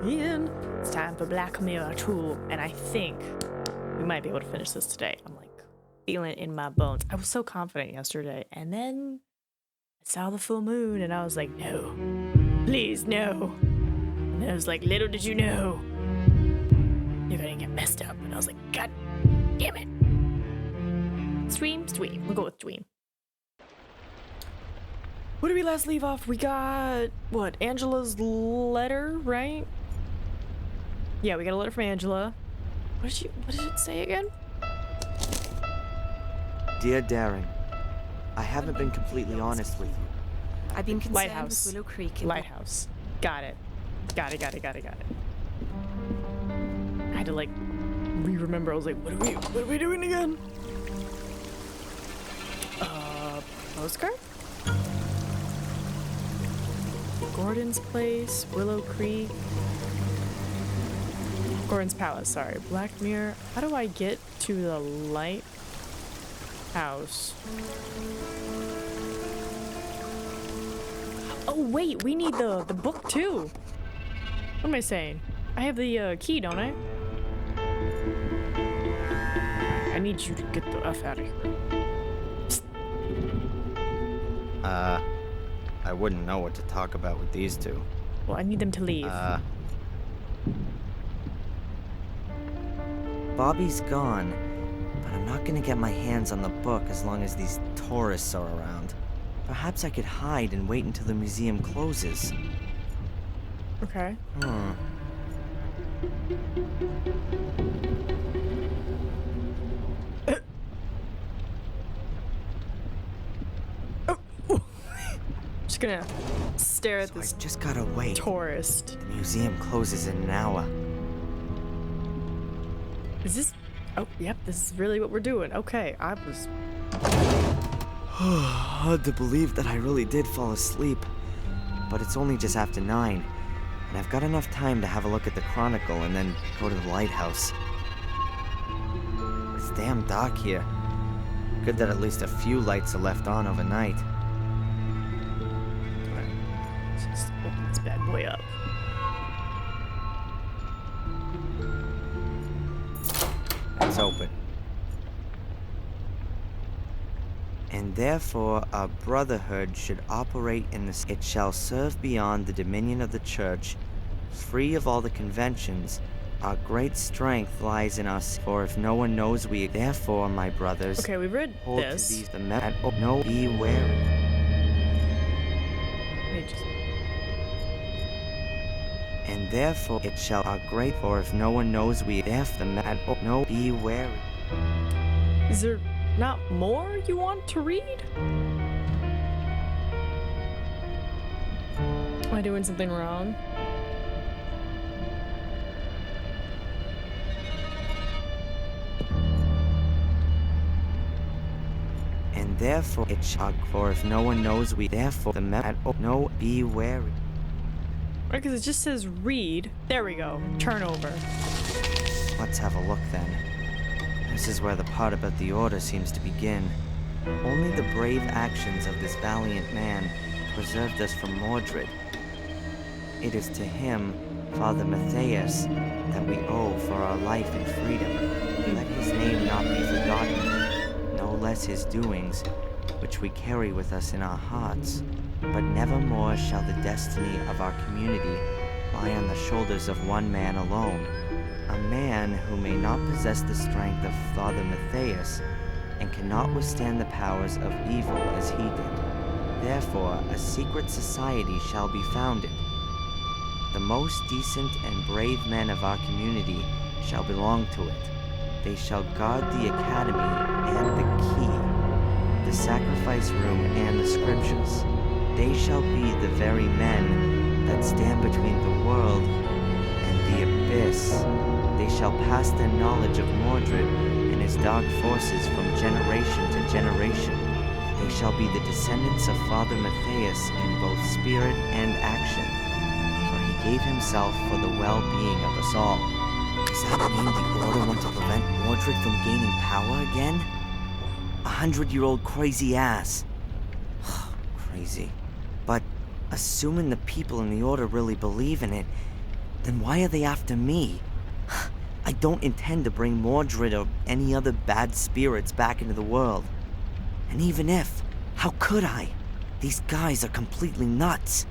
in. It's time for Black Mirror 2, and I think we might be able to finish this today. I'm like feeling it in my bones. I was so confident yesterday, and then I saw the full moon, and I was like, no, please, no. And I was like, little did you know, you're gonna get messed up. And I was like, God damn it. Stream. We'll go with stream. Where did we last leave off? We got, what, Angela's letter, right? Yeah, we got a letter from Angela. What did it say again? Dear Darren, I haven't been completely honest with you. I've been concerned Lighthouse. with Willow Creek. Lighthouse. Got it. Got it. I had to like re-remember. I was like, what are we doing again? Postcard? Gordon's Place, Willow Creek. Gordon's Palace, sorry. Black Mirror. How do I get to the lighthouse? Oh wait, we need the book too. What am I saying? I have the key, don't I? I need you to get the F out of here. Psst. I wouldn't know what to talk about with these two. Well, I need them to leave. Bobby's gone, but I'm not gonna get my hands on the book as long as these tourists are around. Perhaps I could hide and wait until the museum closes. Okay. Just gonna stare at this I just gotta wait. tourist. The museum closes in an hour. Is this? Oh, yep, this is really what we're doing. Okay, I was... Hard to believe that I really did fall asleep. But it's only just after 9, and I've got enough time to have a look at the Chronicle and then go to the lighthouse. It's damn dark here. Good that at least a few lights are left on overnight. Alright, let's just open this bad boy up. It's open. And therefore our brotherhood should operate in this. It shall serve beyond the dominion of the church, free of all the conventions. Our great strength lies in us, for if no one knows we, therefore, my brothers, Okay, we read hold this. to these the no, be wary. Let me just... And therefore it shall our great, for if no one knows we, therefore no, be wary. Is there not more you want to read? Am I doing something wrong? And therefore it shall, for if no one knows we, therefore the no, be wary. Right, because it just says read. There we go. Turn over. Let's have a look then. This is where the part about the order seems to begin. Only the brave actions of this valiant man preserved us from Mordred. It is to him, Father Matthias, that we owe for our life and freedom. Let his name not be forgotten, no less his doings, which we carry with us in our hearts. But nevermore shall the destiny of our community lie on the shoulders of one man alone. A man who may not possess the strength of Father Matthias and cannot withstand the powers of evil as he did. Therefore, a secret society shall be founded. The most decent and brave men of our community shall belong to it. They shall guard the academy and the key, the sacrifice room and the scriptures. They shall be the very men that stand between the world and the abyss. They shall pass their knowledge of Mordred and his dark forces from generation to generation. They shall be the descendants of Father Matthias in both spirit and action, for he gave himself for the well-being of us all. Does that mean the Order want to prevent Mordred from gaining power again? 100-year-old crazy ass. Crazy. But assuming the people in the Order really believe in it, Then why are they after me? I don't intend to bring Mordred or any other bad spirits back into the world. And even if, how could I? These guys are completely nuts.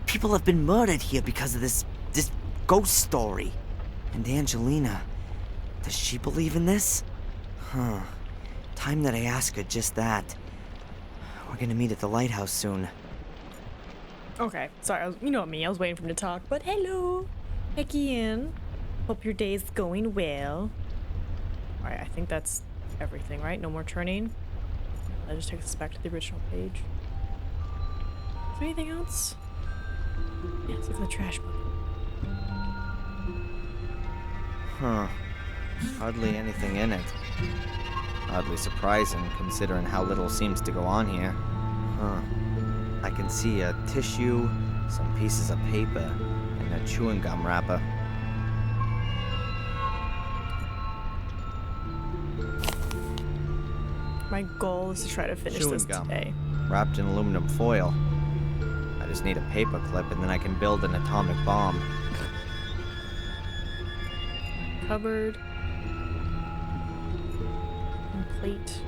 People have been murdered here because of this ghost story. And Angelina, does she believe in this? Huh. Time that I ask her just that. We're gonna meet at the lighthouse soon. Okay, sorry, you know me, I was waiting for him to talk, but hello, heck in. Hope your day's going well. Alright, I think that's everything, right? No more turning. That just takes us back to the original page. Is there anything else? Yeah, let's look in the trash bucket. Huh. Hardly anything in it. Oddly surprising, considering how little seems to go on here. Huh. I can see a tissue, some pieces of paper, and a chewing gum wrapper. My goal is to try to finish Chewing this gum, today. wrapped in aluminum foil. I just need a paper clip and then I can build an atomic bomb. Cupboard. Complete.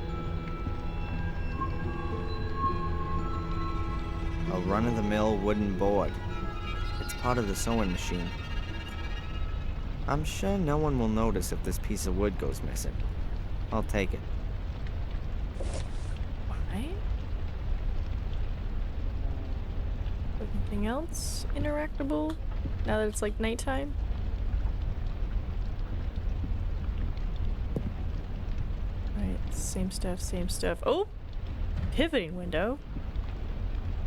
A run-of-the-mill wooden board. It's part of the sewing machine. I'm sure no one will notice if this piece of wood goes missing. I'll take it. Why? Anything else interactable now that it's like nighttime? Alright, same stuff, same stuff. Oh! Pivoting window.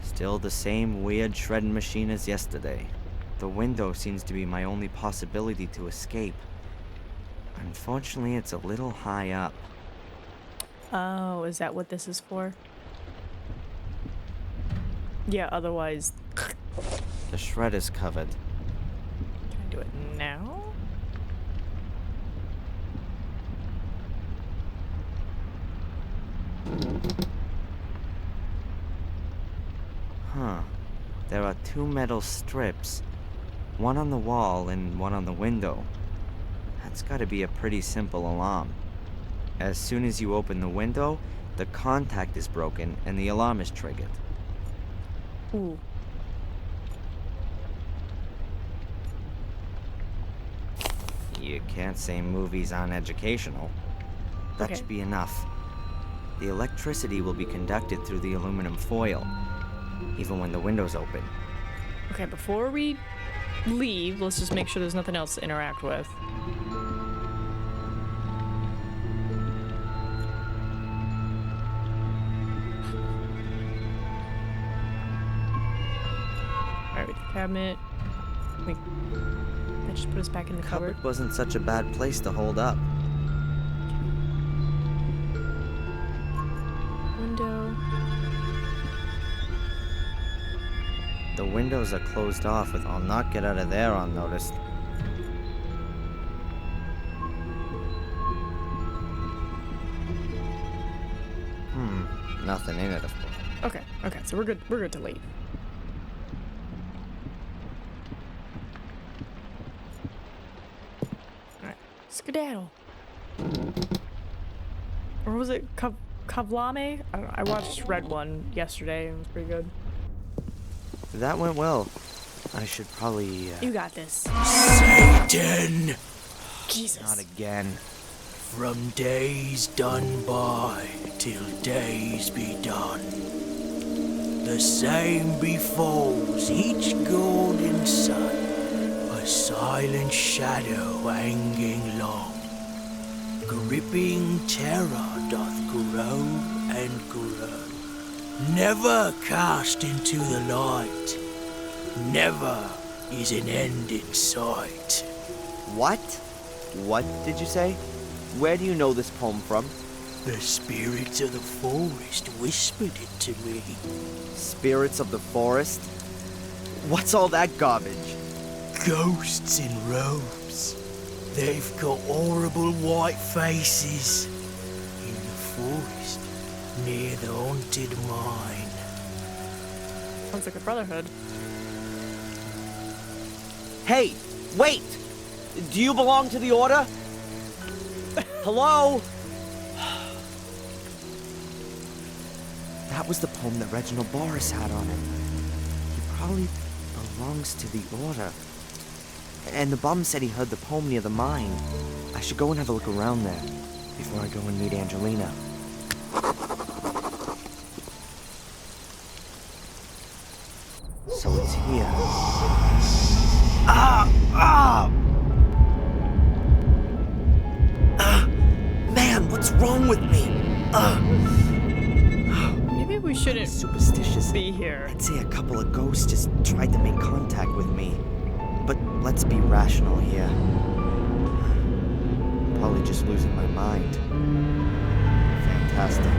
Still the same weird shredding machine as yesterday. The window seems to be my only possibility to escape. Unfortunately, it's a little high up. Oh, is that what this is for? Yeah, otherwise... The shred is covered. Can I do it now? Huh. There are two metal strips. One on the wall and one on the window. That's gotta be a pretty simple alarm. As soon as you open the window, the contact is broken and the alarm is triggered. Ooh. You can't say movies aren't educational. That Okay. should be enough. The electricity will be conducted through the aluminum foil, even when the window's open. Okay, before we leave, let's just make sure there's nothing else to interact with. Alright, with the cabinet. That just put us back in the cupboard. Cupboard wasn't such a bad place to hold up. Window. The windows are closed off with I'll not get out of there unnoticed. Nothing in it, of course. Okay, okay, so we're good. We're good to leave. Alright. Skedaddle. Or was it Kavlame? I don't know. I watched Red One yesterday and it was pretty good. That went well. I should probably, You got this. Satan, Jesus. not again. from days done by till days be done. The same befalls each golden sun, a silent shadow hanging long. Gripping terror doth grow and grow, never cast into the light, never is an end in sight. What? What did you say? Where do you know this poem from? The spirits of the forest whispered it to me. Spirits of the forest? What's all that garbage? Ghosts in robes. They've got horrible white faces. In the forest, near the haunted mine. Sounds like a brotherhood. Hey! Wait! Do you belong to the Order? Hello? That was the poem that Reginald Boris had on it. He probably belongs to the Order. And the bum said he heard the poem near the mine. I should go and have a look around there before I go and meet Angelina. So it's here. Man, what's wrong with me? Maybe we shouldn't Superstitious. be here. I'd say a couple of ghosts just tried to make contact with me. But let's be rational here. Probably just losing my mind. Fantastic.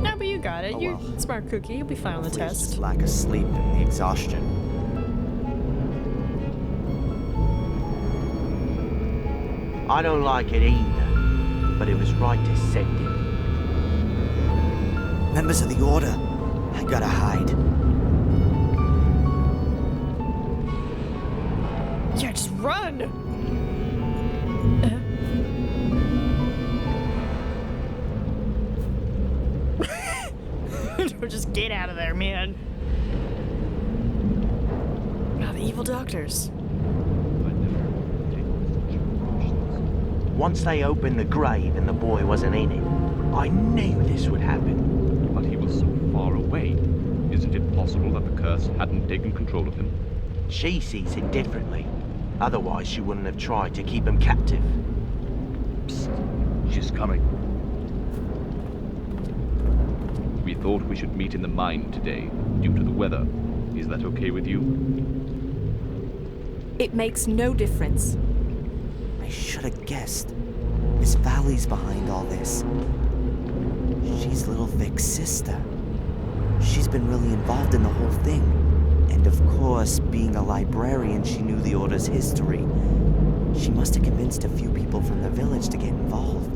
No, but you got it. Oh, You're well. a smart cookie. You'll be fine on the Hopefully it's test. just lack of sleep and the exhaustion. I don't like it either, but it was right to send him. Members of the Order, I gotta hide. Yeah, just run! Or just get out of there, man. Ah, the evil doctors. Once they opened the grave and the boy wasn't in it, I knew this would happen. But he was so far away. Isn't it possible that the curse hadn't taken control of him? She sees it differently. Otherwise, she wouldn't have tried to keep him captive. Psst, she's coming. We thought we should meet in the mine today, due to the weather. Is that okay with you? It makes no difference. I should have guessed. Miss Valley's behind all this. She's Little Vic's sister. She's been really involved in the whole thing. And of course, being a librarian, she knew the Order's history. She must have convinced a few people from the village to get involved.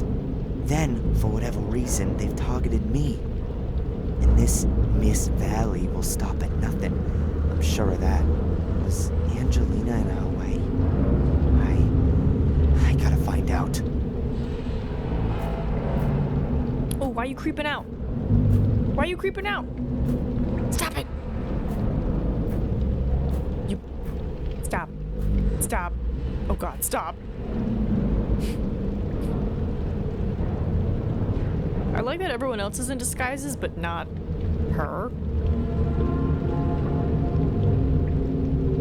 Then, for whatever reason, they've targeted me. And this Miss Valley will stop at nothing. I'm sure of that. Was Angelina in her way? I gotta find out. Oh, why are you creeping out? Why are you creeping out? Stop it! You... Stop. Stop. Oh god, stop. I like that everyone else is in disguises, but not her.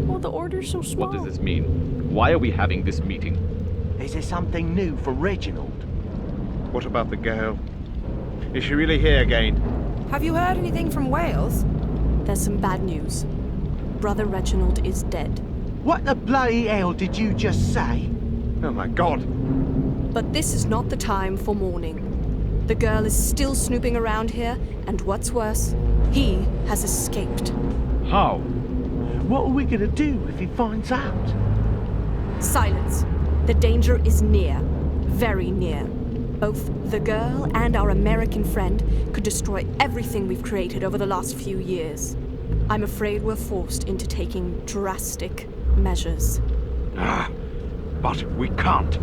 Well, the Order's so small. What does this mean? Why are we having this meeting? Is there something new for Reginald? What about the girl? Is she really here again? Have you heard anything from Wales? There's some bad news. Brother Reginald is dead. What the bloody hell did you just say? Oh my god. But this is not the time for mourning. The girl is still snooping around here, and what's worse, he has escaped. How? What are we gonna do if he finds out? Silence. The danger is near. Very near. Both the girl and our American friend could destroy everything we've created over the last few years. I'm afraid we're forced into taking drastic measures. But we can't.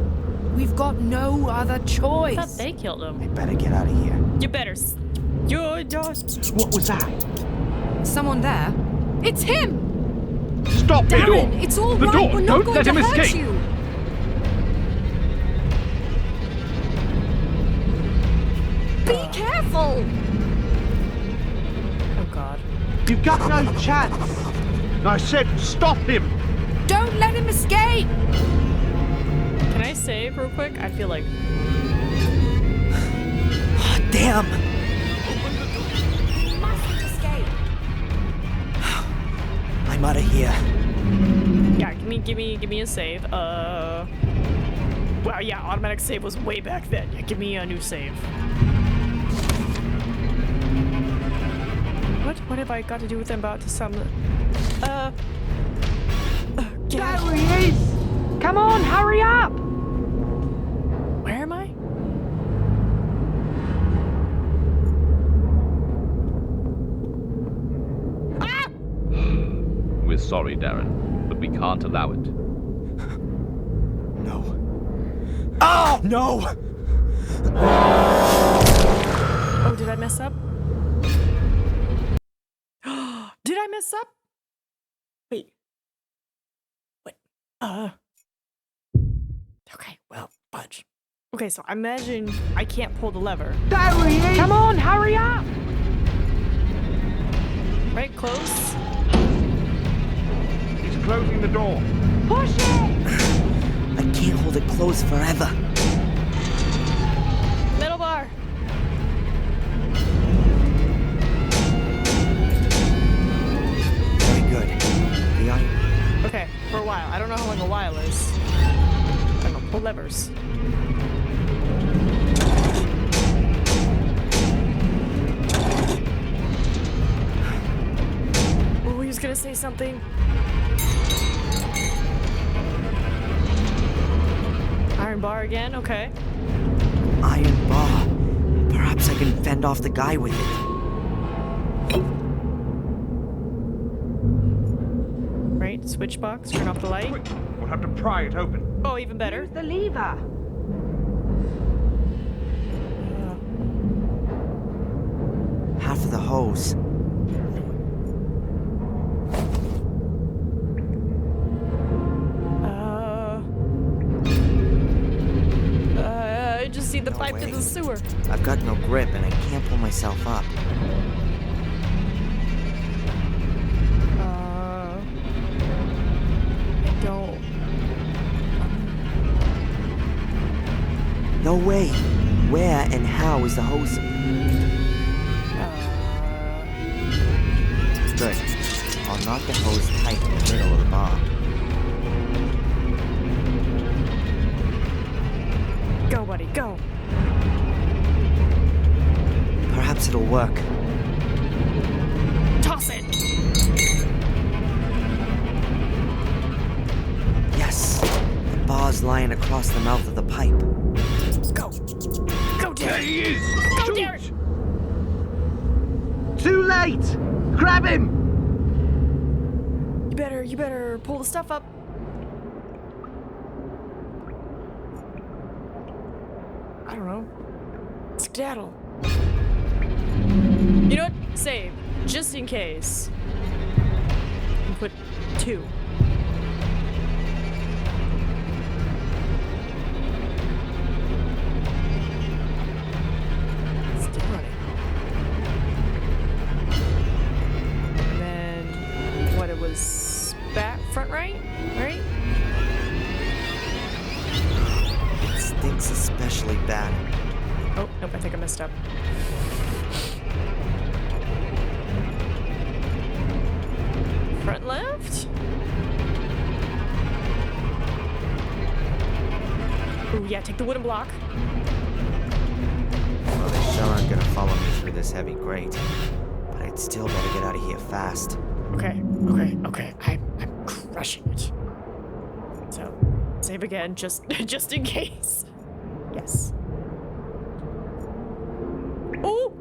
We've got no other I choice. thought they killed him. I better get out of here. You better... You don't... What was that? Someone there? It's him! Stop the door! Darren, it's all The right. door! We're not Don't going let to him hurt escape! you. Be careful! Oh god. You've got no chance! I said stop him! Don't let him escape! Can I save real quick? I feel like... Damn! You mustn't escape. I'm out of here. Yeah, give me a save. Wow, yeah, automatic save was way back then. Yeah, give me a new save. What have I got to do with them about to summon? Get out. There he is! Come on, hurry up! Where am I? We're sorry, Darren, but can't allow it. No. Oh, no! Oh, did I mess up? Did I mess up? Wait. What? Okay, well, fudge. Okay, so I imagine I can't pull the lever. There he is! Come on, hurry up! Right, close. He's closing the door. Push it! I can't hold it closed forever. Middle bar. Very good. The iron. Okay, for a while. I don't know how long a while is. I don't know. Pull levers. Oh, he was gonna say something. Iron bar again? Okay. Iron bar. Perhaps I can fend off the guy with it. Right, switch box, turn off the light. Quick, we'll have to pry it open. Oh, even better. Use the lever. Half of the hose. I just see the No pipe to way. the sewer. I've got no grip and I can't pull myself up. I don't. No way. Where and how is the hose? Good. I'll knock the hose tight in the middle of the bar. Go, buddy, go. Perhaps it'll work. Toss it. Yes. The bar's lying across the mouth of the pipe. Go. Go, There Darren. he is! Go, Shoot! Darren. Too late! Grab him! You better pull the stuff up. I don't know. Skedaddle. You know what? Save. Just in case. And put 2. Still running. And then what it was back front right? Right? It stinks especially bad. Oh, nope, I think I messed up. Front left? Ooh, yeah, take the wooden block. Well, they sure aren't gonna follow me through this heavy grate. But I'd still better get out of here fast. Okay. I'm crushing it. So, save again, just in case. Yes. Oh!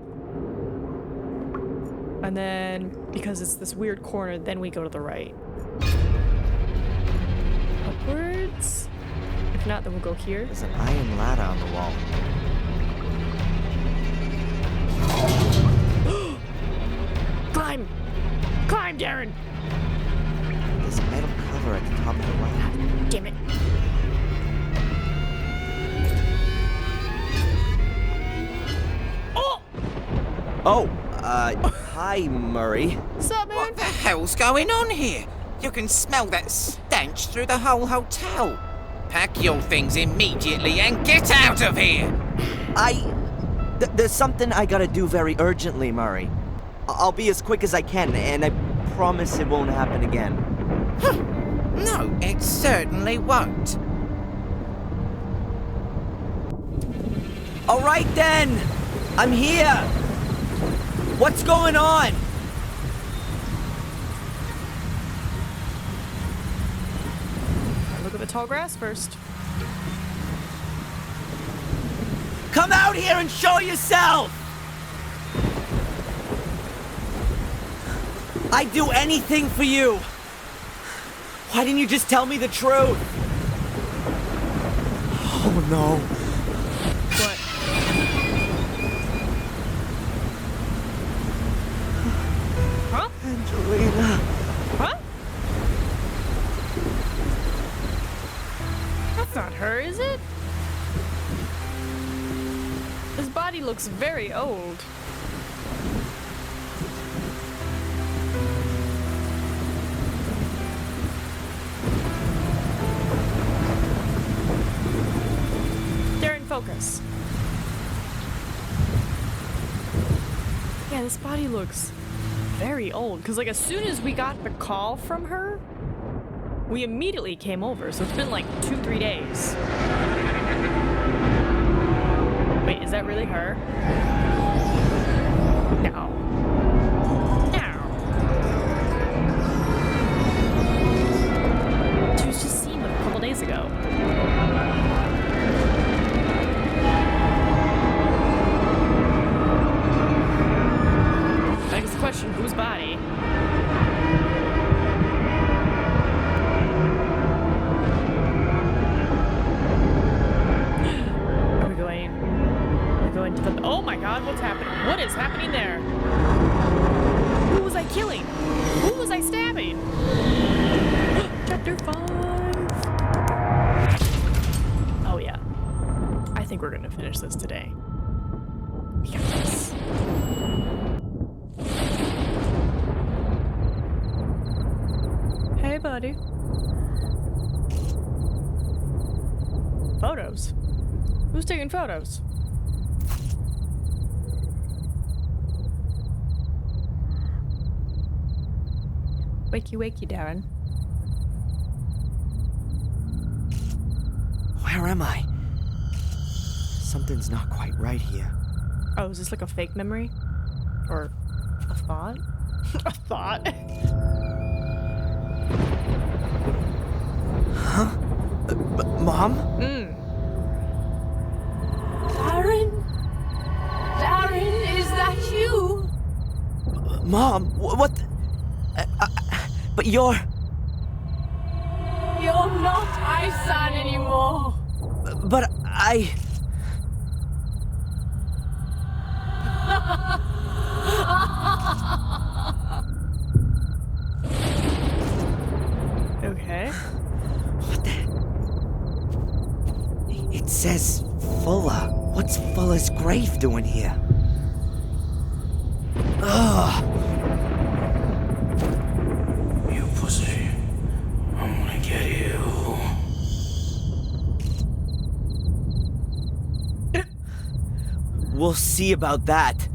And then, because it's this weird corner, then we go to the right. Upwards? If not, then we'll go here. There's an iron ladder on the wall. Climb! Climb, Darren! There's a metal cover at the top of the ladder. Damn it. Oh! Oh, hi, Murray. Sup, man? What the hell's going on here? You can smell that stench through the whole hotel. Pack your things immediately and get out of here! There's something I gotta do very urgently, Murray. I'll be as quick as I can, and I promise it won't happen again. No, it certainly won't. All right, then. I'm here. What's going on? Look at the tall grass first. Come out here and show yourself! I'd do anything for you. Why didn't you just tell me the truth? Oh no. What? Huh? Angelina. Huh? That's not her, is it? His body looks very old. They're in focus. Yeah, this body looks very old. Because, like, as soon as we got the call from her, we immediately came over. So it's been like 2-3 days. Wait, is that really her? No. No. She was just seen a couple days ago. Next question, whose body? Are we going to the... Oh my god, what's happening? What is happening there? Who was I killing? Who was I stabbing? Chapter 5. Oh yeah. I think we're gonna finish this today. We got this. Hey, buddy. Photos? Who's taking photos? Wakey, wakey, Darren. Where am I? Something's not quite right here. Oh, is this like a fake memory? Or a thought? A thought? Huh? Mom? Darren? Darren, is that you? Mom, what? But you're... You're not my son anymore. But I... Okay. What the... It says Fuller. What's Fuller's grave doing here? Ugh. You pussy. I'm gonna get you. We'll see about that.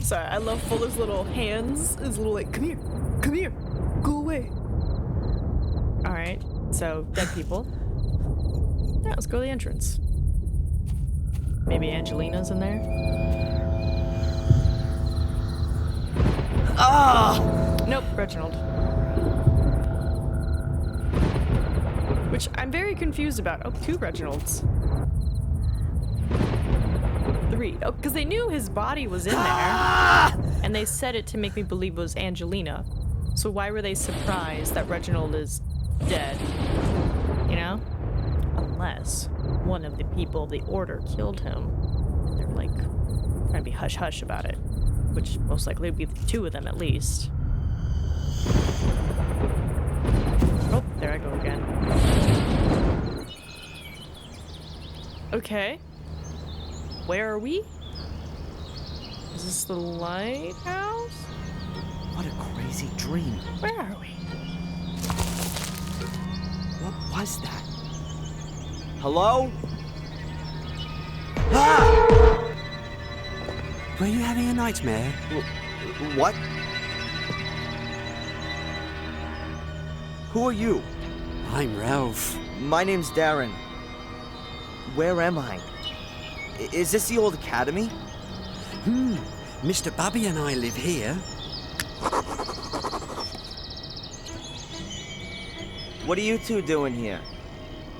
Sorry, I love Fuller's little hands. His little like, come here, go away. Alright, so dead people. Yeah, let's go to the entrance. Maybe Angelina's in there? Ah! Nope, Reginald. Which I'm very confused about. Oh, 2 Reginalds. 3. Oh, because they knew his body was in there. And they said it to make me believe it was Angelina. So why were they surprised that Reginald is dead? You know? Unless one of the people of the Order killed him. They're like, trying to be hush-hush about it. Which most likely would be the 2 of them at least. Oh, there I go again. Okay. Where are we? Is this the lighthouse? What a crazy dream. Where are we? What was that? Hello? Ah! Were you having a nightmare? What? Who are you? I'm Ralph. My name's Darren. Where am I? Is this the old academy? Mr. Bubby and I live here. What are you two doing here?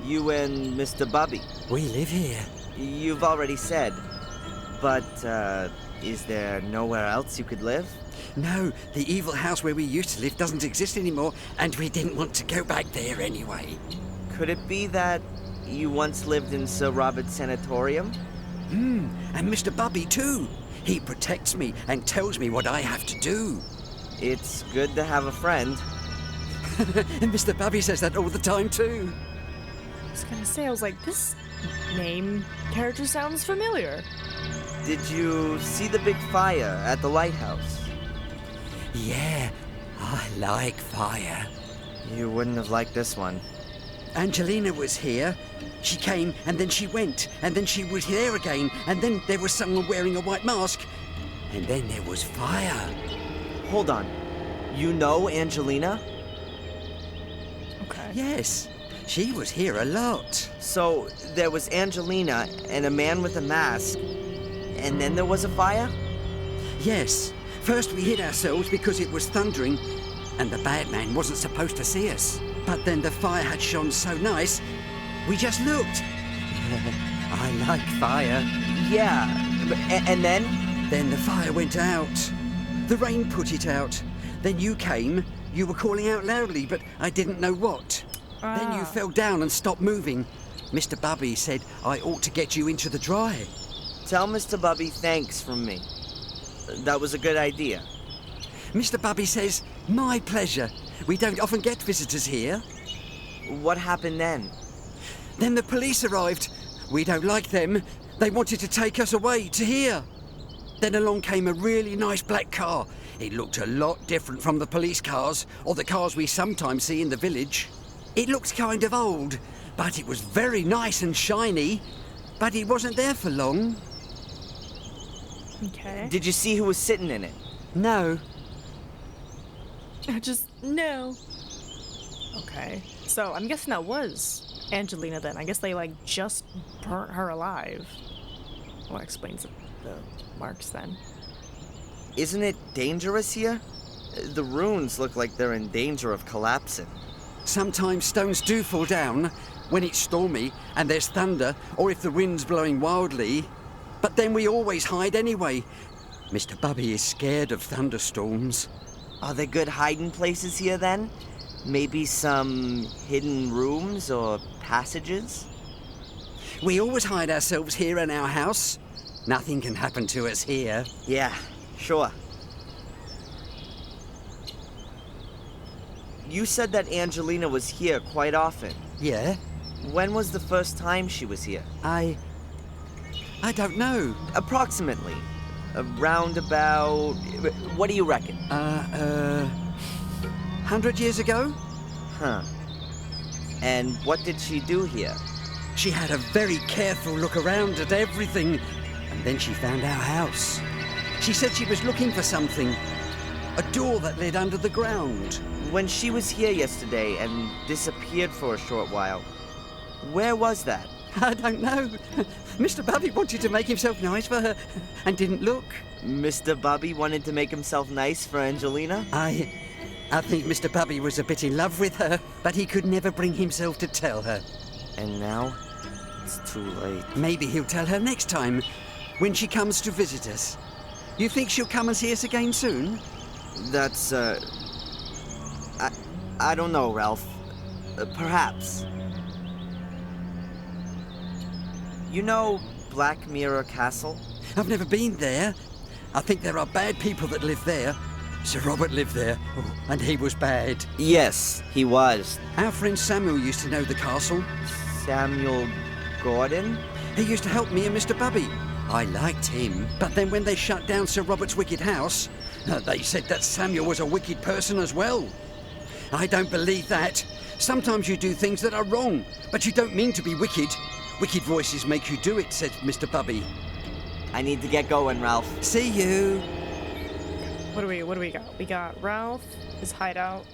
You and Mr. Bubby? We live here. You've already said. But, is there nowhere else you could live? No, the evil house where we used to live doesn't exist anymore, and we didn't want to go back there anyway. Could it be that you once lived in Sir Robert's sanatorium? And Mr. Bubby too. He protects me and tells me what I have to do. It's good to have a friend. And Mr. Bubby says that all the time too. I was gonna say, I was like, this name character sounds familiar. Did you see the big fire at the lighthouse? Yeah, I like fire. You wouldn't have liked this one. Angelina was here. She came, and then she went, and then she was here again, and then there was someone wearing a white mask, and then there was fire. Hold on. You know Angelina? Okay. Yes, she was here a lot. So, there was Angelina and a man with a mask, and then there was a fire? Yes, first we hid ourselves because it was thundering, and the bad man wasn't supposed to see us. But then the fire had shone so nice, we just looked. I like fire. Yeah, and then? Then the fire went out. The rain put it out. Then you came. You were calling out loudly, but I didn't know what. Then you fell down and stopped moving. Mr. Bubby said I ought to get you into the dry. Tell Mr. Bubby thanks from me. That was a good idea. Mr. Bubby says, my pleasure. We don't often get visitors here. What happened then? Then the police arrived. We don't like them. They wanted to take us away to here. Then along came a really nice black car. It looked a lot different from the police cars or the cars we sometimes see in the village. It looked kind of old, but it was very nice and shiny. But it wasn't there for long. Okay. Did you see who was sitting in it? No. No. Okay. So I'm guessing that was Angelina then. I guess they like just burnt her alive. Well, that explains the marks then. Isn't it dangerous here? The ruins look like they're in danger of collapsing. Sometimes stones do fall down when it's stormy and there's thunder or if the wind's blowing wildly. But then we always hide anyway. Mr. Bubby is scared of thunderstorms. Are there good hiding places here then? Maybe some hidden rooms or passages? We always hide ourselves here in our house. Nothing can happen to us here. Yeah, sure. You said that Angelina was here quite often. Yeah? When was the first time she was here? I don't know. Approximately. Around about... What do you reckon? 100 years ago? Huh. And what did she do here? She had a very careful look around at everything, and then she found our house. She said she was looking for something. A door that led under the ground. When she was here yesterday and disappeared for a short while, where was that? I don't know. Mr. Bubby wanted to make himself nice for her and didn't look. Mr. Bubby wanted to make himself nice for Angelina? I think Mr. Bubby was a bit in love with her, but he could never bring himself to tell her. And now, it's too late. Maybe he'll tell her next time, when she comes to visit us. You think she'll come and see us again soon? That's, I don't know, Ralph. Perhaps. You know Black Mirror Castle? I've never been there. I think there are bad people that live there. Sir Robert lived there, and he was bad. Yes, he was. Our friend Samuel used to know the castle. Samuel Gordon? He used to help me and Mr. Bubby. I liked him. But then when they shut down Sir Robert's wicked house, they said that Samuel was a wicked person as well. I don't believe that. Sometimes you do things that are wrong, but you don't mean to be wicked. Wicked voices make you do it, said Mr. Bubby. I need to get going, Ralph. See you. What do we got? We got Ralph, his hideout.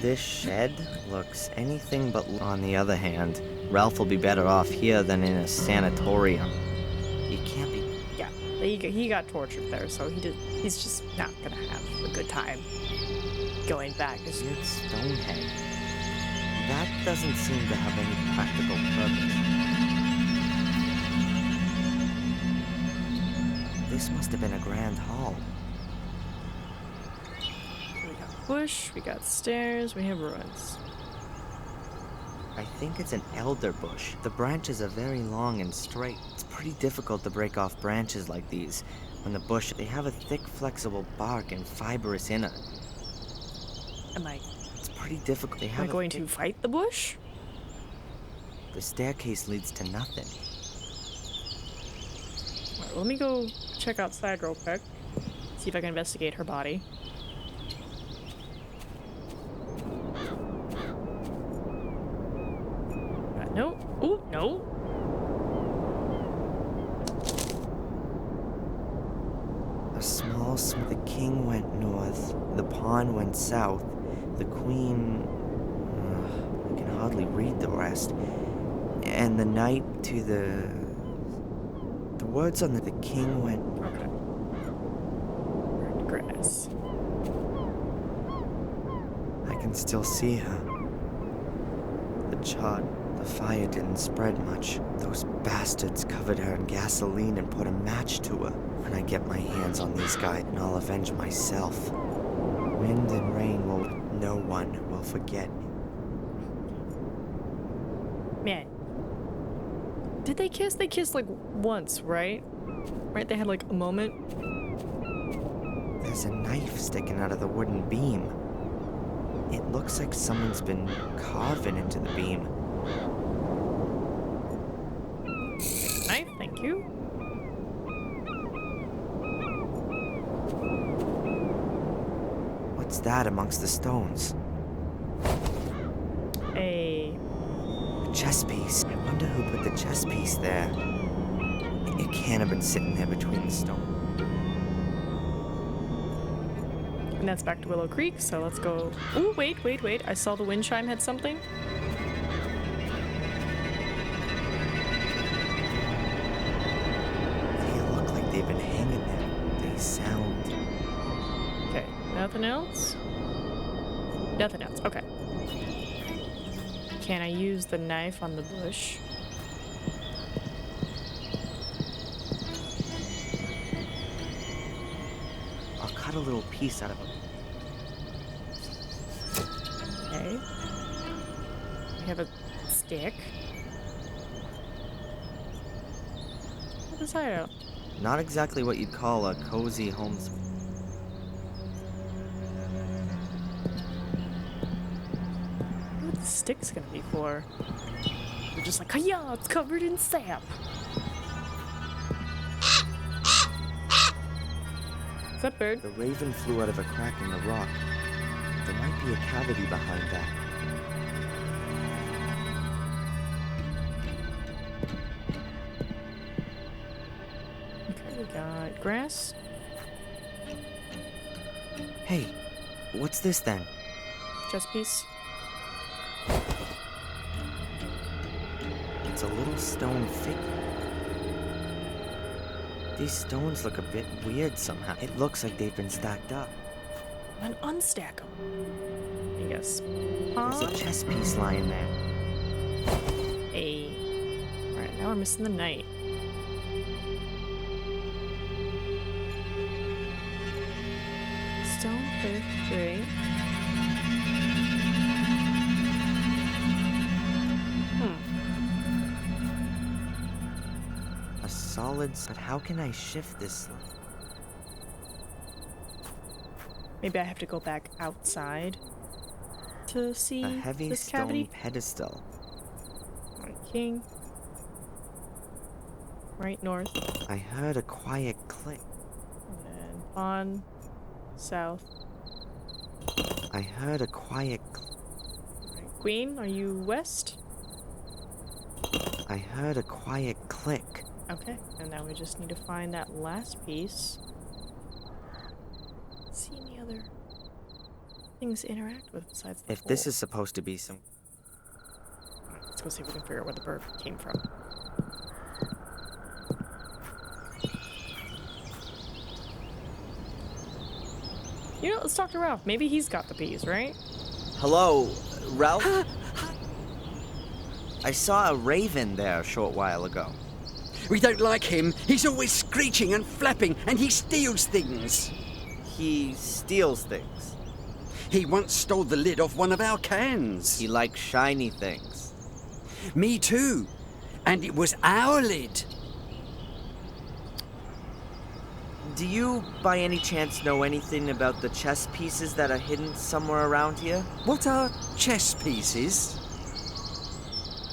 This shed looks anything but... On the other hand, Ralph will be better off here than in a sanatorium. You can't be... Yeah, he got tortured there, so he's just not gonna have a good time going back. It's Stonehenge. That doesn't seem to have any practical purpose. This must have been a grand hall. We got bush, we got stairs, we have ruins. I think it's an elder bush. The branches are very long and straight. It's pretty difficult to break off branches like these. When the bush, they have a thick, flexible bark and fibrous inner. It's pretty difficult. They Am have I going to fight the bush? The staircase leads to nothing. Alright, let me go check outside real quick. See if I can investigate her body. No. Ooh, no. A small the king went north, the pawn went south, the queen... I can hardly read the rest. And the knight to the... The words on the king went... Okay. Burned grass. I can still see her. The charred... The fire didn't spread much. Those bastards covered her in gasoline and put a match to her. When I get my hands on these guys, and I'll avenge myself. Wind and rain will... No one will forget. Man. Did they kiss? They kissed like once, right? Right? They had like a moment. There's a knife sticking out of the wooden beam. It looks like someone's been carving into the beam. Knife, thank you. What's that amongst the stones? A chess piece. I wonder who put the chess piece there. It can't have been sitting there between the stones. And that's back to Willow Creek, so let's go. Ooh, wait. I saw the wind chime had something. They look like they've been hanging there. They sound... Okay, nothing else? Nothing else, okay. Can I use the knife on the bush? I'll cut a little piece out of it. Okay. We have a stick. What is that? Not exactly what you'd call a cozy home. What the stick's gonna be for? We're just like, yeah, it's covered in sap. Is that bird? The raven flew out of a crack in the rock. There might be a cavity behind that. Okay, we got grass. Hey, what's this then? Chess piece. It's a little stone figure. These stones look a bit weird somehow. It looks like they've been stacked up. And unstack them. I guess. There's a chess piece lying there. Alright, now we're missing the knight. Stone cliff 3. A solid... But how can I shift this? Maybe I have to go back outside to see A heavy this stone cavity. pedestal. Alright, king. Right north. I heard a quiet click. And then pawn. South. I heard a quiet click. Right, queen, are you west? I heard a quiet click. Okay, and now we just need to find that last piece. See any other things to interact with besides the If this hole. is supposed to be some... Alright, let's go see if we can figure out where the bird came from. You know, let's talk to Ralph. Maybe he's got the piece, right? Hello, Ralph? I saw a raven there a short while ago. We don't like him. He's always screeching and flapping, and he steals things. He steals things. He once stole the lid off one of our cans. He likes shiny things. Me too. And it was our lid. Do you, by any chance, know anything about the chess pieces that are hidden somewhere around here? What are chess pieces?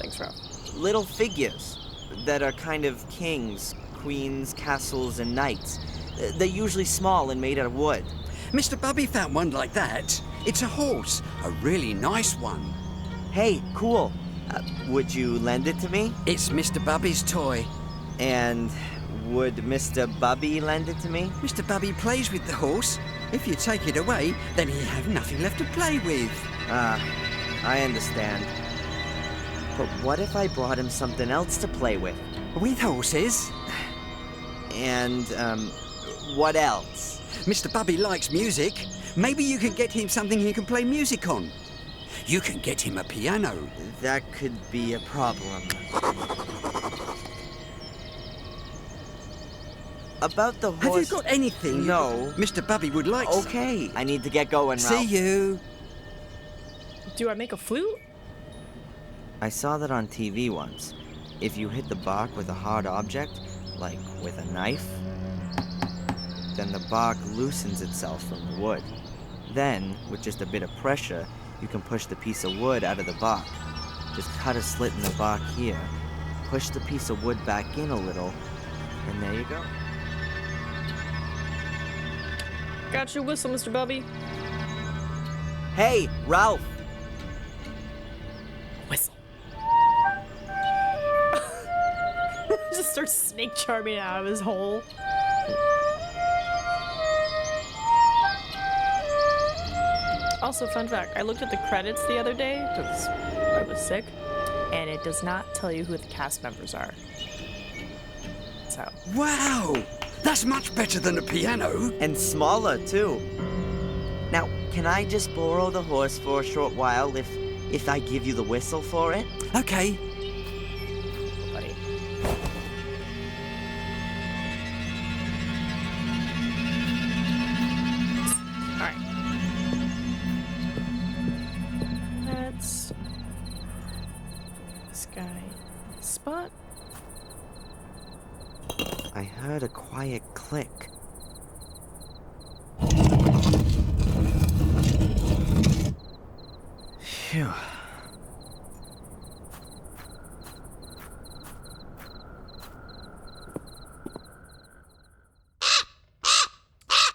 Thanks, Ralph. Little figures that are kind of kings, queens, castles, and knights. They're usually small and made out of wood. Mr. Bubby found one like that. It's a horse, a really nice one. Hey, cool. Would you lend it to me? It's Mr. Bubby's toy. And would Mr. Bubby lend it to me? Mr. Bubby plays with the horse. If you take it away, then he'll have nothing left to play with. I understand. But what if I brought him something else to play with? With horses? And, what else? Mr. Bubby likes music. Maybe you can get him something he can play music on. You can get him a piano. That could be a problem. About the horse... Have you got anything? No. Mr. Bubby would like some. Okay. I need to get going, Ralph. See you. Do I make a flute? I saw that on TV once. If you hit the bark with a hard object, like with a knife, then the bark loosens itself from the wood. Then, with just a bit of pressure, you can push the piece of wood out of the bark. Just cut a slit in the bark here, push the piece of wood back in a little, and there you go. Got your whistle, Mr. Bubby. Hey, Ralph! Whistle. Just starts snake charming out of his hole. Also, fun fact, I looked at the credits the other day because I was sick, and it does not tell you who the cast members are. So. Wow! That's much better than a piano. And smaller, too. Now, can I just borrow the horse for a short while if I give you the whistle for it? Okay. Buddy. Alright. Let's... This guy... Spot. I heard a quiet click. Phew.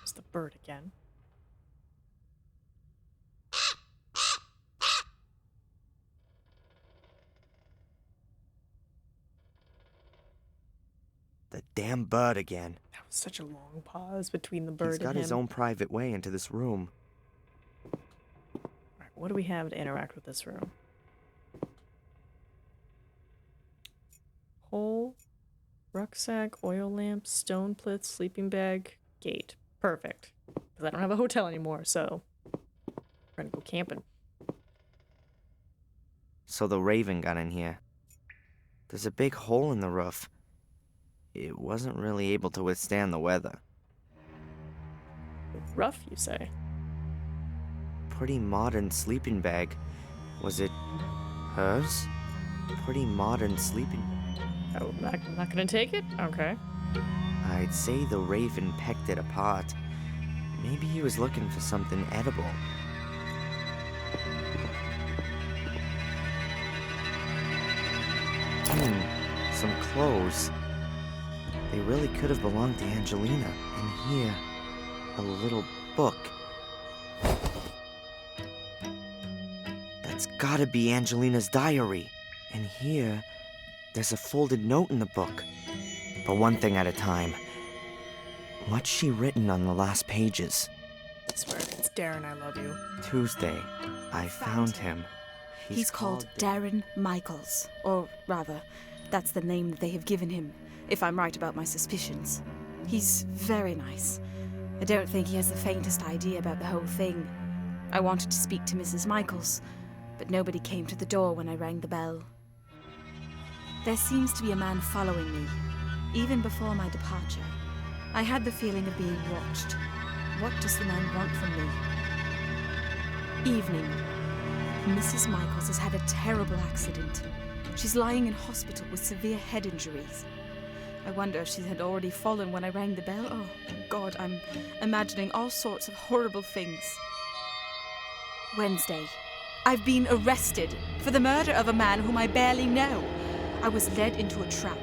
It's the bird again. The damn bird again. That was such a long pause between the bird He's got and him. his own private way into this room. Alright, what do we have to interact with this room? Hole, rucksack, oil lamp, stone plith, sleeping bag, gate. Perfect. Because I don't have a hotel anymore, so we're gonna go camping. So the raven got in here. There's a big hole in the roof. It wasn't really able to withstand the weather. Rough, you say? Pretty modern sleeping bag. Was it hers? Pretty modern sleeping. Oh, I'm not gonna take it? Okay. I'd say the raven pecked it apart. Maybe he was looking for something edible. Some clothes. They really could have belonged to Angelina. And here, a little book. That's gotta be Angelina's diary. And here, there's a folded note in the book. But one thing at a time. What's she written on the last pages? I swear, it's Darren, I love you. Tuesday, I found him. He's called Darren Michaels. Or rather, that's the name that they have given him, if I'm right about my suspicions. He's very nice. I don't think he has the faintest idea about the whole thing. I wanted to speak to Mrs. Michaels, but nobody came to the door when I rang the bell. There seems to be a man following me. Even before my departure, I had the feeling of being watched. What does the man want from me? Evening. Mrs. Michaels has had a terrible accident. She's lying in hospital with severe head injuries. I wonder if she had already fallen when I rang the bell. Oh, God, I'm imagining all sorts of horrible things. Wednesday. I've been arrested for the murder of a man whom I barely know. I was led into a trap.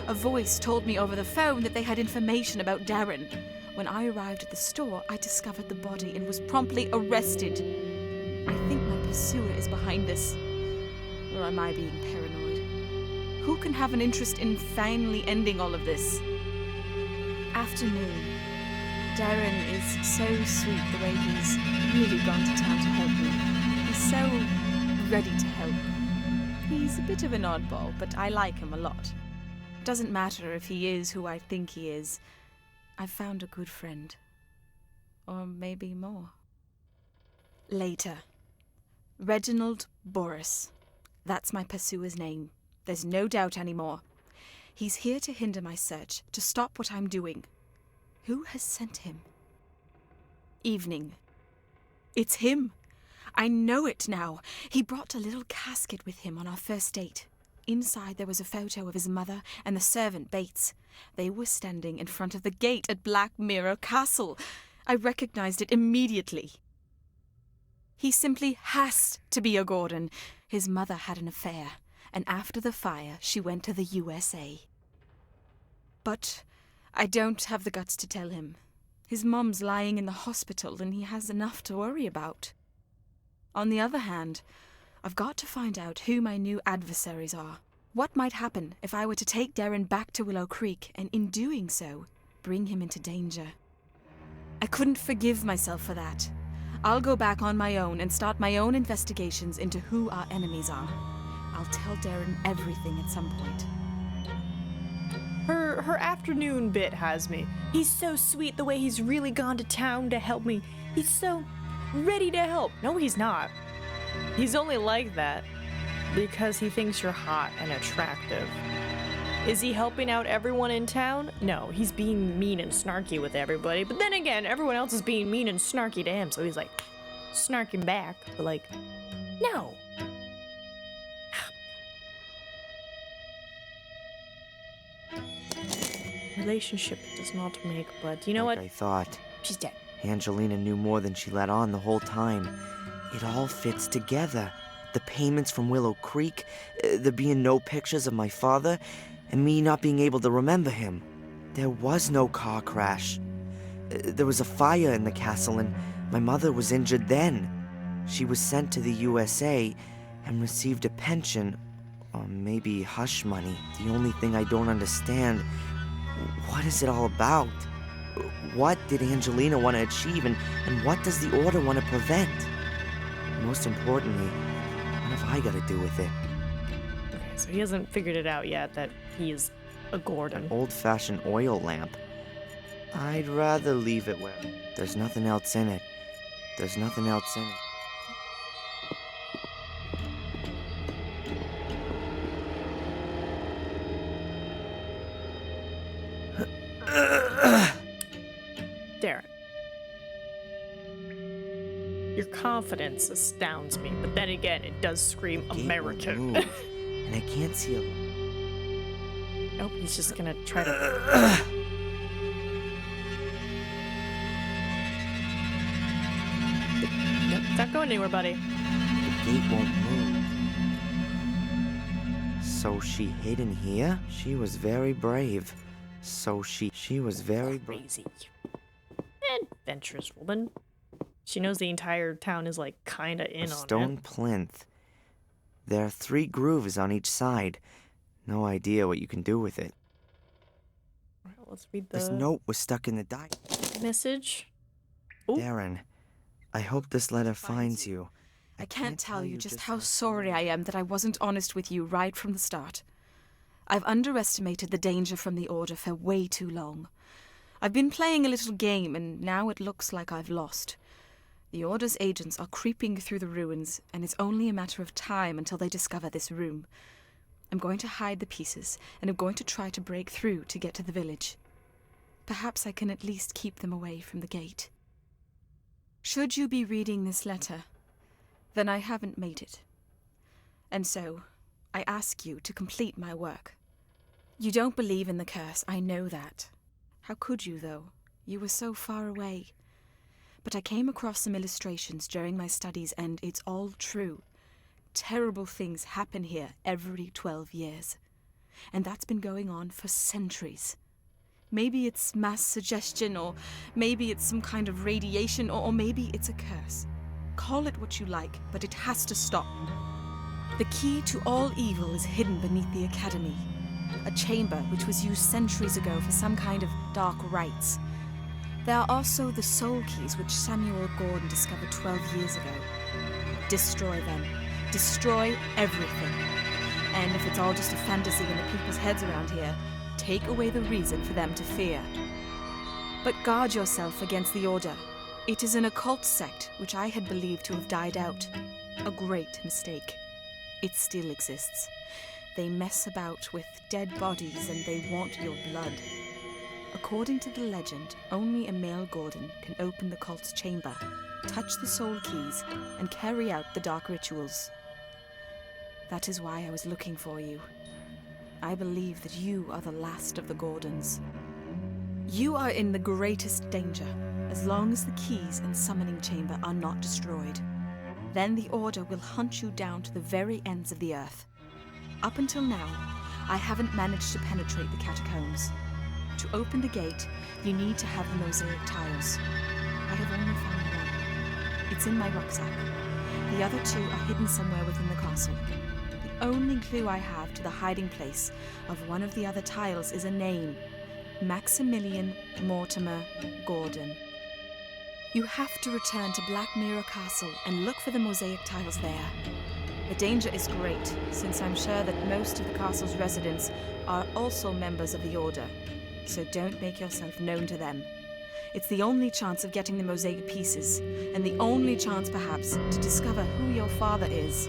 A voice told me over the phone that they had information about Darren. When I arrived at the store, I discovered the body and was promptly arrested. I think my pursuer is behind this. Or am I being paranoid? Who can have an interest in finally ending all of this? Afternoon. Darren is so sweet the way he's really gone to town to help me. He's so ready to help. He's a bit of an oddball, but I like him a lot. Doesn't matter if he is who I think he is. I've found a good friend. Or maybe more. Later. Reginald Boris. That's my pursuer's name. There's no doubt anymore. He's here to hinder my search, to stop what I'm doing. Who has sent him? Evening. It's him. I know it now. He brought a little casket with him on our first date. Inside there was a photo of his mother and the servant Bates. They were standing in front of the gate at Black Mirror Castle. I recognized it immediately. He simply has to be a Gordon. His mother had an affair, and after the fire, she went to the USA. But I don't have the guts to tell him. His mom's lying in the hospital, and he has enough to worry about. On the other hand, I've got to find out who my new adversaries are. What might happen if I were to take Darren back to Willow Creek, and in doing so, bring him into danger? I couldn't forgive myself for that. I'll go back on my own and start my own investigations into who our enemies are. I'll tell Darren everything at some point. Her afternoon bit has me. He's so sweet the way he's really gone to town to help me. He's so ready to help. No, he's not. He's only like that because he thinks you're hot and attractive. Is he helping out everyone in town? No, he's being mean and snarky with everybody. But then again, everyone else is being mean and snarky to him, so he's like snarking back. But like, no. Relationship does not make, but you know what? I thought. She's dead. Angelina knew more than she let on the whole time. It all fits together. The payments from Willow Creek, there being no pictures of my father, and me not being able to remember him. There was no car crash. There was a fire in the castle, and my mother was injured then. She was sent to the USA and received a pension, or maybe hush money. The only thing I don't understand, what is it all about? What did Angelina want to achieve, and what does the Order want to prevent? Most importantly, what have I got to do with it? Okay, so he hasn't figured it out yet that he is a Gordon. An old-fashioned oil lamp. I'd rather leave it where there's nothing else in it. There's nothing else in it. Darren. Your confidence astounds me, but then again, it does scream American. Move, and I can't see a... Nope, he's just gonna try to... Nope, it's not going anywhere, buddy. The gate won't move. So she hid in here? She was very brave. So she was very crazy. Adventurous woman. She knows the entire town is like kinda in on it. A stone plinth. There are 3 grooves on each side. No idea what you can do with it. Alright, let's read the... This note was stuck in the diary. Message. Ooh. Darren, I hope this letter finds you. I can't tell you just how sorry I am that I wasn't honest with you right from the start. I've underestimated the danger from the Order for way too long. I've been playing a little game, and now it looks like I've lost. The Order's agents are creeping through the ruins, and it's only a matter of time until they discover this room. I'm going to hide the pieces, and I'm going to try to break through to get to the village. Perhaps I can at least keep them away from the gate. Should you be reading this letter, then I haven't made it. And so, I ask you to complete my work. You don't believe in the curse, I know that. How could you, though? You were so far away. But I came across some illustrations during my studies, and it's all true. Terrible things happen here every 12 years. And that's been going on for centuries. Maybe it's mass suggestion, or maybe it's some kind of radiation, or maybe it's a curse. Call it what you like, but it has to stop. The key to all evil is hidden beneath the academy. A chamber which was used centuries ago for some kind of dark rites. There are also the soul keys which Samuel Gordon discovered 12 years ago. Destroy them. Destroy everything. And if it's all just a fantasy in the people's heads around here, take away the reason for them to fear. But guard yourself against the Order. It is an occult sect which I had believed to have died out. A great mistake. It still exists. They mess about with dead bodies and they want your blood. According to the legend, only a male Gordon can open the cult's chamber, touch the soul keys, and carry out the dark rituals. That is why I was looking for you. I believe that you are the last of the Gordons. You are in the greatest danger, as long as the keys and summoning chamber are not destroyed. Then the Order will hunt you down to the very ends of the earth. Up until now, I haven't managed to penetrate the catacombs. To open the gate, you need to have the mosaic tiles. I have only found one. It's in my rucksack. The other two are hidden somewhere within the castle. The only clue I have to the hiding place of one of the other tiles is a name. Maximilian Mortimer Gordon. You have to return to Black Mirror Castle and look for the mosaic tiles there. The danger is great, since I'm sure that most of the castle's residents are also members of the Order, so don't make yourself known to them. It's the only chance of getting the mosaic pieces, and the only chance, perhaps, to discover who your father is.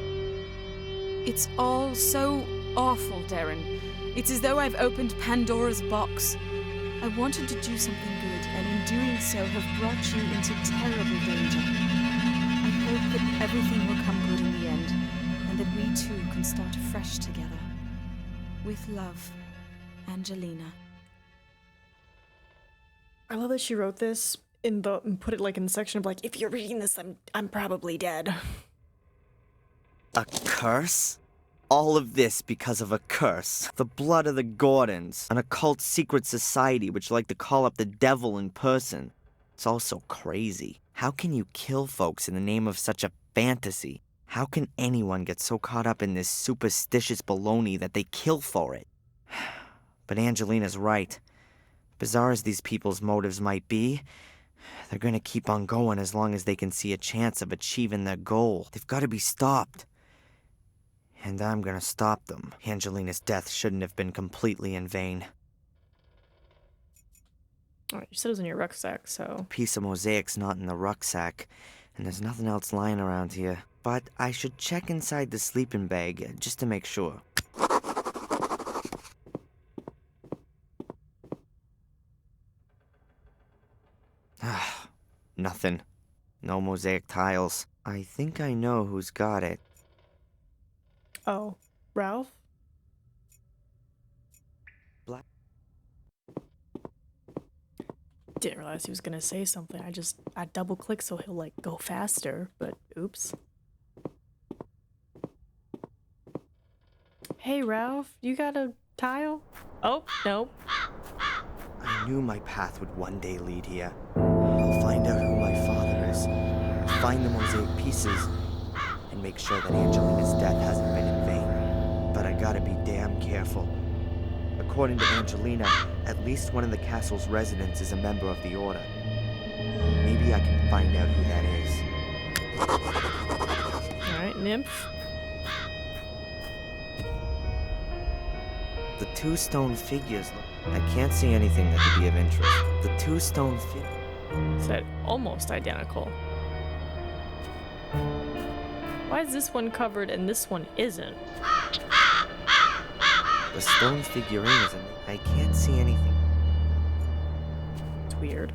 It's all so awful, Darren. It's as though I've opened Pandora's box. I wanted to do something good, and in doing so have brought you into terrible danger. I hope that everything will come good in the end, and that we too can start afresh together. With love, Angelina. I love that she wrote this and put it like in the section of like, if you're reading this, I'm probably dead. A curse? All of this because of a curse. The blood of the Gordons, an occult secret society which like to call up the devil in person. It's all so crazy. How can you kill folks in the name of such a fantasy? How can anyone get so caught up in this superstitious baloney that they kill for it? But Angelina's right. Bizarre as these people's motives might be, they're gonna keep on going as long as they can see a chance of achieving their goal. They've got to be stopped. And I'm gonna stop them. Angelina's death shouldn't have been completely in vain. Alright, you said it was in your rucksack, so... A piece of mosaic's not in the rucksack, and there's nothing else lying around here. But I should check inside the sleeping bag, just to make sure. Nothing. No mosaic tiles. I think I know who's got it. Oh, Ralph? Black. Didn't realize he was gonna say something. I double click so he'll like go faster, but oops. Hey Ralph, you got a tile? Oh, nope. I knew my path would one day lead here. I'll find out who my father is, find the mosaic pieces, and make sure that Angelina's death hasn't been in vain. But I gotta be damn careful. According to Angelina, at least one of the castle's residents is a member of the Order. Maybe I can find out who that is. Alright, nymph. The two stone figures. I can't see anything that could be of interest. The two stone figures. Said almost identical. Why is this one covered and this one isn't? The stone figurine is I can't see anything. It's weird.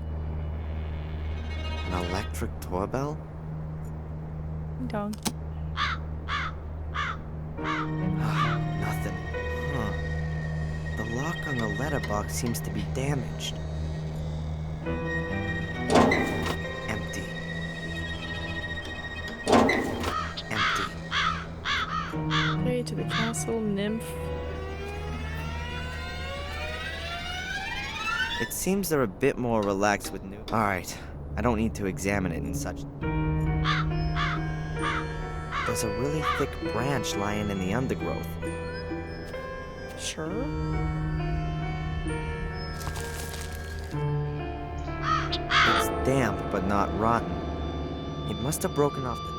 An electric doorbell? Ding dong. Nothing. Huh. The lock on the letterbox seems to be damaged. Empty. Empty. Okay, to the castle, nymph. It seems they're a bit more relaxed with new. Alright, I don't need to examine it and such. There's a really thick branch lying in the undergrowth. Sure. It's damp, but not rotten. It must have broken off the...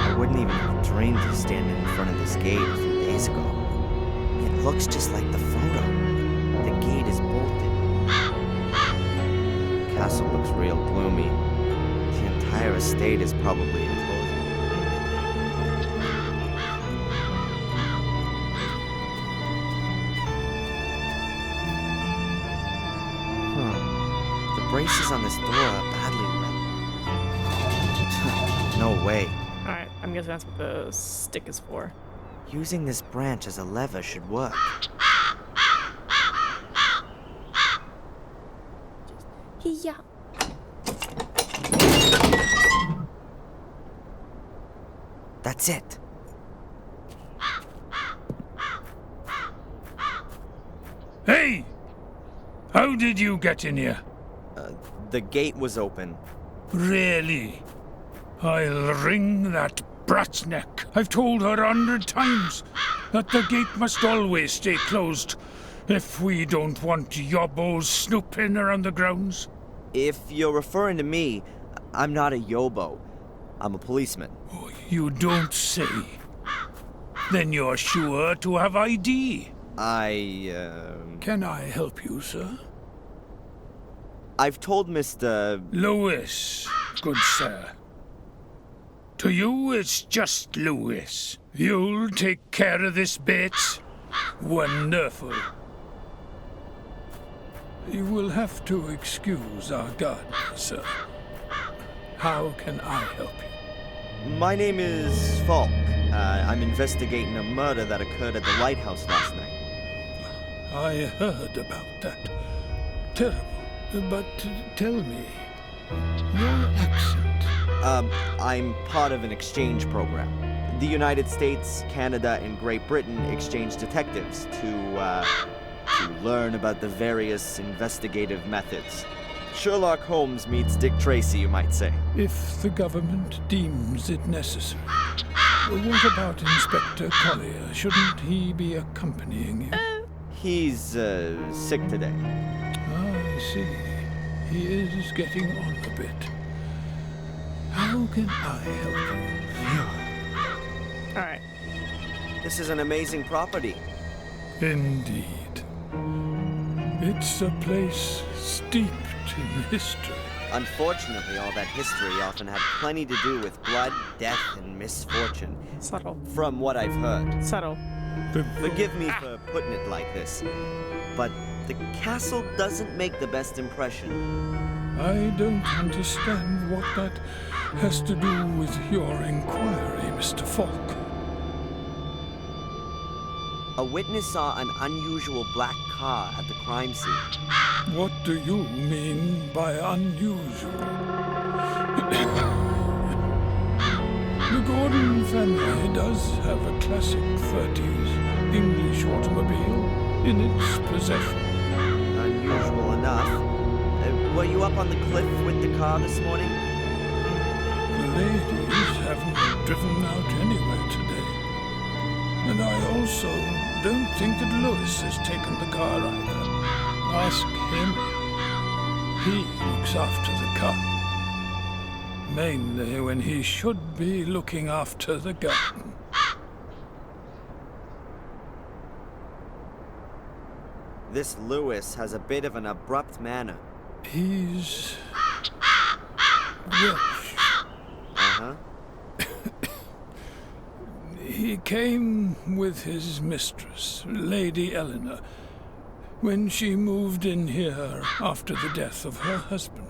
I wouldn't even have dreamed of standing in front of this gate a few days ago. It looks just like the photo. The gate is bolted. The castle looks real gloomy. The entire estate is probably enclosed. The braces on this door are badly wet. No way. Alright, I'm guessing that's what the stick is for. Using this branch as a lever should work. Yeah. That's it. Hey! How did you get in here? The gate was open. Really? I'll wring that brat's neck. I've told her 100 times that the gate must always stay closed if we don't want yobbos snooping around the grounds. If you're referring to me, I'm not a yobo. I'm a policeman. Oh, you don't say. Then you're sure to have ID. Can I help you, sir? I've told Mr. Lewis, good sir. To you, it's just Lewis. You'll take care of this bit? Wonderful. You will have to excuse our gardener, sir. How can I help you? My name is Falk. I'm investigating a murder that occurred at the lighthouse last night. I heard about that. Terrible. But tell me, your accent. I'm part of an exchange program. The United States, Canada, and Great Britain exchange detectives to learn about the various investigative methods. Sherlock Holmes meets Dick Tracy, you might say. If the government deems it necessary. What about Inspector Collier? Shouldn't he be accompanying you? He's, sick today. I see. He is getting on a bit. How can I help you? Alright. This is an amazing property. Indeed. It's a place steeped in history. Unfortunately, all that history often had plenty to do with blood, death, and misfortune. Subtle. From what I've heard. Subtle. Forgive me for putting it like this, but the castle doesn't make the best impression. I don't understand what that has to do with your inquiry, Mr. Falk. A witness saw an unusual black car at the crime scene. What do you mean by unusual? The Gordon family does have a classic 30s English automobile in its possession. Unusual enough. Were you up on the cliff with the car this morning? The ladies haven't driven out anywhere today. And I also don't think that Lewis has taken the car either. Ask him. He looks after the car. Mainly when he should be looking after the garden. This Lewis has a bit of an abrupt manner. He's Welsh. Uh-huh. He came with his mistress, Lady Eleanor, when she moved in here after the death of her husband.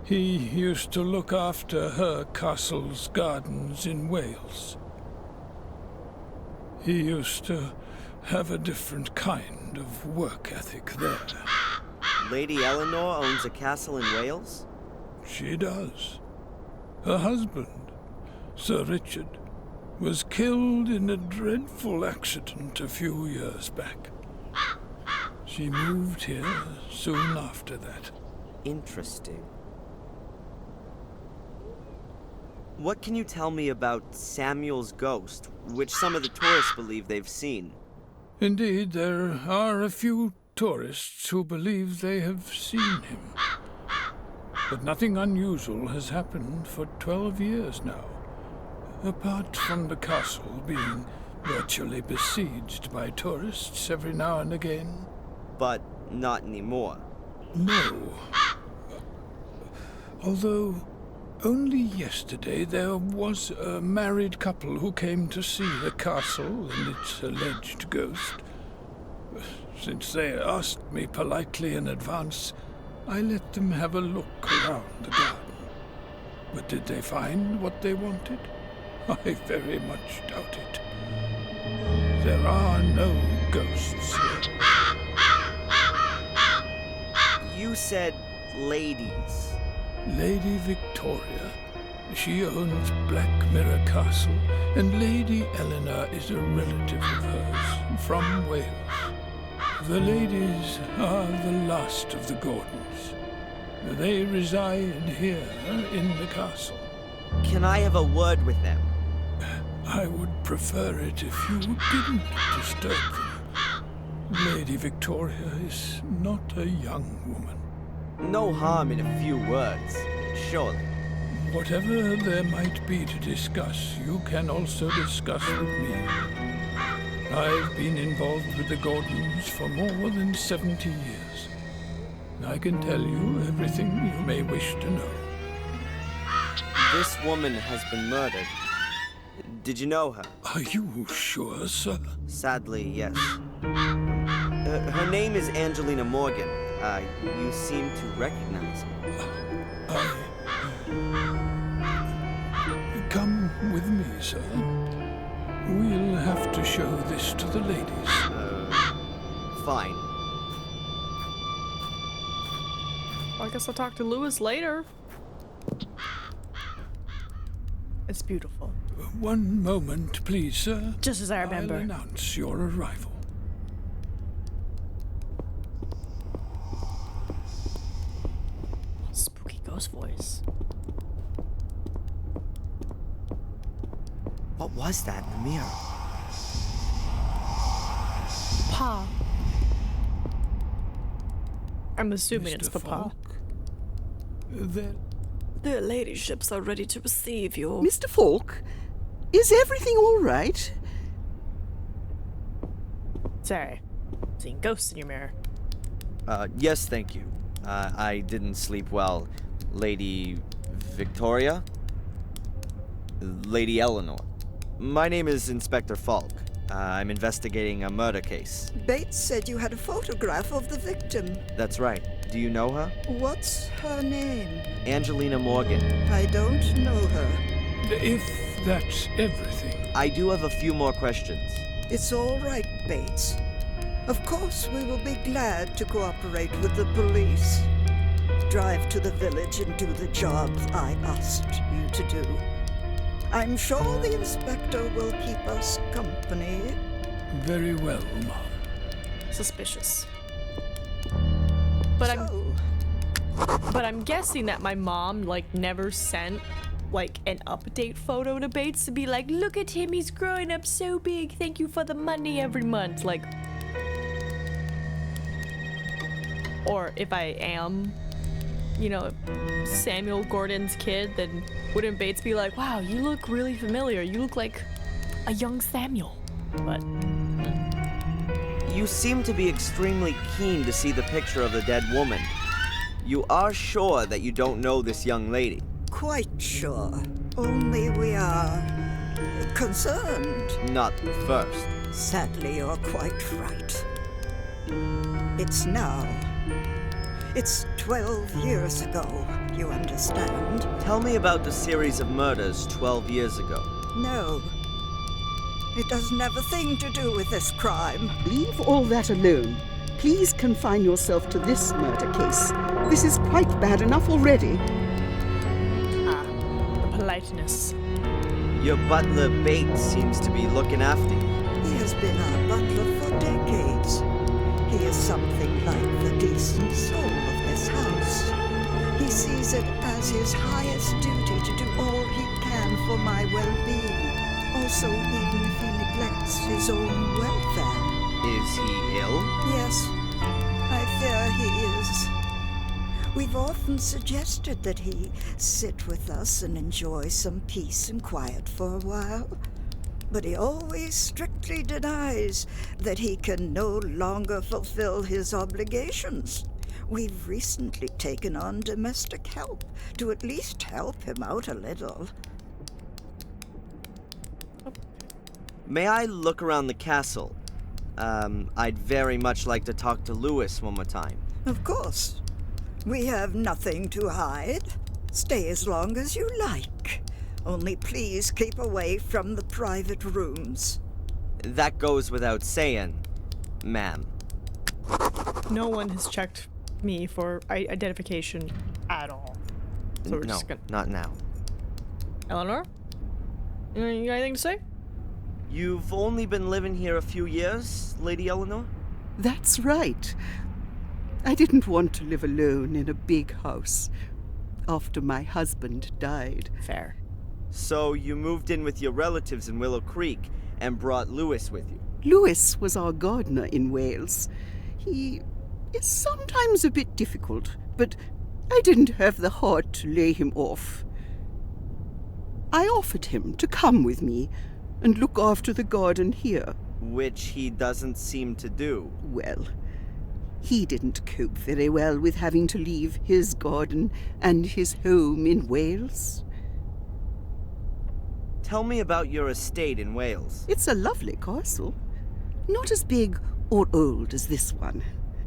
He used to look after her castle's gardens in Wales. He used to have a different kind of work ethic there. Lady Eleanor owns a castle in Wales? She does. Her husband, Sir Richard, was killed in a dreadful accident a few years back. She moved here soon after that. Interesting. What can you tell me about Samuel's ghost, which some of the tourists believe they've seen? Indeed, there are a few tourists who believe they have seen him. But nothing unusual has happened for 12 years now, apart from the castle being virtually besieged by tourists every now and again. But not anymore. No. Although, only yesterday there was a married couple who came to see the castle and its alleged ghost. Since they asked me politely in advance, I let them have a look around the garden. But did they find what they wanted? I very much doubt it. There are no ghosts here. You said ladies. Lady Victoria. She owns Black Mirror Castle, and Lady Eleanor is a relative of hers from Wales. The ladies are the last of the Gordons. They reside here in the castle. Can I have a word with them? I would prefer it if you didn't disturb them. Lady Victoria is not a young woman. No harm in a few words, surely. Whatever there might be to discuss, you can also discuss with me. I've been involved with the Gordons for more than 70 years. I can tell you everything you may wish to know. This woman has been murdered. Did you know her? Are you sure, sir? Sadly, yes. Her name is Angelina Morgan. You seem to recognize her. Come with me, sir. We'll have to show this to the ladies. Fine. I guess I'll talk to Lewis later. It's beautiful. One moment, please, sir. Just as I remember. I'll announce your arrival. Spooky ghost voice. What was that in the mirror? Pa. I'm assuming it's Mr. Papa. Falk? Their ladyships are ready to receive you. Mr. Falk, is everything all right? Sorry. Seeing ghosts in your mirror. Yes, thank you. I didn't sleep well. Lady Victoria? Lady Eleanor. My name is Inspector Falk. I'm investigating a murder case. Bates said you had a photograph of the victim. That's right. Do you know her? What's her name? Angelina Morgan. I don't know her. If that's everything. I do have a few more questions. It's all right, Bates. Of course, we will be glad to cooperate with the police. Drive to the village and do the job I asked you to do. I'm sure the inspector will keep us company. Very well, Mom. Suspicious. But I'm guessing that my mom never sent an update photo to Bates to be like, look at him, he's growing up so big, thank you for the money every month. Or if I am, Samuel Gordon's kid, then wouldn't Bates be like, wow, you look really familiar, you look like a young Samuel. But you seem to be extremely keen to see the picture of the dead woman. You are sure that you don't know this young lady? Quite sure. Only we are concerned. Not first. Sadly, you're quite right. It's now. It's 12 years ago, you understand? Tell me about the series of murders 12 years ago. No. It doesn't have a thing to do with this crime. Leave all that alone. Please confine yourself to this murder case. This is quite bad enough already. The politeness. Your butler Bates seems to be looking after you. He has been our butler for decades. He is something like the decent soul of this house. He sees it as his highest duty to do all he can for my well-being. Also, even if he neglects his own welfare. Is he ill? Yes, I fear he is. We've often suggested that he sit with us and enjoy some peace and quiet for a while. But he always strictly denies that he can no longer fulfill his obligations. We've recently taken on domestic help to at least help him out a little. May I look around the castle? I'd very much like to talk to Lewis one more time. Of course. We have nothing to hide. Stay as long as you like. Only please keep away from the private rooms. That goes without saying, ma'am. No one has checked me for identification at all. So we're just gonna... not now. Eleanor? You got anything to say? You've only been living here a few years, Lady Eleanor? That's right. I didn't want to live alone in a big house after my husband died. Fair. So you moved in with your relatives in Willow Creek and brought Lewis with you? Lewis was our gardener in Wales. He is sometimes a bit difficult, but I didn't have the heart to lay him off. I offered him to come with me and look after the garden here. Which he doesn't seem to do. Well, he didn't cope very well with having to leave his garden and his home in Wales. Tell me about your estate in Wales. It's a lovely castle. Not as big or old as this one.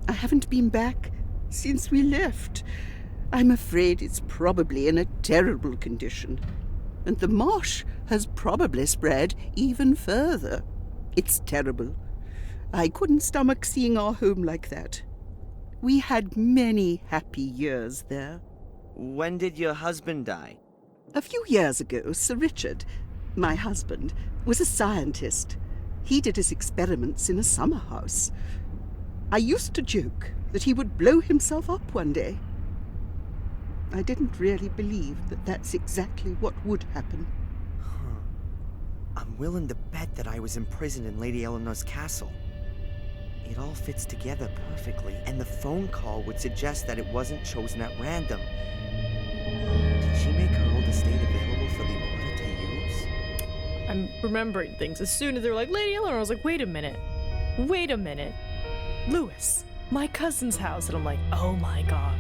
I haven't been back since we left. I'm afraid it's probably in a terrible condition. And the marsh has probably spread even further. It's terrible. I couldn't stomach seeing our home like that. We had many happy years there. When did your husband die? A few years ago, Sir Richard, my husband, was a scientist. He did his experiments in a summer house. I used to joke that he would blow himself up one day. I didn't really believe that that's exactly what would happen. I'm willing to bet that I was imprisoned in Lady Eleanor's castle. It all fits together perfectly, and the phone call would suggest that it wasn't chosen at random. Did she make her old estate available for the Order to use? I'm remembering things. As soon as they were like, Lady Eleanor, I was like, wait a minute. Lewis, my cousin's house. And I'm like, oh my god.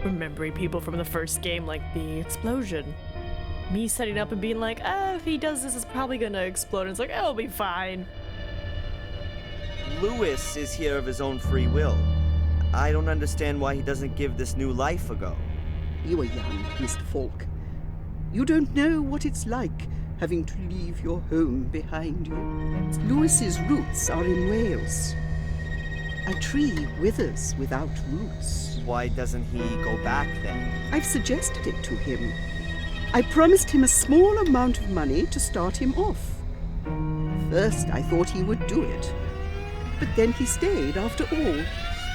Remembering people from the first game, like the explosion. Me setting up and being like, if he does this, it's probably gonna explode. And it's like, it'll be fine. Lewis is here of his own free will. I don't understand why he doesn't give this new life a go. You are young, Mr. Falk. You don't know what it's like having to leave your home behind you. Lewis's roots are in Wales. A tree withers without roots. Why doesn't he go back then? I've suggested it to him. I promised him a small amount of money to start him off. First, I thought he would do it. But then he stayed after all.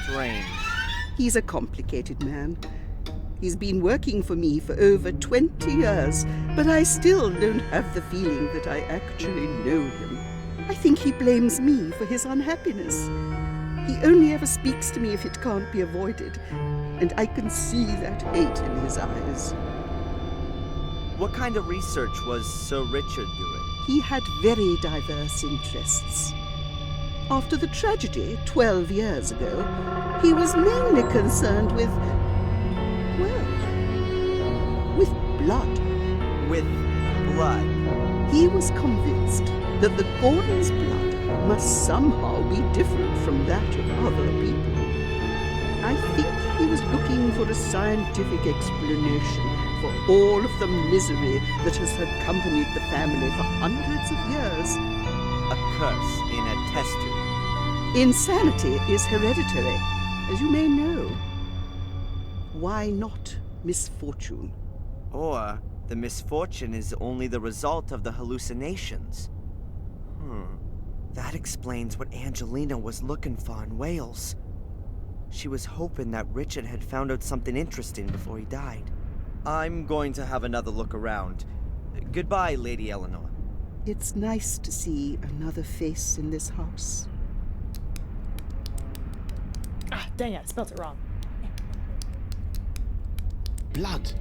Strange. He's a complicated man. He's been working for me for over 20 years, but I still don't have the feeling that I actually know him. I think he blames me for his unhappiness. He only ever speaks to me if it can't be avoided, and I can see that hate in his eyes. What kind of research was Sir Richard doing? He had very diverse interests. After the tragedy 12 years ago, he was mainly concerned with, well, with blood. With blood? He was convinced that the Gordons' blood must somehow be different from that of other people. I think he was looking for a scientific explanation for all of the misery that has accompanied the family for hundreds of years. A curse in a test tube. Insanity is hereditary, as you may know. Why not misfortune? Or the misfortune is only the result of the hallucinations. That explains what Angelina was looking for in Wales. She was hoping that Richard had found out something interesting before he died. I'm going to have another look around. Goodbye, Lady Eleanor. It's nice to see another face in this house. Ah, dang it, I spelled it wrong. Blood.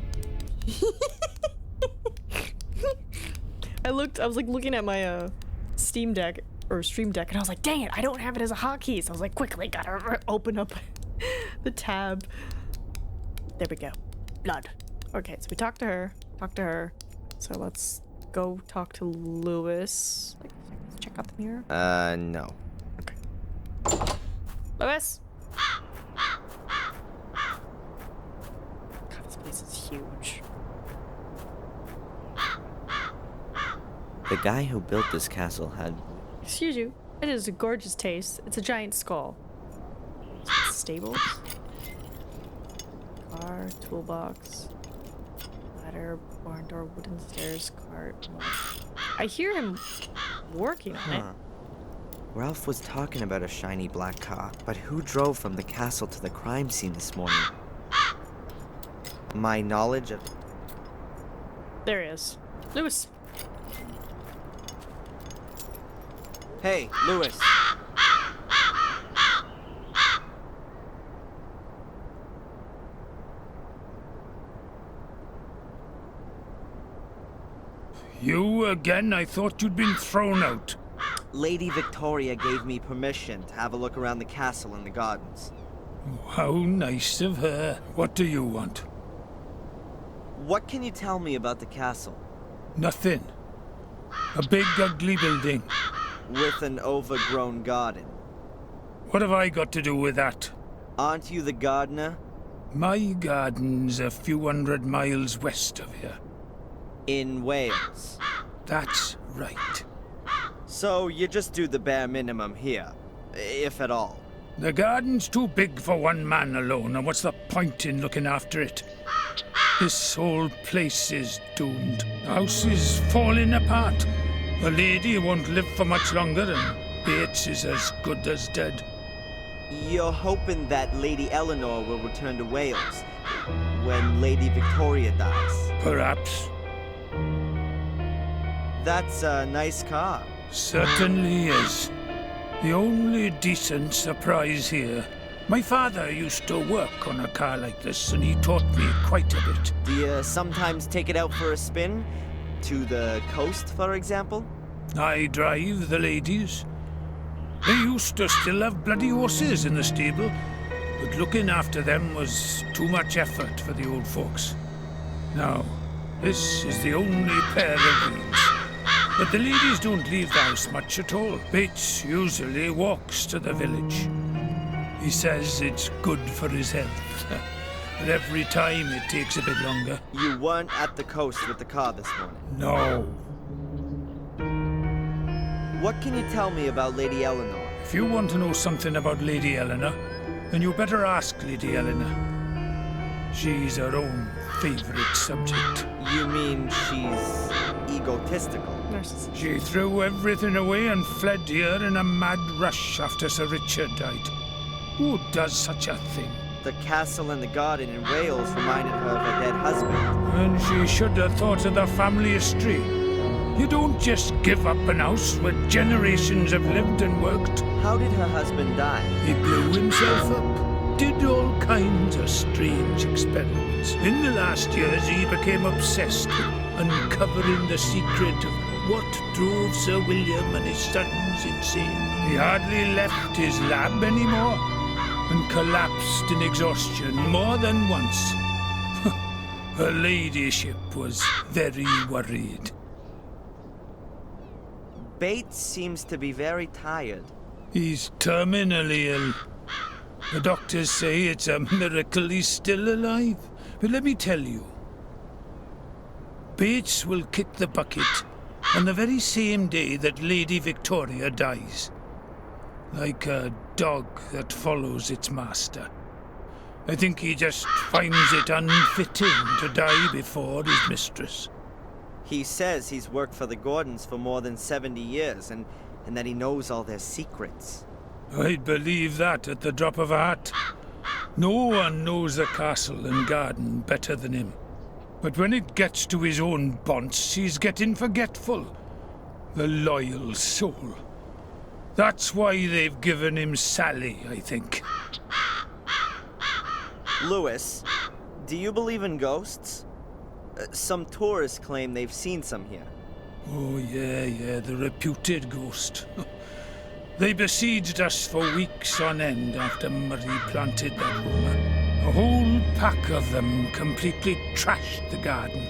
I was like looking at my Steam Deck or Stream Deck, and I was like, dang it, I don't have it as a hotkey. So I was like, quickly gotta open up the tab. There we go. Blood. Okay, so we talked to her. So let's go talk to Lewis. Like, check out the mirror. No. Okay. Lewis. God, this place is huge. The guy who built this castle had... Excuse you. It is a gorgeous taste. It's a giant skull. Stables. Car, toolbox. Ladder, barn door, wooden stairs, cart. I hear him working on it. Ralph was talking about a shiny black car, but who drove from the castle to the crime scene this morning? My knowledge of... There he is. Lewis. Hey, Lewis. You again? I thought you'd been thrown out. Lady Victoria gave me permission to have a look around the castle and the gardens. How nice of her. What do you want? What can you tell me about the castle? Nothing. A big, ugly building. With an overgrown garden. What have I got to do with that? Aren't you the gardener? My garden's a few hundred miles west of here. In Wales? That's right. So you just do the bare minimum here, if at all. The garden's too big for one man alone, and what's the point in looking after it? This whole place is doomed. The house is falling apart. The lady won't live for much longer, and Bates is as good as dead. You're hoping that Lady Eleanor will return to Wales when Lady Victoria dies? Perhaps. That's a nice car. Certainly is. The only decent surprise here. My father used to work on a car like this, and he taught me quite a bit. Do you sometimes take it out for a spin? To the coast, for example? I drive the ladies. They used to still have bloody horses in the stable, but looking after them was too much effort for the old folks. Now, this is the only pair of wheels. But the ladies don't leave the house much at all. Bates usually walks to the village. He says it's good for his health. But every time it takes a bit longer. You weren't at the coast with the car this morning? No. What can you tell me about Lady Eleanor? If you want to know something about Lady Eleanor, then you better ask Lady Eleanor. She's her own favorite subject. You mean she's egotistical? She threw everything away and fled here in a mad rush after Sir Richard died. Who does such a thing? The castle and the garden in Wales reminded her of her dead husband. And she should have thought of the family history. You don't just give up an house where generations have lived and worked. How did her husband die? He blew himself up. Did all kinds of strange experiments. In the last years, he became obsessed with uncovering the secret of what drove Sir William and his sons insane. He hardly left his lab anymore and collapsed in exhaustion more than once. Her ladyship was very worried. Bates seems to be very tired. He's terminally ill. The doctors say it's a miracle he's still alive. But let me tell you, Bates will kick the bucket on the very same day that Lady Victoria dies. Like a dog that follows its master. I think he just finds it unfitting to die before his mistress. He says he's worked for the Gordons for more than 70 years and that he knows all their secrets. I'd believe that at the drop of a hat. No one knows the castle and garden better than him. But when it gets to his own bonds, he's getting forgetful. The loyal soul. That's why they've given him Sally, I think. Lewis, do you believe in ghosts? Some tourists claim they've seen some here. Oh, yeah, the reputed ghost. They besieged us for weeks on end after Murray planted that rumor. A whole pack of them completely trashed the garden.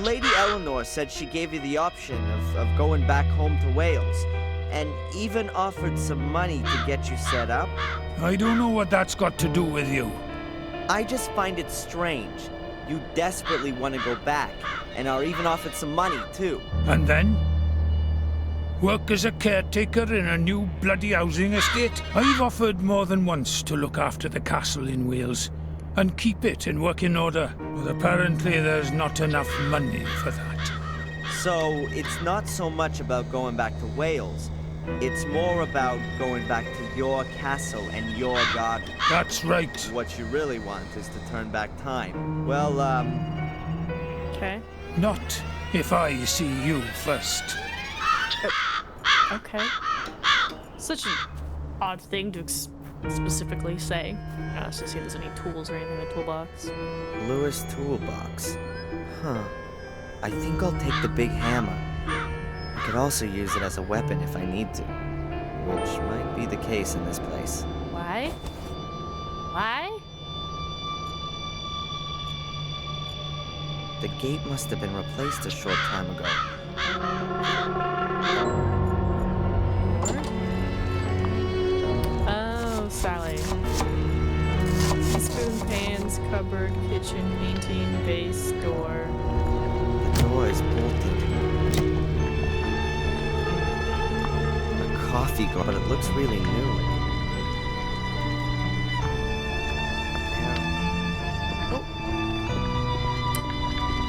Lady Eleanor said she gave you the option of going back home to Wales, and even offered some money to get you set up. I don't know what that's got to do with you. I just find it strange. You desperately want to go back, and are even offered some money, too. And then? Work as a caretaker in a new bloody housing estate? I've offered more than once to look after the castle in Wales, and keep it in working order, but apparently there's not enough money for that. So, it's not so much about going back to Wales. It's more about going back to your castle and your garden. That's right. What you really want is to turn back time. Well, Okay. Not if I see you first. Okay. Such an odd thing to specifically say. Let's just see if there's any tools or anything in the toolbox. Lewis toolbox. Huh. I think I'll take the big hammer. I could also use it as a weapon if I need to. Which might be the case in this place. Why? Why? The gate must have been replaced a short time ago. Oh, Sally. Spoon, pans, cupboard, kitchen, painting, vase, door. The door is bolted. A coffee go, but it looks really new.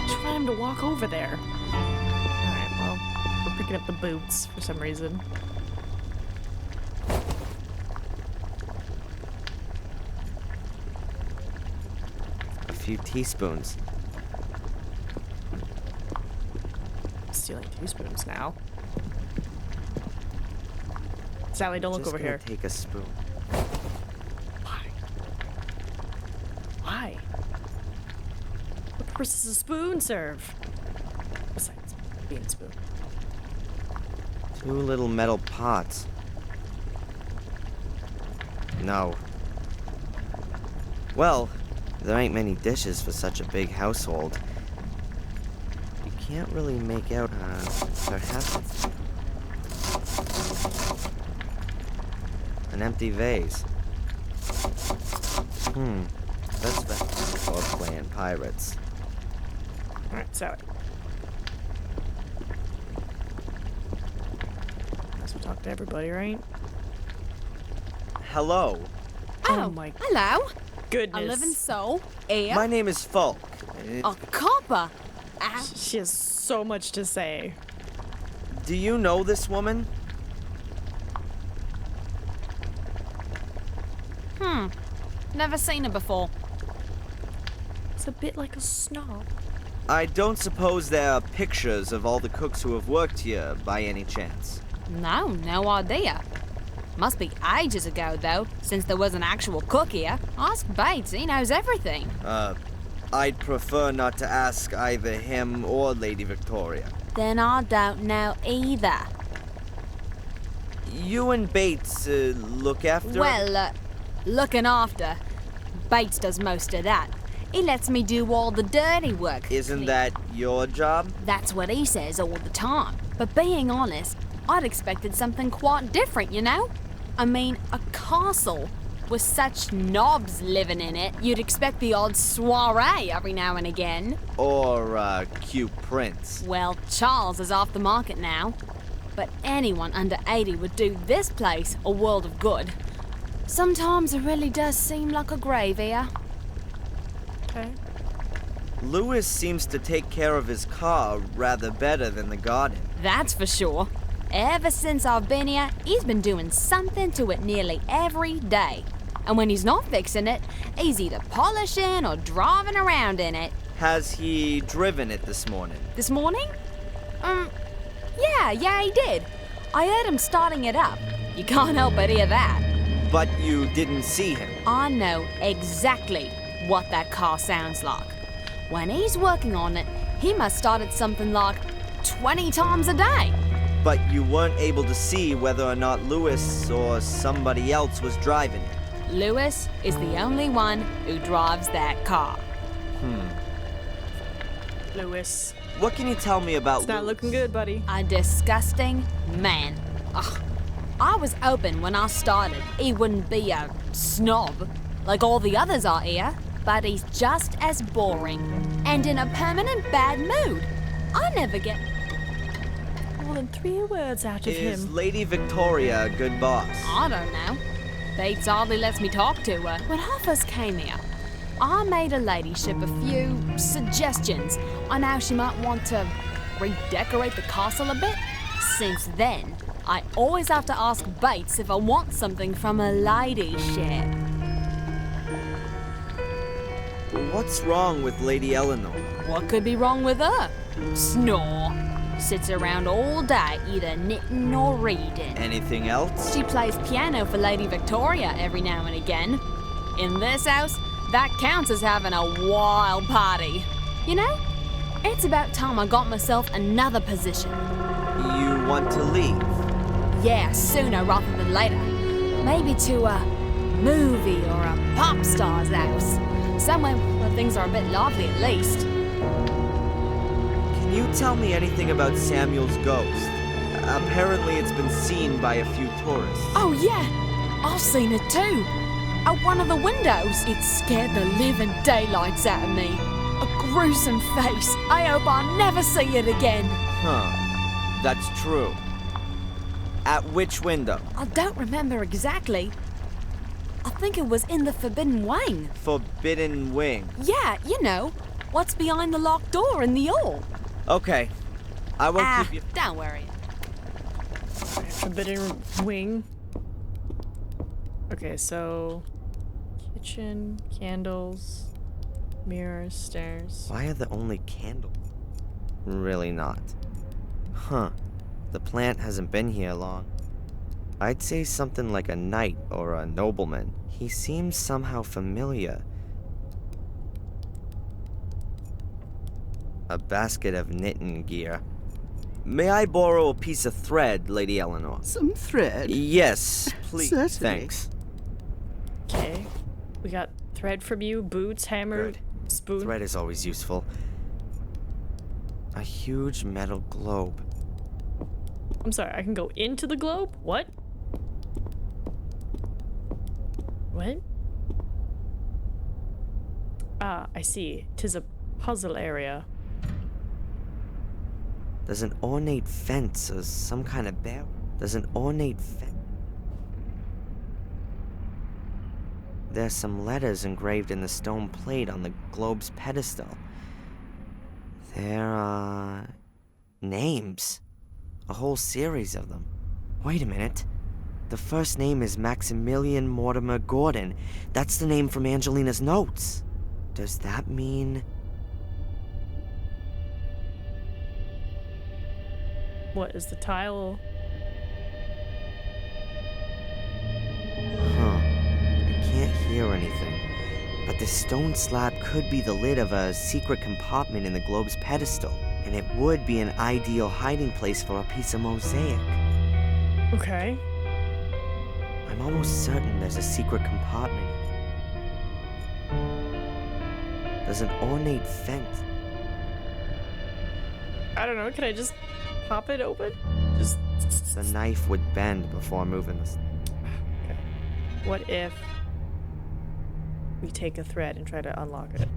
Just want him to walk over there. Alright, well, we're picking up the boots for some reason. A few teaspoons. Stealing teaspoons now. Sally, don't look over here. Take a spoon. Why? Why? What purpose does a spoon serve? Besides being a spoon. 2 little metal pots. No. Well, there ain't many dishes for such a big household. You can't really make out, perhaps an empty vase. That's bad. Or playing pirates. Alright, Sally. Guess we'll talk to everybody, right? Hello. Oh my Hello. goodness. A living soul. Here. My name is Falk. A copper. She has so much to say. Do you know this woman? Never seen her before. It's a bit like a snob. I don't suppose there are pictures of all the cooks who have worked here by any chance. No idea. Must be ages ago, though, since there was an actual cook here. Ask Bates, he knows everything. I'd prefer not to ask either him or Lady Victoria. Then I don't know either. You and Bates look after... Well, looking after. Bates does most of that. He lets me do all the dirty work. Isn't that your job? That's what he says all the time. But being honest, I'd expected something quite different, you know? I mean, a castle with such knobs living in it, you'd expect the odd soiree every now and again. Or, cute prince. Well, Charles is off the market now. But anyone under 80 would do this place a world of good. Sometimes it really does seem like a grave here. Okay. Lewis seems to take care of his car rather better than the garden. That's for sure. Ever since I've been here, he's been doing something to it nearly every day. And when he's not fixing it, he's either polishing or driving around in it. Has he driven it this morning? This morning? Yeah, he did. I heard him starting it up. You can't help but hear that. But you didn't see him? I know exactly what that car sounds like. When he's working on it, he must start it something like 20 times a day. But you weren't able to see whether or not Lewis or somebody else was driving it? Lewis is the only one who drives that car. Lewis. What can you tell me about It's not looking good, buddy. A disgusting man. Ugh. I was hoping when I started he wouldn't be a snob like all the others are here, but he's just as boring and in a permanent bad mood. I never get more than 3 words out of Is him. Lady Victoria a good boss? I don't know. Bates hardly lets me talk to her. When I first came here, I made her ladyship a few suggestions on how she might want to redecorate the castle a bit. Since then, I always have to ask Bates if I want something from her ladyship. What's wrong with Lady Eleanor? What could be wrong with her? Snore. Sits around all day either knitting or reading. Anything else? She plays piano for Lady Victoria every now and again. In this house, that counts as having a wild party. You know, it's about time I got myself another position. You want to leave? Yeah, sooner rather than later. Maybe to a movie or a pop star's house. Somewhere where things are a bit lively at least. Can you tell me anything about Samuel's ghost? Apparently it's been seen by a few tourists. Oh yeah, I've seen it too. At one of the windows. It scared the living daylights out of me. A gruesome face. I hope I'll never see it again. Huh. That's true. At which window? I don't remember exactly. I think it was in the Forbidden Wing. Forbidden Wing. Yeah, you know, what's behind the locked door in the hall. Okay. I won't keep you... Don't worry. Forbidden Wing. Okay, so... kitchen, candles, mirrors, stairs. Why are there only candles? Really not. Huh. The plant hasn't been here long. I'd say something like a knight or a nobleman. He seems somehow familiar. A basket of knitting gear. May I borrow a piece of thread, Lady Eleanor? Some thread? Yes, please. Certainly. Thanks. Okay. We got thread from you, boots, hammer, Good. spoon. Thread is always useful. A huge metal globe. I'm sorry, I can go into the globe? What? What? Ah, I see. 'Tis a puzzle area. There's an ornate fence or some kind of barrel. There's an ornate fence. There's some letters engraved in the stone plate on the globe's pedestal. There are... names. A whole series of them. Wait a minute. The first name is Maximilian Mortimer Gordon. That's the name from Angelina's notes. Does that mean... What is the tile? Huh. I can't hear anything. But the stone slab could be the lid of a secret compartment in the globe's pedestal, and it would be an ideal hiding place for a piece of mosaic. Okay. I'm almost certain there's a secret compartment. There's an ornate fence. I don't know, can I just pop it open? The knife would bend before moving the... Okay. What if we take a thread and try to unlock it?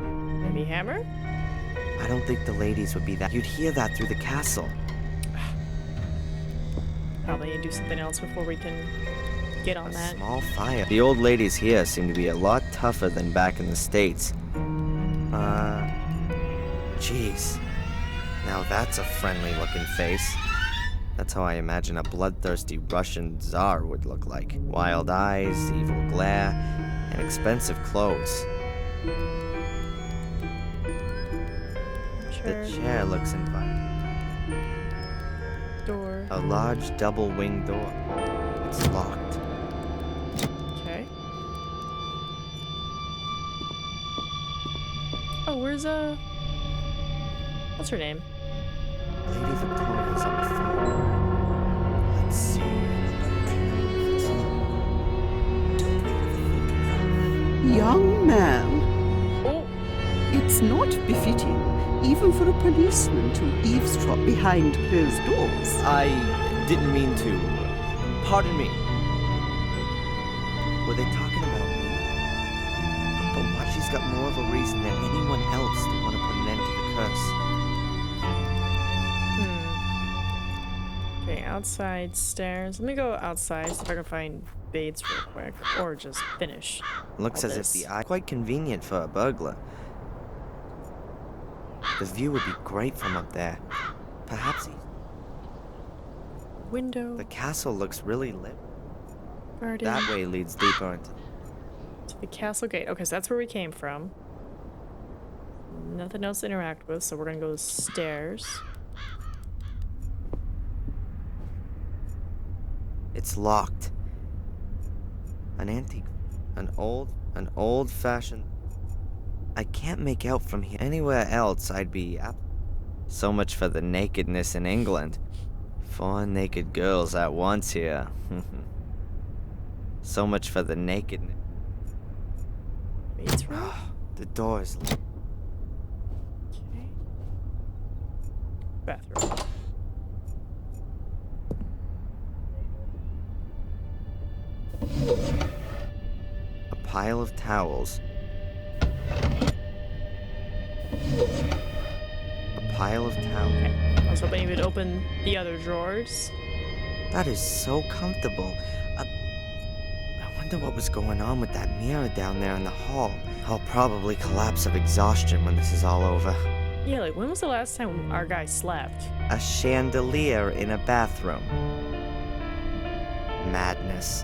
Maybe hammer? I don't think the ladies would be that... You'd hear that through the castle. Probably need to do something else before we can get on that. Small fire. The old ladies here seem to be a lot tougher than back in the States. Jeez. Now that's a friendly-looking face. That's how I imagine a bloodthirsty Russian czar would look like. Wild eyes, evil glare, and expensive clothes. Sure. The chair looks inviting. Door. A large double-winged door. It's locked. Okay. Oh, where's what's her name? Lady Victoria's on the phone. Let's see. Young man. Oh. It's not befitting, even for a policeman to eavesdrop behind closed doors. I didn't mean to. Pardon me. Were they talking about me? But why she's got more of a reason than anyone else to want to put an end to the curse. Okay, outside stairs. Let me go outside see if I can find Bates real quick. Or just finish. Looks as if the eye quite convenient for a burglar. The view would be great from up there. Perhaps window. The castle looks really lit. Garden. That way leads deeper into the castle gate. Okay, so that's where we came from. Nothing else to interact with, so we're gonna go stairs. It's locked. An antique, an old-fashioned. I can't make out from here. Anywhere else, I'd be up. So much for the nakedness in England. 4 naked girls at once here. So much for the nakedness. Bates room? The door is locked. Okay. Bathroom. A pile of towels. A pile of towels. Okay. I was hoping you would open the other drawers. That is so comfortable. I wonder what was going on with that mirror down there in the hall. I'll probably collapse of exhaustion when this is all over. Yeah, like when was the last time our guy slept? A chandelier in a bathroom. Madness.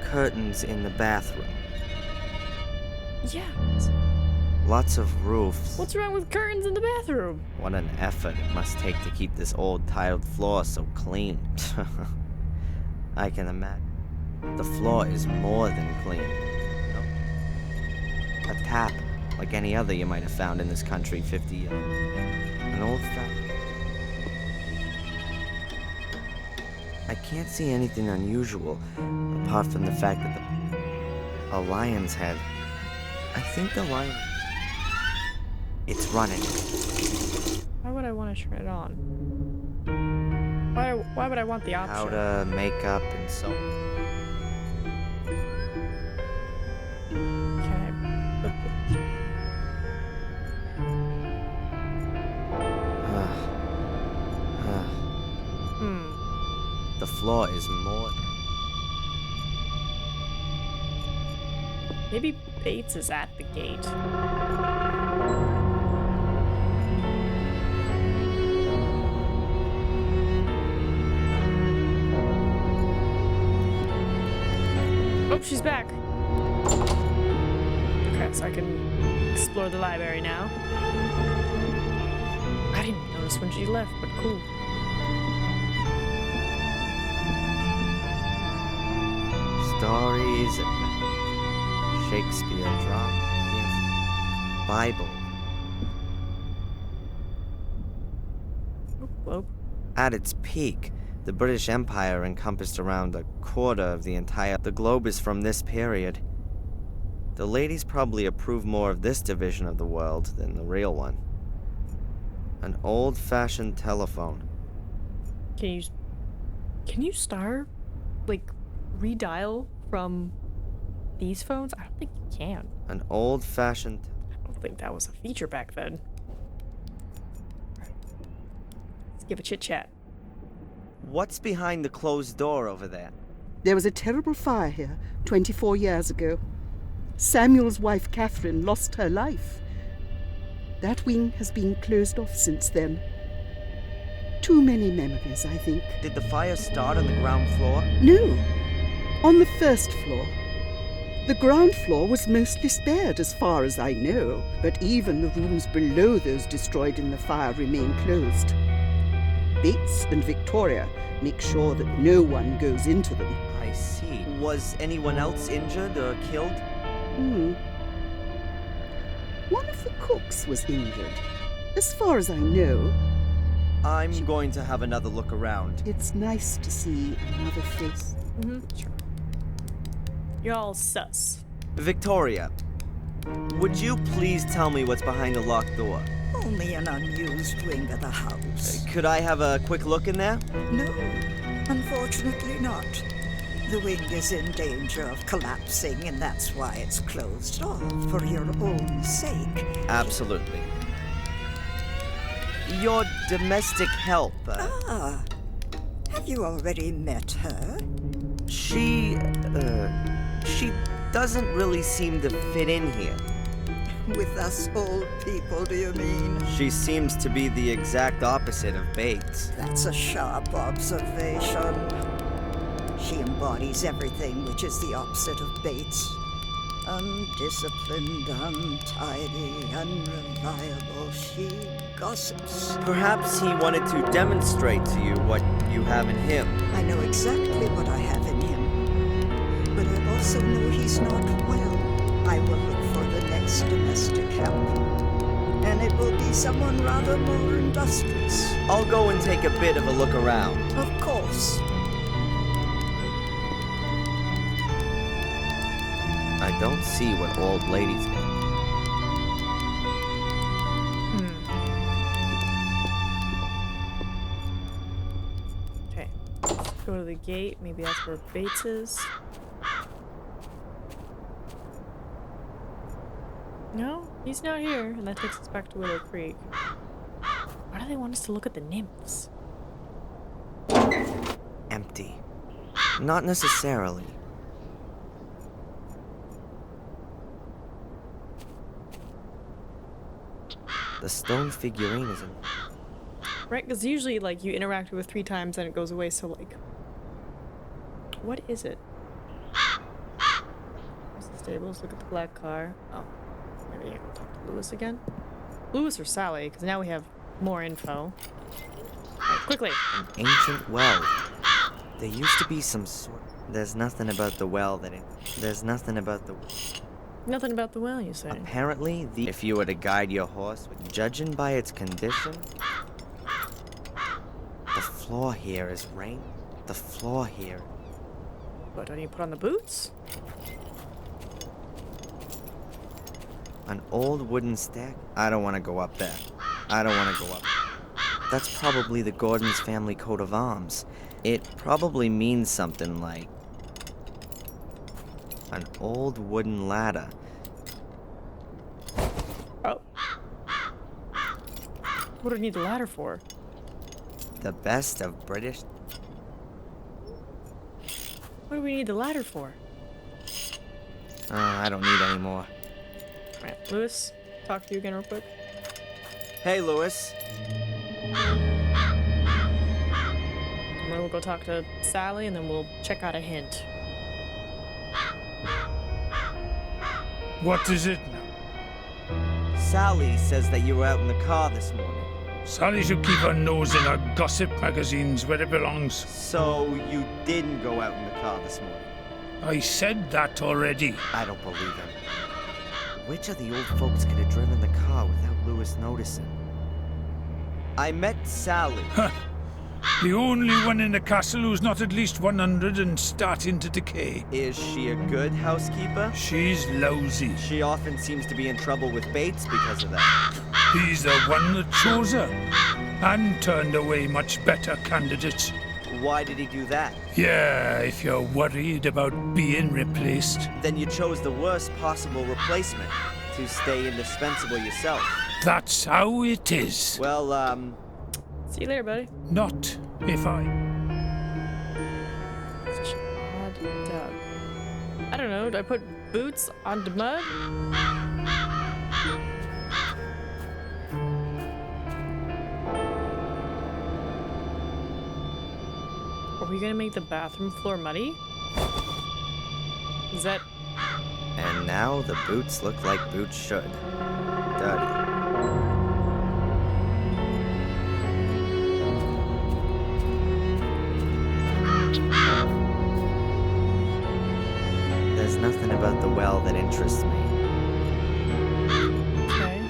Curtains in the bathroom. Yeah. Lots of roofs. What's wrong with curtains in the bathroom? What an effort it must take to keep this old tiled floor so clean. I can imagine. The floor is more than clean. A tap, like any other you might have found in this country 50 years ago. An old fashioned. I can't see anything unusual, apart from the fact that a lion's head. I think the lion... It's running. Why would I want to turn it on? Why would I want the option? Powder, makeup, and so on. The floor is more... Maybe Bates is at the gate. Oh, she's back. Okay, so I can explore the library now. I didn't notice when she left, but cool. Stories. Shakespeare, drama, yes. Bible. Whoa. At its peak, the British Empire encompassed around a quarter of the globe is from this period. The ladies probably approve more of this division of the world than the real one. An old-fashioned telephone. Can you redial from these phones? I don't think you can. An old-fashioned... I don't think that was a feature back then. Let's give a chit-chat. What's behind the closed door over there? There was a terrible fire here 24 years ago. Samuel's wife, Catherine, lost her life. That wing has been closed off since then. Too many memories, I think. Did the fire start on the ground floor? No, on the first floor. The ground floor was mostly spared, as far as I know, but even the rooms below those destroyed in the fire remain closed. Bates and Victoria make sure that no one goes into them. I see. Was anyone else injured or killed? One of the cooks was injured, as far as I know. I'm going to have another look around. It's nice to see another face. Sure. You're all sus. Victoria, would you please tell me what's behind the locked door? Only an unused wing of the house. Could I have a quick look in there? No, unfortunately not. The wing is in danger of collapsing, and that's why it's closed off, for your own sake. Absolutely. Your domestic help. Have you already met her? She doesn't really seem to fit in here. With us old people, do you mean? She seems to be the exact opposite of Bates. That's a sharp observation. She embodies everything which is the opposite of Bates. Undisciplined, untidy, unreliable. She gossips. Perhaps he wanted to demonstrate to you what you have in him. I know exactly what I have in him. But I also know he's not well. I will look for the next domestic help. And it will be someone rather more industrious. I'll go and take a bit of a look around. Of course. I don't see what old ladies do. Okay. Let's go to the gate. Maybe that's where Bates is. No, he's not here. And that takes us back to Willow Creek. Why do they want us to look at the nymphs? Empty. Not necessarily. The stone figurine is in... Right, because usually, you interact with it 3 times and it goes away, so, what is it? Where's the stables? Look at the black car. Oh, maybe I can talk to Lewis again? Lewis or Sally, because now we have more info. Right, quickly! An ancient well. There used to be some sort... There's nothing about the well that it... There's nothing about the... Nothing about the well, you say? Apparently, if you were to guide your horse, judging by its condition, the floor here is rain. The floor here. What, don't you put on the boots? An old wooden stack? I don't want to go up there. I don't want to go up. That's probably the Gordon's family coat of arms. It probably means something like an old wooden ladder. Oh. What do we need the ladder for? The best of British... What do we need the ladder for? I don't need any more. Alright, Lewis, talk to you again real quick. Hey, Lewis. And then we'll go talk to Sally, and then we'll check out a hint. What is it now? Sally says that you were out in the car this morning. Sally should keep her nose in her gossip magazines where it belongs. So you didn't go out in the car this morning? I said that already. I don't believe him. Which of the old folks could have driven the car without Lewis noticing? I met Sally. The only one in the castle who's not at least 100 and starting to decay. Is she a good housekeeper? She's lousy. She often seems to be in trouble with Bates because of that. He's the one that chose her and turned away much better candidates. Why did he do that? Yeah, if you're worried about being replaced. Then you chose the worst possible replacement to stay indispensable yourself. That's how it is. Well, see you later, buddy. Not if I... Such an odd dog. I don't know, do I put boots on the mud? Are we gonna make the bathroom floor muddy? Is that... And now the boots look like boots should. Dirty. There's nothing about the well that interests me. Okay.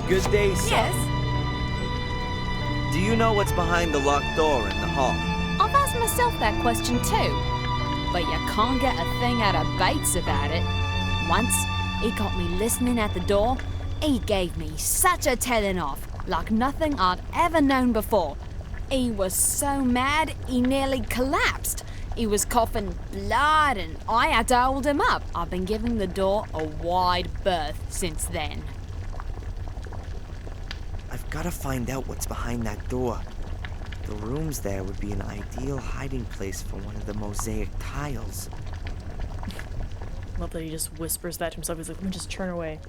Good day, sir. Yes? Do you know what's behind the locked door in the hall? I've asked myself that question too. But you can't get a thing out of Bates about it. Once, he got me listening at the door. He gave me such a telling off, like nothing I'd ever known before. He was so mad, he nearly collapsed. He was coughing blood and I had to hold him up. I've been giving the door a wide berth since then. I've got to find out what's behind that door. The rooms there would be an ideal hiding place for one of the mosaic tiles. Love that he just whispers that to himself. He's like, let me just turn away.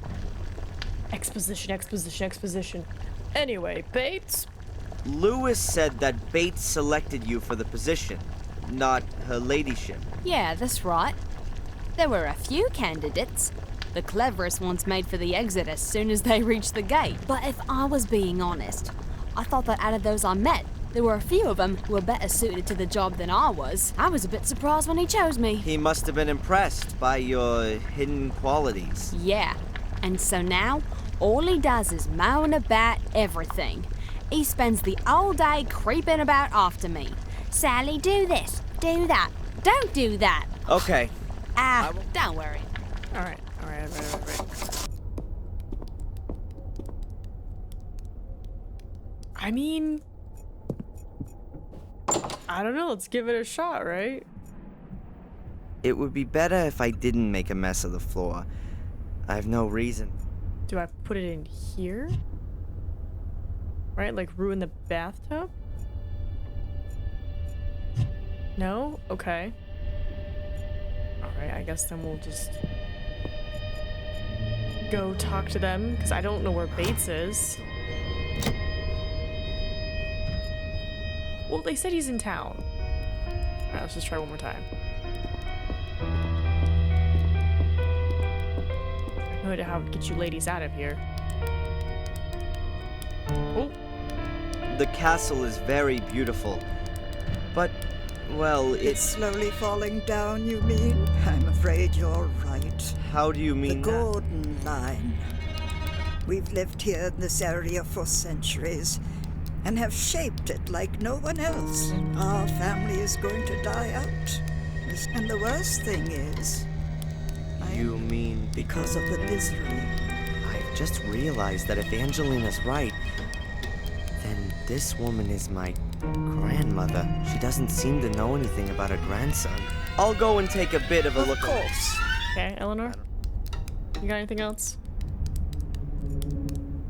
Exposition, exposition, exposition. Anyway, Bates? Lewis said that Bates selected you for the position, not her ladyship. Yeah, that's right. There were a few candidates. The cleverest ones made for the exit as soon as they reached the gate. But if I was being honest, I thought that out of those I met, there were a few of them who were better suited to the job than I was. I was a bit surprised when he chose me. He must have been impressed by your hidden qualities. Yeah, and so now, all he does is moan about everything. He spends the whole day creeping about after me. Sally, do this, do that, don't do that. Okay. Don't worry. All right. I mean, I don't know. Let's give it a shot, right? It would be better if I didn't make a mess of the floor. I have no reason. Do I put it in here? Right? Like ruin the bathtub? No? Okay. Alright, I guess then we'll just go talk to them, because I don't know where Bates is. Well, they said he's in town. Alright, let's just try one more time. I know how to get you ladies out of here. Oh. The castle is very beautiful, but, well, It's slowly falling down, you mean? I'm afraid you're right. How do you mean The that? Gordon Line. We've lived here in this area for centuries and have shaped it like no one else. Our family is going to die out. And the worst thing is, You mean... because of the misery. I've just realized that if Angelina's right, then this woman is my grandmother. She doesn't seem to know anything about her grandson. I'll go and take a bit of a look. Of course. Okay, Eleanor? You got anything else?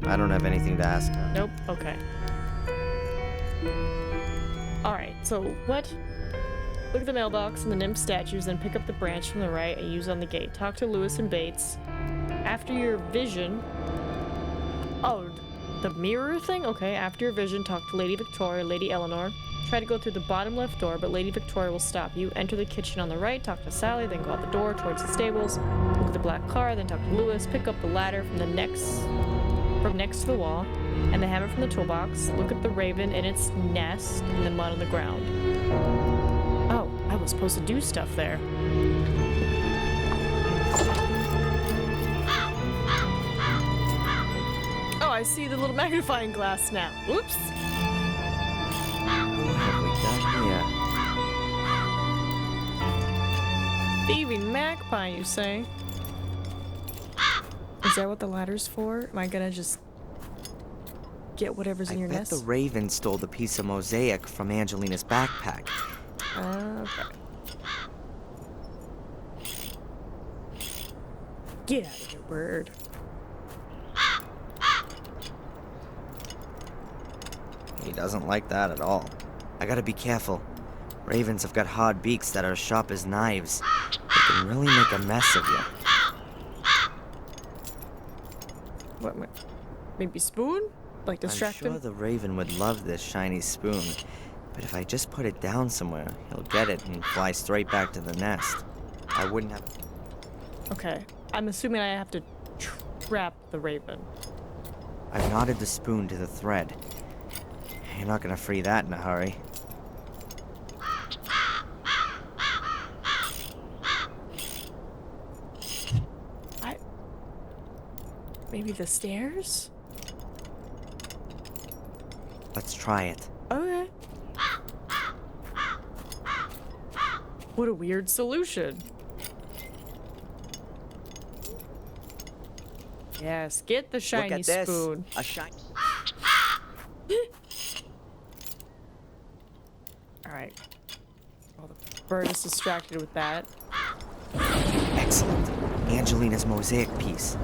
I don't have anything to ask her. Nope. Okay. Alright, so what? Look at the mailbox and the nymph statues, then pick up the branch from the right and use on the gate. Talk to Lewis and Bates. After your vision... Oh, the mirror thing? Okay, after your vision, talk to Lady Victoria, Lady Eleanor. Try to go through the bottom left door, but Lady Victoria will stop you. Enter the kitchen on the right, talk to Sally, then go out the door towards the stables. Look at the black car, then talk to Lewis. Pick up the ladder from next to the wall, and the hammer from the toolbox. Look at the raven in its nest in the mud on the ground. Oh. was supposed to do stuff there. Oh, I see the little magnifying glass now. Oops. Who have we got here? Thieving magpie, you say? Is that what the ladder's for? Am I gonna just get whatever's in your I bet nest? the raven stole the piece of mosaic from Angelina's backpack. Okay. Get out of here, bird. He doesn't like that at all. I gotta be careful. Ravens have got hard beaks that are sharp as knives. They can really make a mess of you. What? Maybe spoon? Like distract I'm sure him? the raven would love this shiny spoon, but if I just put it down somewhere, he'll get it and fly straight back to the nest. I wouldn't have... Okay. I'm assuming I have to trap the raven. I've knotted the spoon to the thread. You're not gonna free that in a hurry. Maybe the stairs? Let's try it. Okay. What a weird solution. Yes, get the shiny Look at this. spoon. A shiny... Alright. Well, the bird is distracted with that. Excellent. Angelina's mosaic piece.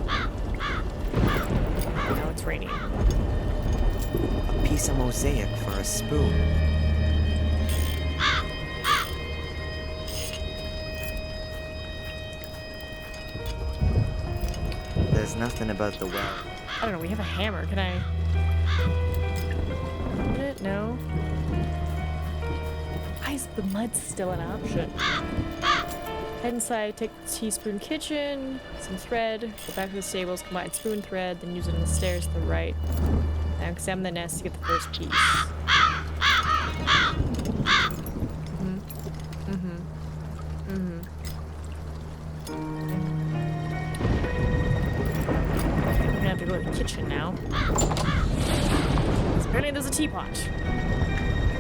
Now it's raining. A piece of mosaic for a spoon. There's nothing about the well. I don't know, we have a hammer. Can I... Open it? No. Why is the mud still an option? Head inside, take the teaspoon kitchen, some thread, go back to the stables, combine spoon thread, then use it on the stairs to the right. Now examine the nest to get the first piece. We're gonna have to go to the kitchen now. Apparently there's a teapot.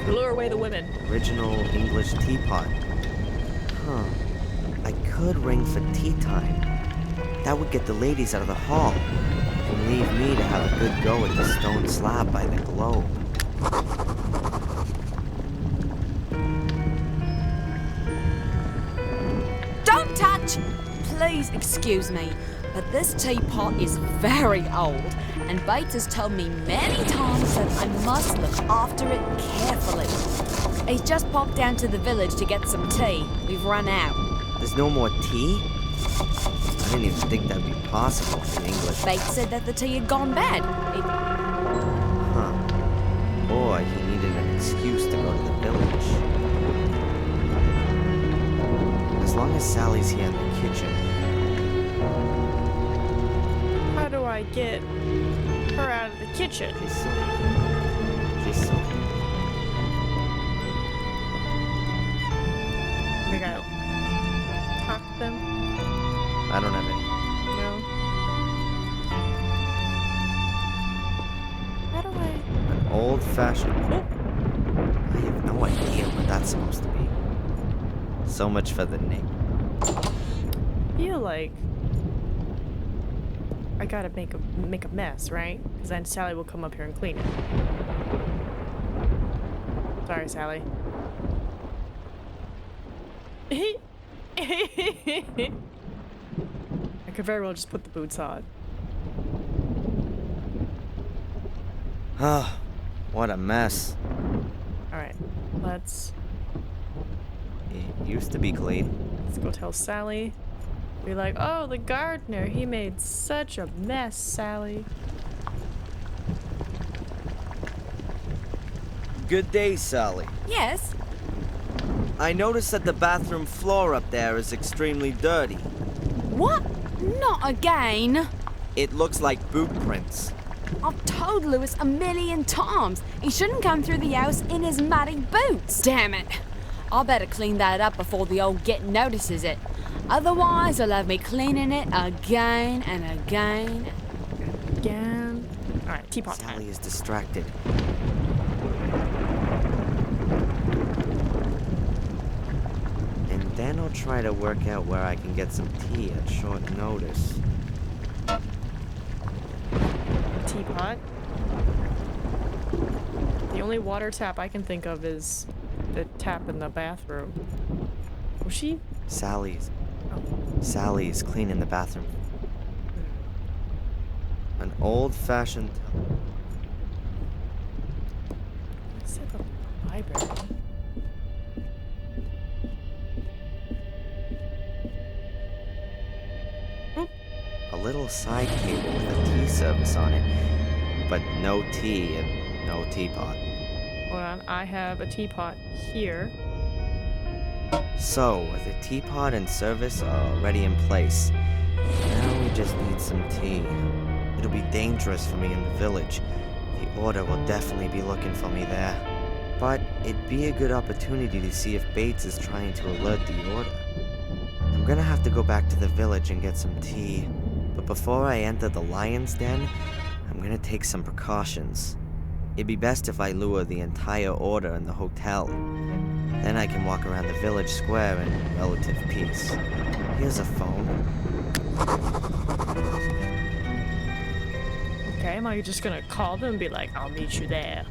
Lure away the women. Original English teapot. Huh. I could ring for tea time. That would get the ladies out of the hall. And leave me to have a good go at the stone slab by the globe. Don't touch! Please excuse me, but this teapot is very old, and Bates has told me many times that I must look after it carefully. He's just popped down to the village to get some tea. We've run out. There's no more tea? I didn't even think that'd be possible in English. Bates said that the tea had gone bad. Huh. Or he needed an excuse to go to the village. As long as Sally's here in the kitchen. How do I get her out of the kitchen? She's so... We gotta talk to them. I don't have any. No. How do I... An old-fashioned... I have no idea what that's supposed to be. So much for the name. I feel like I gotta make a mess, right? Because then Sally will come up here and clean it. Sorry, Sally. I could very well just put the boots on. Oh, what a mess. Alright, let's It used to be clean. go tell Sally. Be like, oh, the gardener, he made such a mess, Sally. Good day, Sally. Yes? I noticed that the bathroom floor up there is extremely dirty. What? Not again. It looks like boot prints. I've told Lewis a million times he shouldn't come through the house in his muddy boots. Damn it. I better clean that up before the old git notices it. Otherwise, he'll have me cleaning it again and again. Again. Alright, teapot time. Sally is distracted. And then I'll try to work out where I can get some tea at short notice. Teapot. The only water tap I can think of is the tap in the bathroom. Was she? Sally's cleaning the bathroom. An old-fashioned... Let's set up the library. A little side table with a tea service on it. But no tea and no teapot. Hold on, I have a teapot here. So, with a teapot and service already in place, now we just need some tea. It'll be dangerous for me in the village. The Order will definitely be looking for me there. But it'd be a good opportunity to see if Bates is trying to alert the Order. I'm gonna have to go back to the village and get some tea. But before I enter the lion's den, I'm gonna take some precautions. It'd be best if I lure the entire Order in the hotel. Then I can walk around the village square in relative peace. Here's a phone. Okay, am I just gonna call them and be like, I'll meet you there?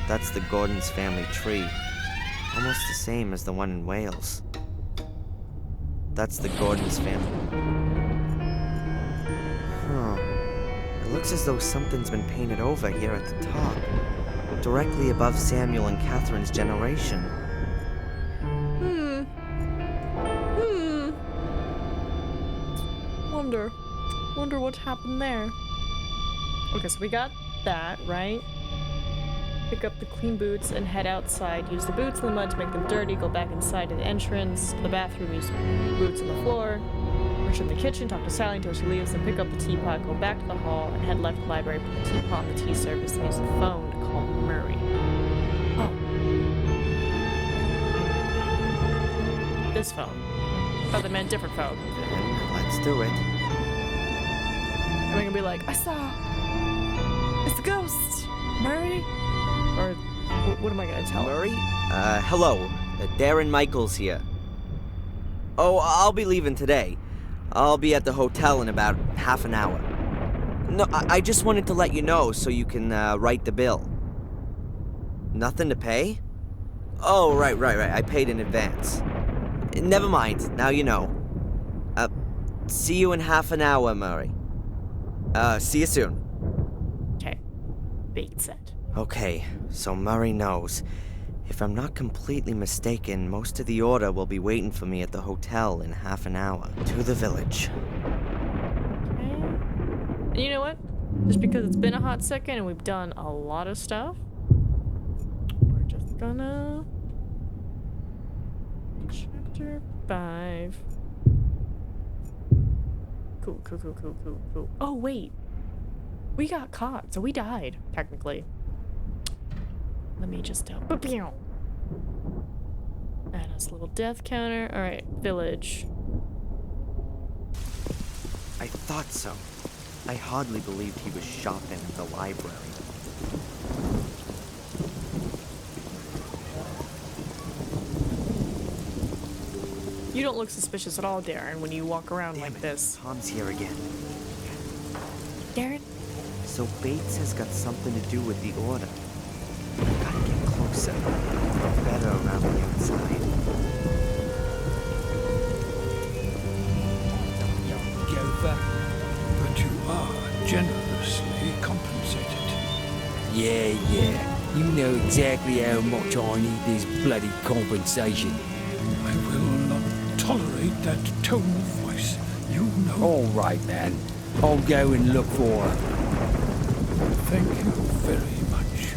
That's the Gordon's family tree. Almost the same as the one in Wales. That's the Gordon's family. Huh. It looks as though something's been painted over here at the top. Directly above Samuel and Catherine's generation. Wonder what happened there. Okay, so we got that, right? Pick up the clean boots and head outside. Use the boots in the mud to make them dirty. Go back inside to the entrance, to the bathroom, use boots on the floor. Reach in the kitchen, talk to Sally until she leaves, and pick up the teapot, go back to the hall, and head left to the library, put the teapot on the tea service, and use the phone to call Murray. Oh. This phone. Oh, they meant different phone. Then let's do it. Am I gonna be like, I saw... It's a ghost! Murray? Or what am I gonna tell Murray? Hello. Darren Michaels here. Oh, I'll be leaving today. I'll be at the hotel in about half an hour. No, I just wanted to let you know so you can write the bill. Nothing to pay? Oh, right. I paid in advance. Never mind. Now you know. See you in half an hour, Murray. See you soon. Okay. Bates said. Okay, so Murray knows. If I'm not completely mistaken, most of the Order will be waiting for me at the hotel in half an hour. To the village. Okay. And you know what? Just because it's been a hot second and we've done a lot of stuff, we're just gonna... Chapter 5. Cool. Oh, wait. We got caught, so we died, technically. Let me just add us a little death counter. Alright, village. I thought so. I hardly believed he was shopping at the library. You don't look suspicious at all, Darren, when you walk around like this. Tom's here again. Darren? So Bates has got something to do with the Order. Gotta get closer. Better around the outside. Gopher. But you are generously compensated. Yeah. You know exactly how much I need this bloody compensation. I will not tolerate that tone of voice. You know. All right, man. I'll go and look for her. Thank you very much.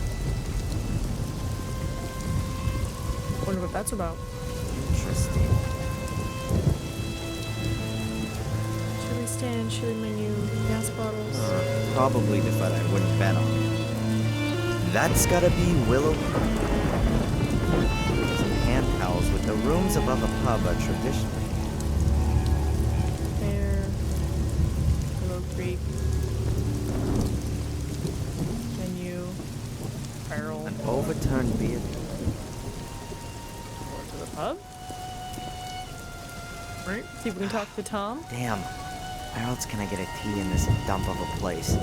Wonder what that's about. Interesting. newsstand, chili menu, gas bottles. Probably the foot I wouldn't bet on. That's gotta be Willow. Some hand towels with the rooms above a pub are traditional. Fair. Willow Creek. Menu. Barrel. An overturned beer. Or to the pub. Right. See if we can talk to Tom. Damn. Where else can I get a tea in this dump of a place? I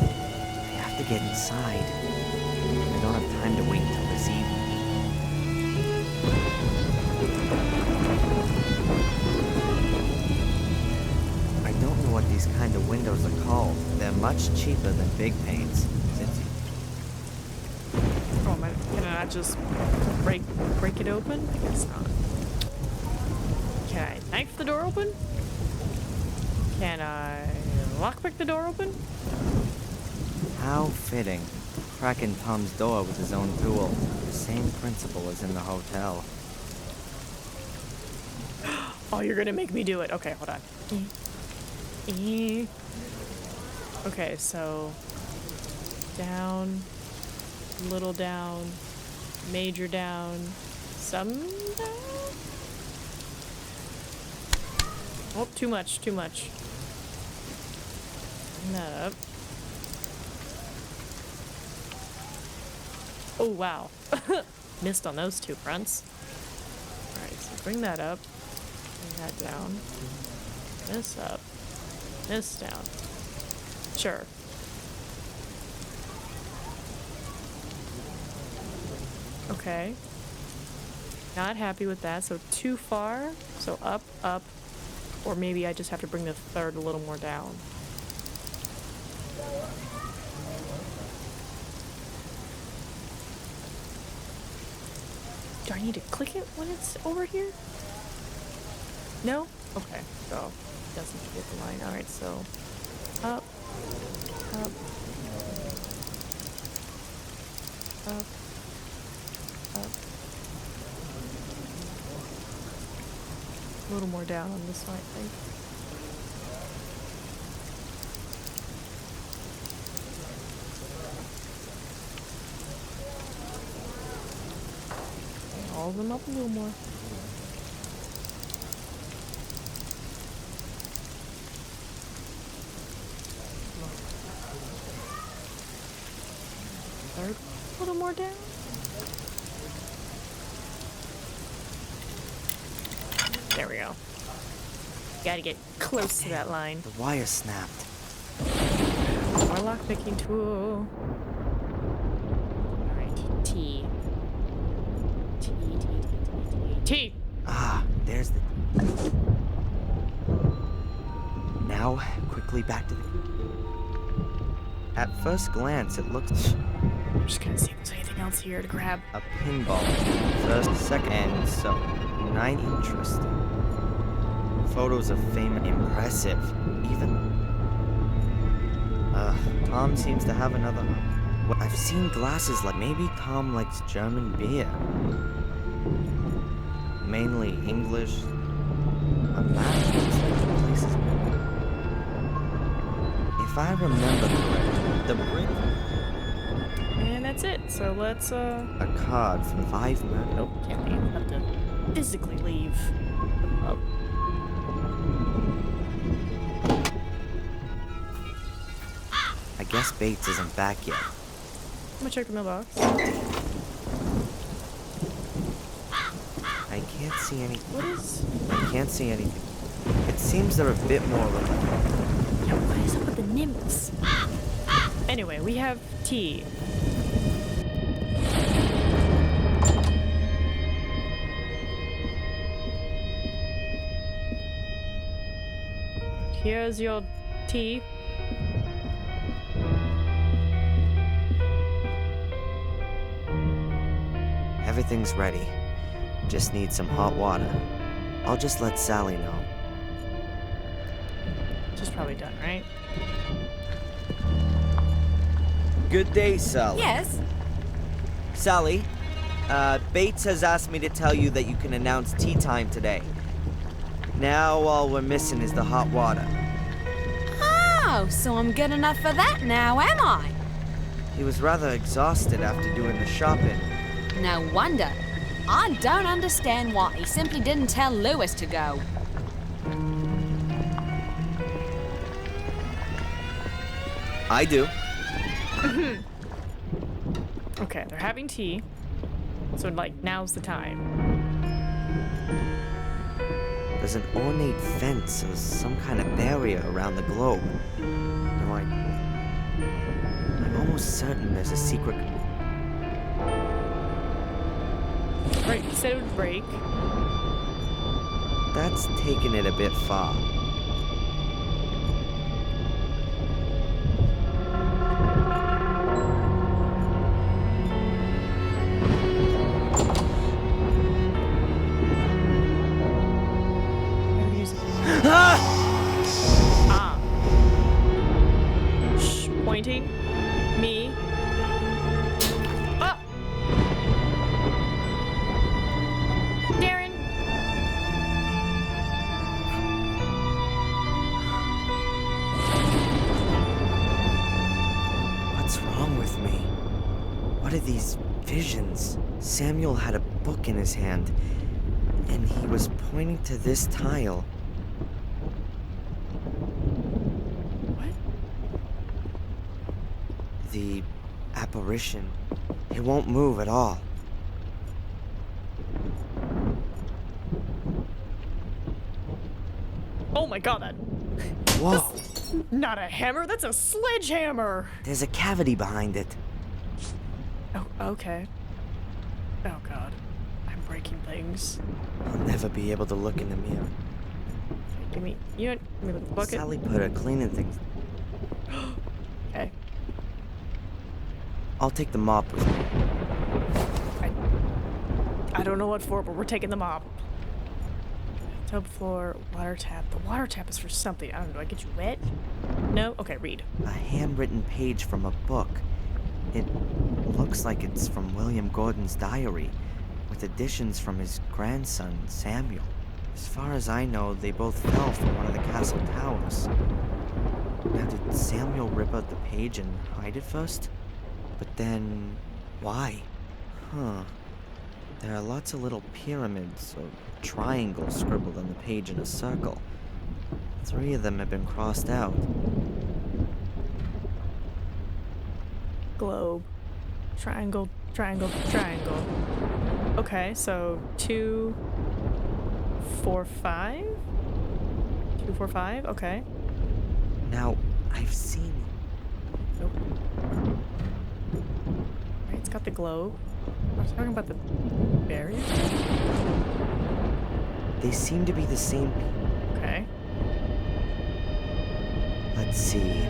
have to get inside. I don't have time to wait until this evening. I don't know what these kind of windows are called. They're much cheaper than big panes. Oh man, can I not just break it open? I guess not. Can I knife the door open? Can I lockpick the door open? How fitting. Cracking Tom's door with his own tool. The same principle as in the hotel. Oh, you're gonna make me do it. Okay, hold on. Okay, so down, little down, major down, some down? Oh, too much, too much. Bring that up. Oh, wow. Missed on those two fronts. Alright, so bring that up. Bring that down. This up. This down. Sure. Okay. Not happy with that, so too far. So up, up. Or maybe I just have to bring the third a little more down. Do I need to click it when it's over here? No? Okay, so it doesn't get the line. Alright, so up, up, up, up. A little more down on this one, I think. All of them up a little more. Third, a little more down. There we go. Gotta get close to that line. The wire snapped. More lockpicking tool. Alright, T. T, T, T, T, T, T. Ah, there's the... Now, quickly back to the... At first glance, it looks... I'm just gonna see if there's anything else here to grab. A pinball. First, second, and so... 9 interesting. Photos of fame impressive. Even... Tom seems to have another... Well, I've seen glasses like... Maybe Tom likes German beer. Mainly English. A map looks like the places... If I remember correctly, the brick... And that's it. So let's, A card from 5 men. Nope, can't leave. Have to physically leave. Oh. I guess Bates isn't back yet. I'm gonna check the mailbox. I can't see any... What is... I can't see anything. It seems they're a bit more relaxed. Yeah, what is up with the nymphs? Anyway, we have tea. Here's your tea. Everything's ready. Just need some hot water. I'll just let Sally know. She's probably done, right? Good day, Sally. Yes? Sally, Bates has asked me to tell you that you can announce tea time today. Now all we're missing is the hot water. Oh, so I'm good enough for that now, am I? He was rather exhausted after doing the shopping. No wonder. I don't understand why he simply didn't tell Lewis to go. I do. Okay, they're having tea. So, like, now's the time. There's an ornate fence or some kind of barrier around the globe. No, I'm almost certain there's a secret. Right, you said it would break. That's taking it a bit far. Ah. Shh, pointing. Me. Ah! Darren! What's wrong with me? What are these visions? Samuel had a book in his hand, and he was pointing to this tile. The apparition. It won't move at all. Oh my god, that. Whoa! That's not a hammer, that's a sledgehammer! There's a cavity behind it. Oh, okay. Oh god. I'm breaking things. I'll never be able to look in the mirror. Give me the bucket. Sally put her cleaning things. Okay. I'll take the mop with me. I don't know what for, but we're taking the mop. Tub floor, water tap. The water tap is for something. I don't know. Do I get you wet? No? Okay, read. A handwritten page from a book. It looks like it's from William Gordon's diary, with additions from his grandson, Samuel. As far as I know, they both fell from one of the castle towers. Now, did Samuel rip out the page and hide it first? But then, why? Huh. There are lots of little pyramids or triangles scribbled on the page in a circle. 3 of them have been crossed out. Globe. Triangle, triangle, triangle. Okay, so 2, 4, 5? 2, 4, 5? Okay. Now, I've seen... Nope. Right, it's got the globe. I was talking about the barrier. They seem to be the same. Okay. Let's see.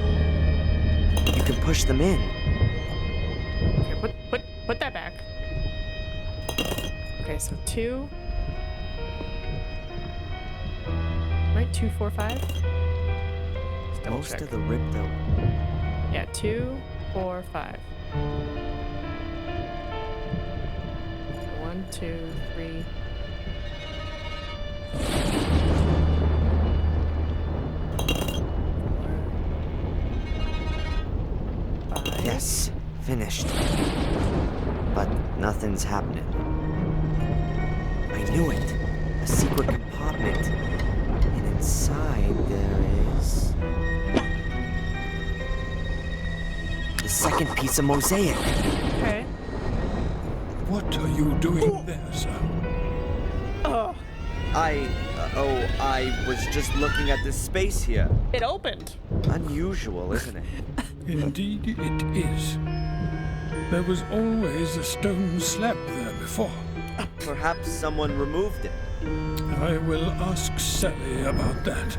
You can push them in. Okay, put that back. Okay, so 2. Right, 2, 4, 5. Most of the ripped out. Yeah, 2, 4, 5. 1, 2, 3. Yes, finished. But nothing's happening. I knew it. A secret compartment. And inside there is... the second piece of mosaic. Okay. What are you doing there, sir? Oh. I was just looking at this space here. It opened. Unusual, isn't it? Indeed it is. There was always a stone slab there before. Perhaps someone removed it. I will ask Sally about that.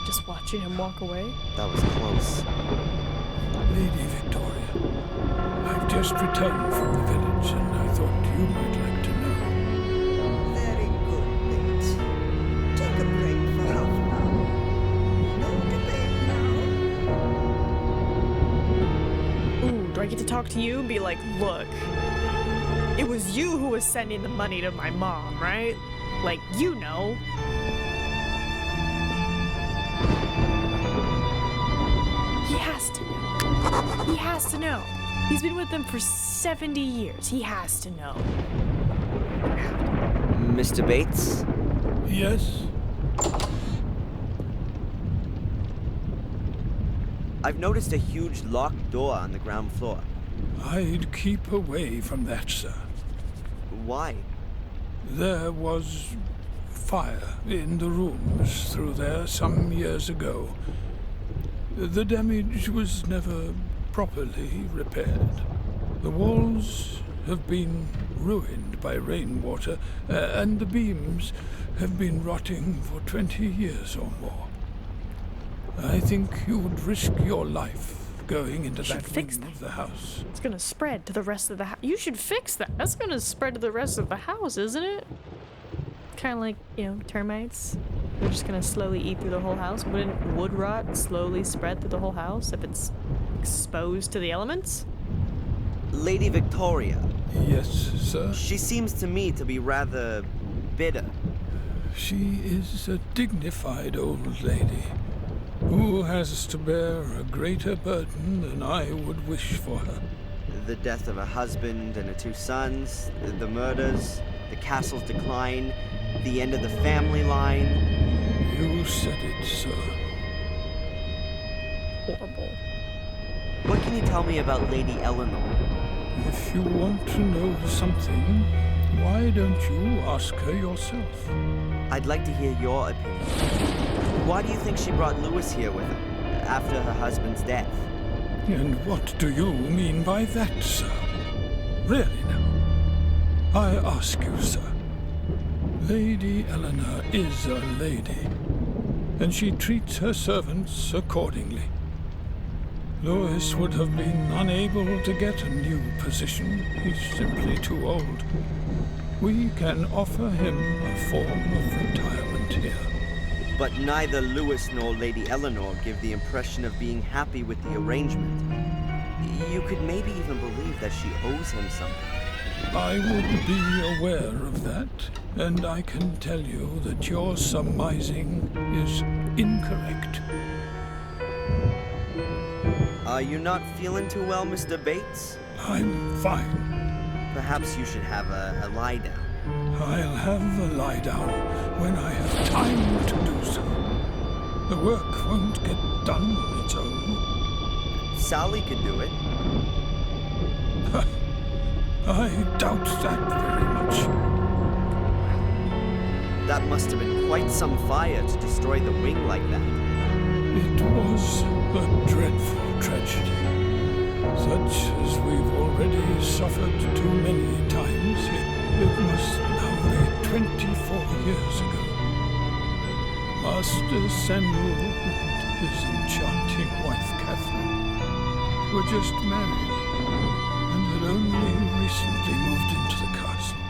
Just watching him walk away. That was close. Lady Victoria, I've just returned from the village and I thought you might like to know. Very good, Bates. Take a break for half an hour. No debate now. Ooh, do I get to talk to you and be like, look, It was you who was sending the money to my mom, right? Like, you know. He has to know. He has to know. He's been with them for 70 years. He has to know. Mr. Bates? Yes? I've noticed a huge locked door on the ground floor. I'd keep away from that, sir. Why? There was fire in the rooms through there some years ago. The damage was never properly repaired. The walls have been ruined by rainwater, and the beams have been rotting for 20 years or more. I think you would risk your life going into that wing of the house. It's gonna spread to the rest of the house. You should fix that. That's gonna spread to the rest of the house, isn't it? Kind of like, you know, termites. They're just gonna slowly eat through the whole house. Wouldn't wood rot slowly spread through the whole house if it's exposed to the elements? Lady Victoria. Yes, sir? She seems to me to be rather bitter. She is a dignified old lady who has to bear a greater burden than I would wish for her. The death of her husband and her 2 sons, the murders, the castle's decline, the end of the family line. You said it, sir. Horrible. What can you tell me about Lady Eleanor? If you want to know something, why don't you ask her yourself? I'd like to hear your opinion. Why do you think she brought Louis here with her, after her husband's death? And what do you mean by that, sir? Really now? I ask you, sir. Lady Eleanor is a lady, and she treats her servants accordingly. Louis would have been unable to get a new position. He's simply too old. We can offer him a form of retirement here. But neither Louis nor Lady Eleanor give the impression of being happy with the arrangement. You could maybe even believe that she owes him something. I would be aware of that, and I can tell you that your surmising is incorrect. Are you not feeling too well, Mr. Bates? I'm fine. Perhaps you should have a lie down. I'll have a lie down when I have time to do so. The work won't get done on its own. Sally could do it. I doubt that very much. That must have been quite some fire to destroy the wing like that. It was a dreadful tragedy, such as we've already suffered too many times here. It must now be 24 years ago. Master Samuel and his enchanting wife Catherine were just married and had only recently moved into the castle.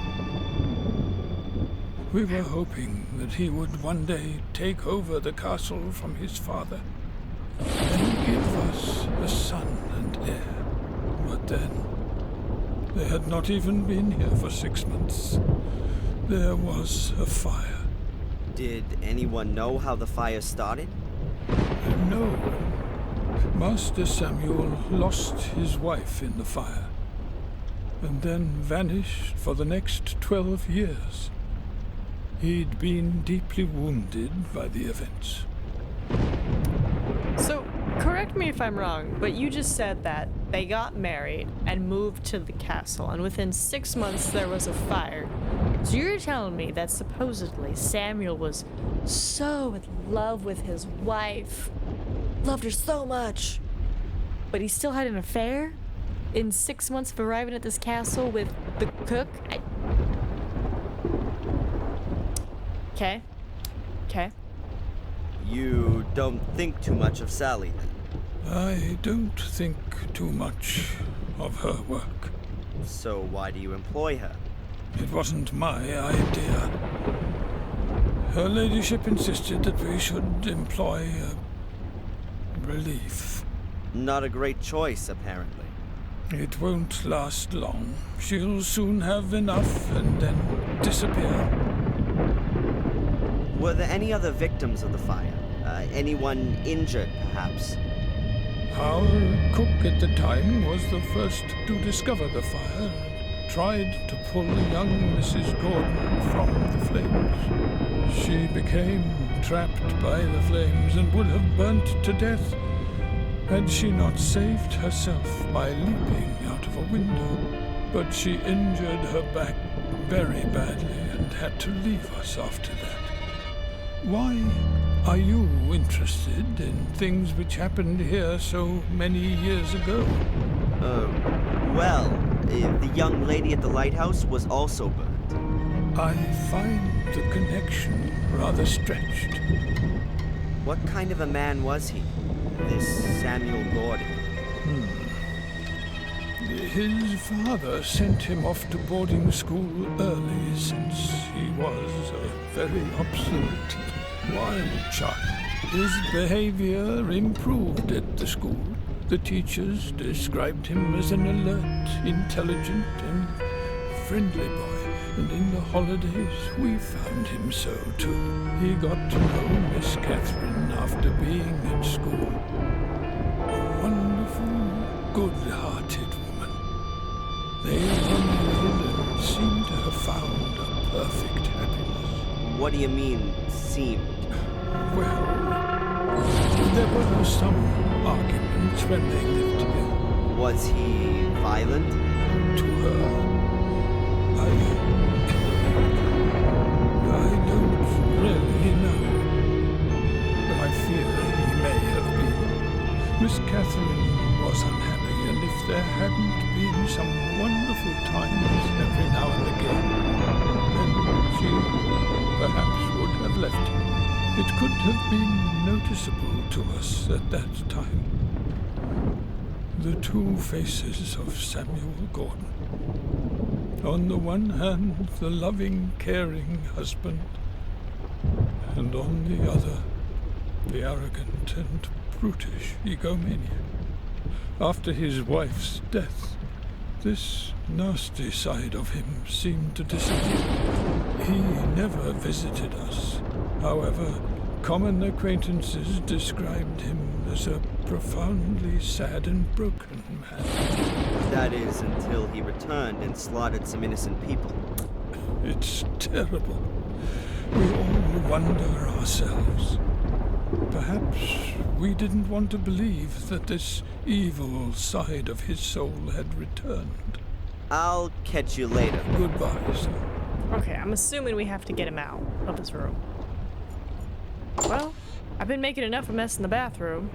We were hoping that he would one day take over the castle from his father and give us a son and heir. But then, they had not even been here for 6 months. There was a fire. Did anyone know how the fire started? No. Master Samuel lost his wife in the fire, and then vanished for the next 12 years. He'd been deeply wounded by the events. So, correct me if I'm wrong, but you just said that they got married and moved to the castle, and within 6 months there was a fire. So you're telling me that supposedly Samuel was so in love with his wife, loved her so much, but he still had an affair in 6 months of arriving at this castle with the cook? Okay. You don't think too much of Sally, then? I don't think too much of her work. So why do you employ her? It wasn't my idea. Her ladyship insisted that we should employ a relief. Not a great choice, apparently. It won't last long. She'll soon have enough and then disappear. Were there any other victims of the fire? Anyone injured, perhaps? Our cook at the time was the first to discover the fire and tried to pull young Mrs. Gordon from the flames. She became trapped by the flames and would have burnt to death had she not saved herself by leaping out of a window. But she injured her back very badly and had to leave us after that. Why are you interested in things which happened here so many years ago? The young lady at the lighthouse was also burnt. I find the connection rather stretched. What kind of a man was he, this Samuel Gordon? His father sent him off to boarding school early since he was a very obstinate, wild child. His behavior improved at the school. The teachers described him as an alert, intelligent, and friendly boy. And in the holidays, we found him so too. He got to know Miss Catherine after being at school. A wonderful, good-hearted woman. They were married and seemed to have found a perfect happiness. What do you mean, seemed? Well, there were some arguments when they lived here. Was he violent? To her, I don't really know. But I fear he may have been. Miss Catherine was unhappy, and if there hadn't been some wonderful times every now and again, then she perhaps would have left him. It could have been noticeable to us at that time. The two faces of Samuel Gordon. On the one hand, the loving, caring husband, and on the other, the arrogant and brutish egomaniac. After his wife's death, this nasty side of him seemed to disappear. He never visited us. However, common acquaintances described him as a profoundly sad and broken man. That is, until he returned and slaughtered some innocent people. It's terrible. We all wonder ourselves. Perhaps we didn't want to believe that this evil side of his soul had returned. I'll catch you later. Goodbye, sir. Okay, I'm assuming we have to get him out of his room. Well, I've been making enough of a mess in the bathroom.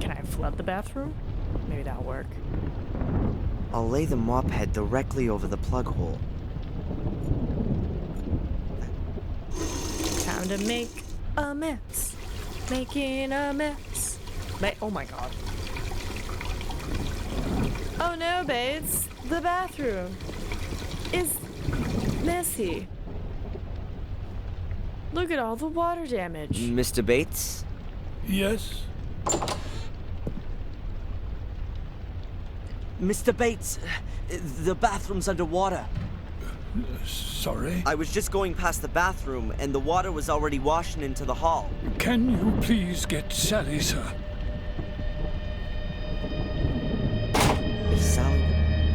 Can I flood the bathroom? Maybe that'll work. I'll lay the mop head directly over the plug hole. Time to make a mess. Making a mess. Oh my god. Oh no, babes. The bathroom is messy. Look at all the water damage. Mr. Bates? Yes? Mr. Bates, the bathroom's underwater. Sorry? I was just going past the bathroom, and the water was already washing into the hall. Can you please get Sally, sir?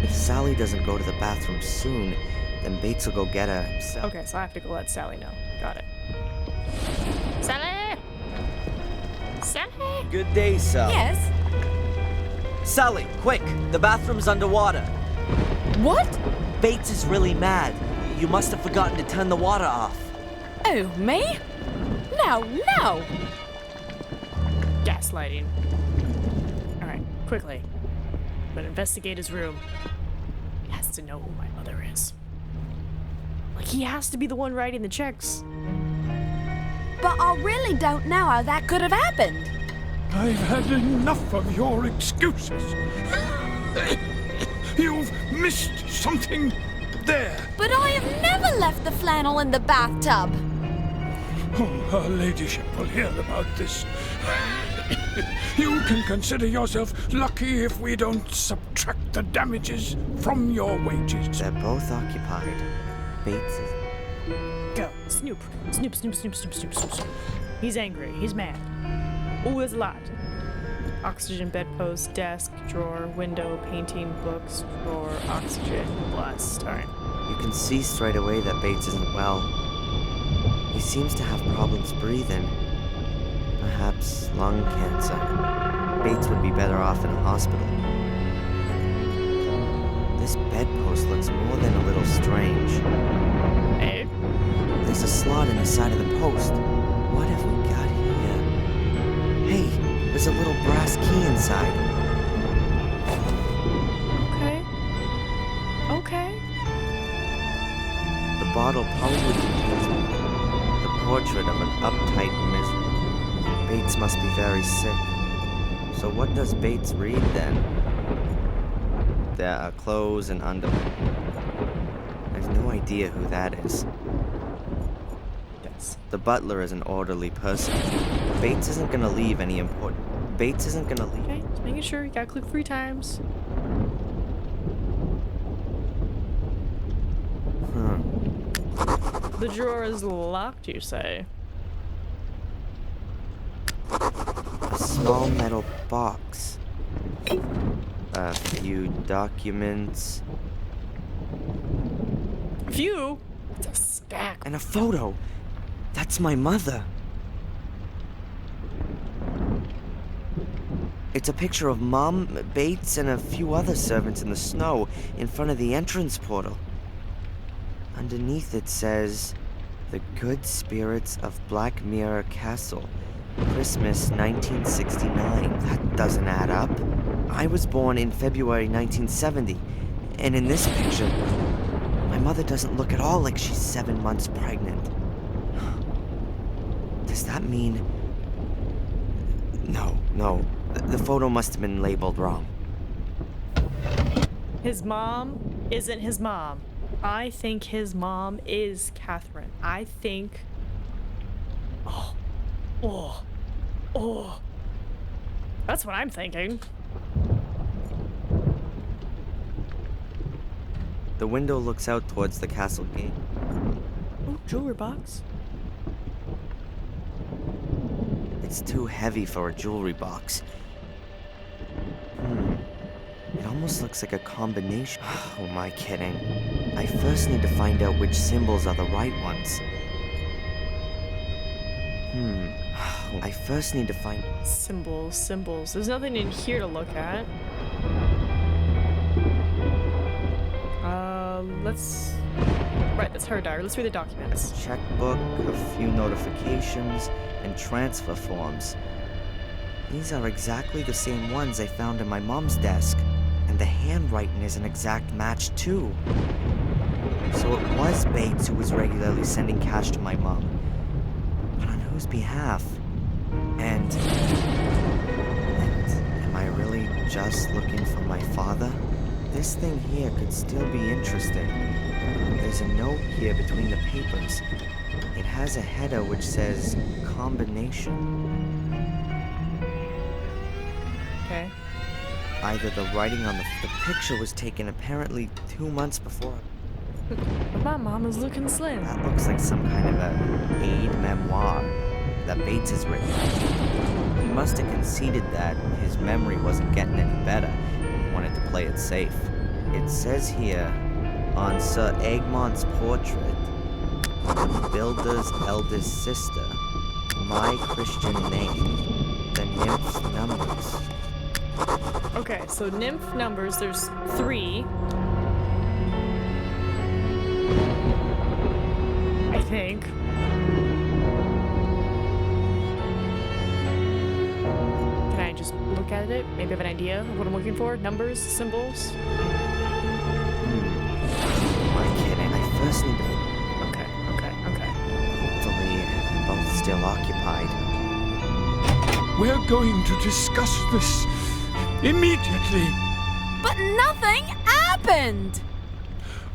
If Sally doesn't go to the bathroom soon, then Bates will go get her himself. Okay, so I have to go let Sally know. Got it. Sally! Sally! Good day, Sally. Yes? Sally, quick! The bathroom's underwater. What? Bates is really mad. You must have forgotten to turn the water off. Oh, me? No, no! Gaslighting. Alright, quickly. I'm gonna investigate his room. He has to know who my mother is. Like, he has to be the one writing the checks. But I really don't know how that could have happened. I've had enough of your excuses. You've missed something there. But I have never left the flannel in the bathtub. Oh, her ladyship will hear about this. You can consider yourself lucky if we don't subtract the damages from your wages. They're both occupied. Bates is... Go. Snoop. Snoop, snoop, snoop, snoop, snoop, snoop, snoop. He's angry. He's mad. Ooh, there's a lot. Oxygen, bedpost, desk, drawer, window, painting, books, drawer, oxygen, blast. Alright. You can see straight away that Bates isn't well. He seems to have problems breathing. Perhaps lung cancer. Bates would be better off in a hospital. This bedpost looks more than a little strange. Hey? There's a slot in the side of the post. What have we got here? Hey, there's a little brass key inside. Okay. The bottle probably contains the portrait of an uptight miserable. Bates must be very sick. So what does Bates read then? There are clothes and underwear. I have no idea who that is. Yes. The butler is an orderly person. Bates isn't gonna leave any important. Bates isn't gonna leave. Okay, just making sure. You gotta click 3 times. The drawer is locked, you say? A small metal box. A few documents. Phew! It's a stack. And a photo. That's my mother. It's a picture of Mom, Bates, and a few other servants in the snow in front of the entrance portal. Underneath it says, "The Good Spirits of Black Mirror Castle, Christmas 1969. That doesn't add up. I was born in February 1970, and in this picture, my mother doesn't look at all like she's 7 months pregnant. Does that mean... No. The photo must have been labeled wrong. His mom isn't his mom. I think his mom is Catherine. I think... Oh. That's what I'm thinking. The window looks out towards the castle gate. Oh, jewelry box. It's too heavy for a jewelry box. It almost looks like a combination. Oh, am I kidding? I first need to find out which symbols are the right ones. I first need to find... Symbols. There's nothing in here to look at. Let's... Right, that's her diary. Let's read the documents. Checkbook, a few notifications, and transfer forms. These are exactly the same ones I found in my mom's desk. And the handwriting is an exact match, too. So it was Bates who was regularly sending cash to my mom. But on whose behalf? And am I really just looking for my father? This thing here could still be interesting. There's a note here between the papers. It has a header which says combination. Okay. Either the writing on the picture was taken apparently 2 months before. My mom is looking slim. That looks like some kind of a aid memoir that Bates has written. He must have conceded that his memory wasn't getting any better and wanted to play it safe. It says here, on Sir Egmont's portrait, the builder's eldest sister, my Christian name, the nymph's numbers. Okay, so nymph numbers, there's 3. I think. Can I just look at it? Maybe have an idea of what I'm looking for? Numbers, symbols? Am I kidding? I first need to... Okay. Hopefully, both still occupied. We're going to discuss this immediately. But nothing happened!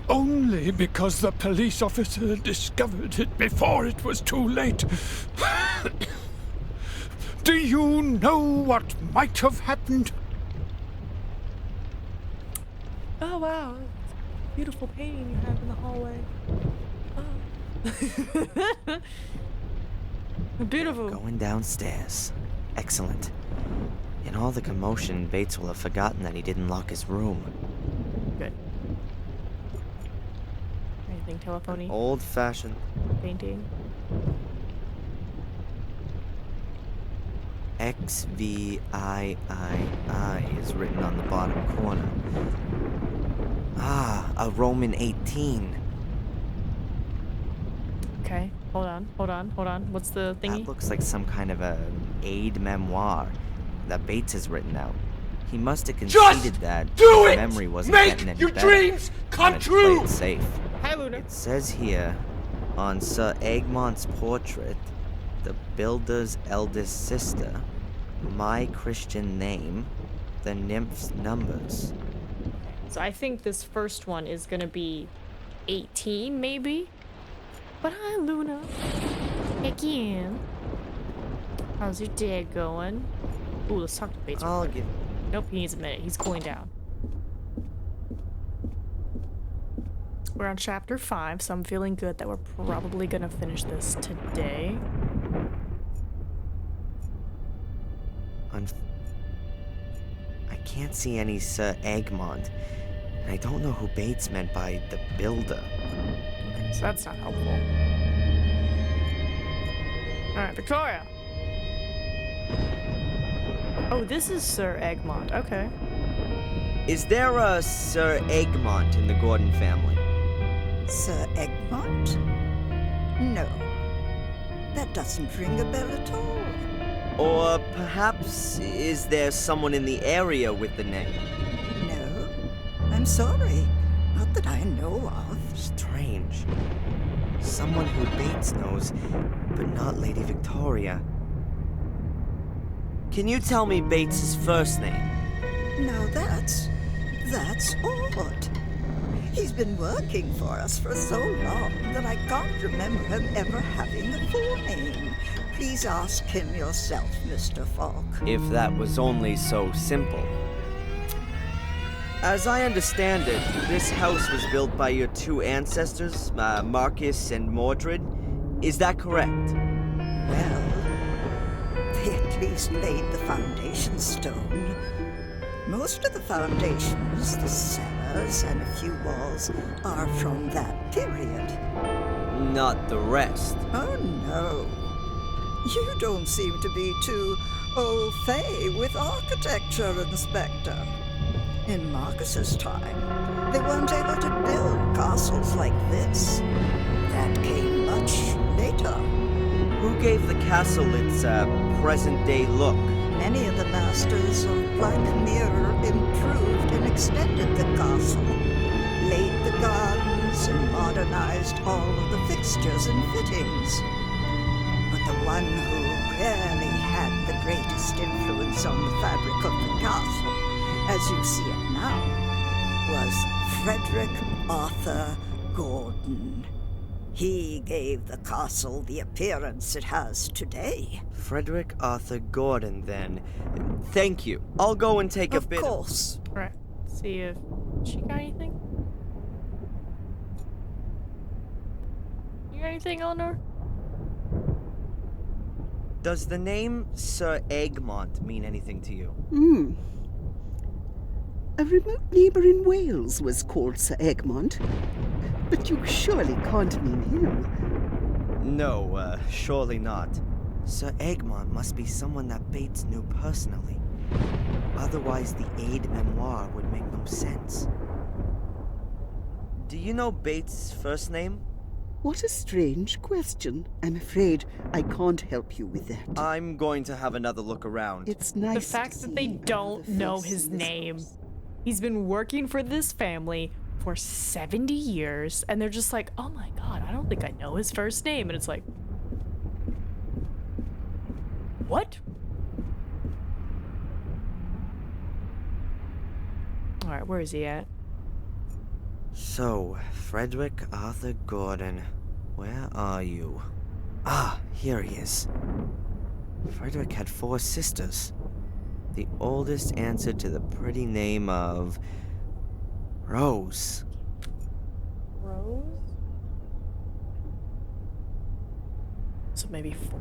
Only because the police officer discovered it before it was too late. Do you know what might have happened? Oh, wow. Beautiful painting you have in the hallway. Oh. Beautiful. Going downstairs. Excellent. In all the commotion, Bates will have forgotten that he didn't lock his room. Good. Anything telephony? Old-fashioned Painting. XVIII is written on the bottom corner. Ah, a Roman 18. Okay, hold on. What's the thingy? That looks like some kind of a aid memoir that Bates has written out. He must have conceded that do his it! memory wasn't Make getting any your better. dreams come Wanted to true! play it safe. Hi, Luna. It says here, on Sir Egmont's portrait, the builder's eldest sister, my Christian name, the nymph's numbers. So I think this first one is gonna be 18, maybe? But hi, Luna. Again. How's your day going? Ooh, let's talk to Bates. I'll give... Nope, he needs a minute. He's cooling down. We're on chapter 5, so I'm feeling good that we're probably gonna finish this today. I can't see any Sir Egmont, and I don't know who Bates meant by the builder. Okay, so that's not helpful. Alright, Victoria! Oh, this is Sir Egmont. Okay. Is there a Sir Egmont in the Gordon family? Sir Egmont? No. That doesn't ring a bell at all. Or perhaps is there someone in the area with the name? No. I'm sorry. Not that I know of. Strange. Someone who Bates knows, but not Lady Victoria. Can you tell me Bates's first name? Now that's odd. He's been working for us for so long that I can't remember him ever having a full name. Please ask him yourself, Mr. Falk. If that was only so simple. As I understand it, this house was built by your two ancestors, Marcus and Mordred. Is that correct? Well, they at least laid the foundation stone. Most of the foundations, the cellars, and a few walls are from that period. Not the rest. Oh, no. You don't seem to be too au fait with architecture, Inspector. In Marcus's time, they weren't able to build castles like this. That came much later. Who gave the castle its present-day look? Many of the masters of Black Mirror improved and extended the castle, laid the gardens, and modernized all of the fixtures and fittings. But the one who really had the greatest influence on the fabric of the castle, as you see it now, was Frederick Arthur Gordon. He gave the castle the appearance it has today. Frederick Arthur Gordon, then. Thank you. I'll go and take a bit Of course. Right. See if she got anything. You got anything, Eleanor? Does the name Sir Egmont mean anything to you? A remote neighbour in Wales was called Sir Egmont. But you surely can't mean him. No, surely not. Sir Egmont must be someone that Bates knew personally. Otherwise, the aid memoir would make no sense. Do you know Bates' first name? What a strange question. I'm afraid I can't help you with that. I'm going to have another look around. It's nice The fact that they don't know his name. He's been working for this family for 70 years, and they're just like, oh my god, I don't think I know his first name. And it's like, what? Alright, where is he at? So, Frederick Arthur Gordon, where are you? Ah, here he is. Frederick had 4 sisters. The oldest answered to the pretty name of Rose. Rose? So maybe 4?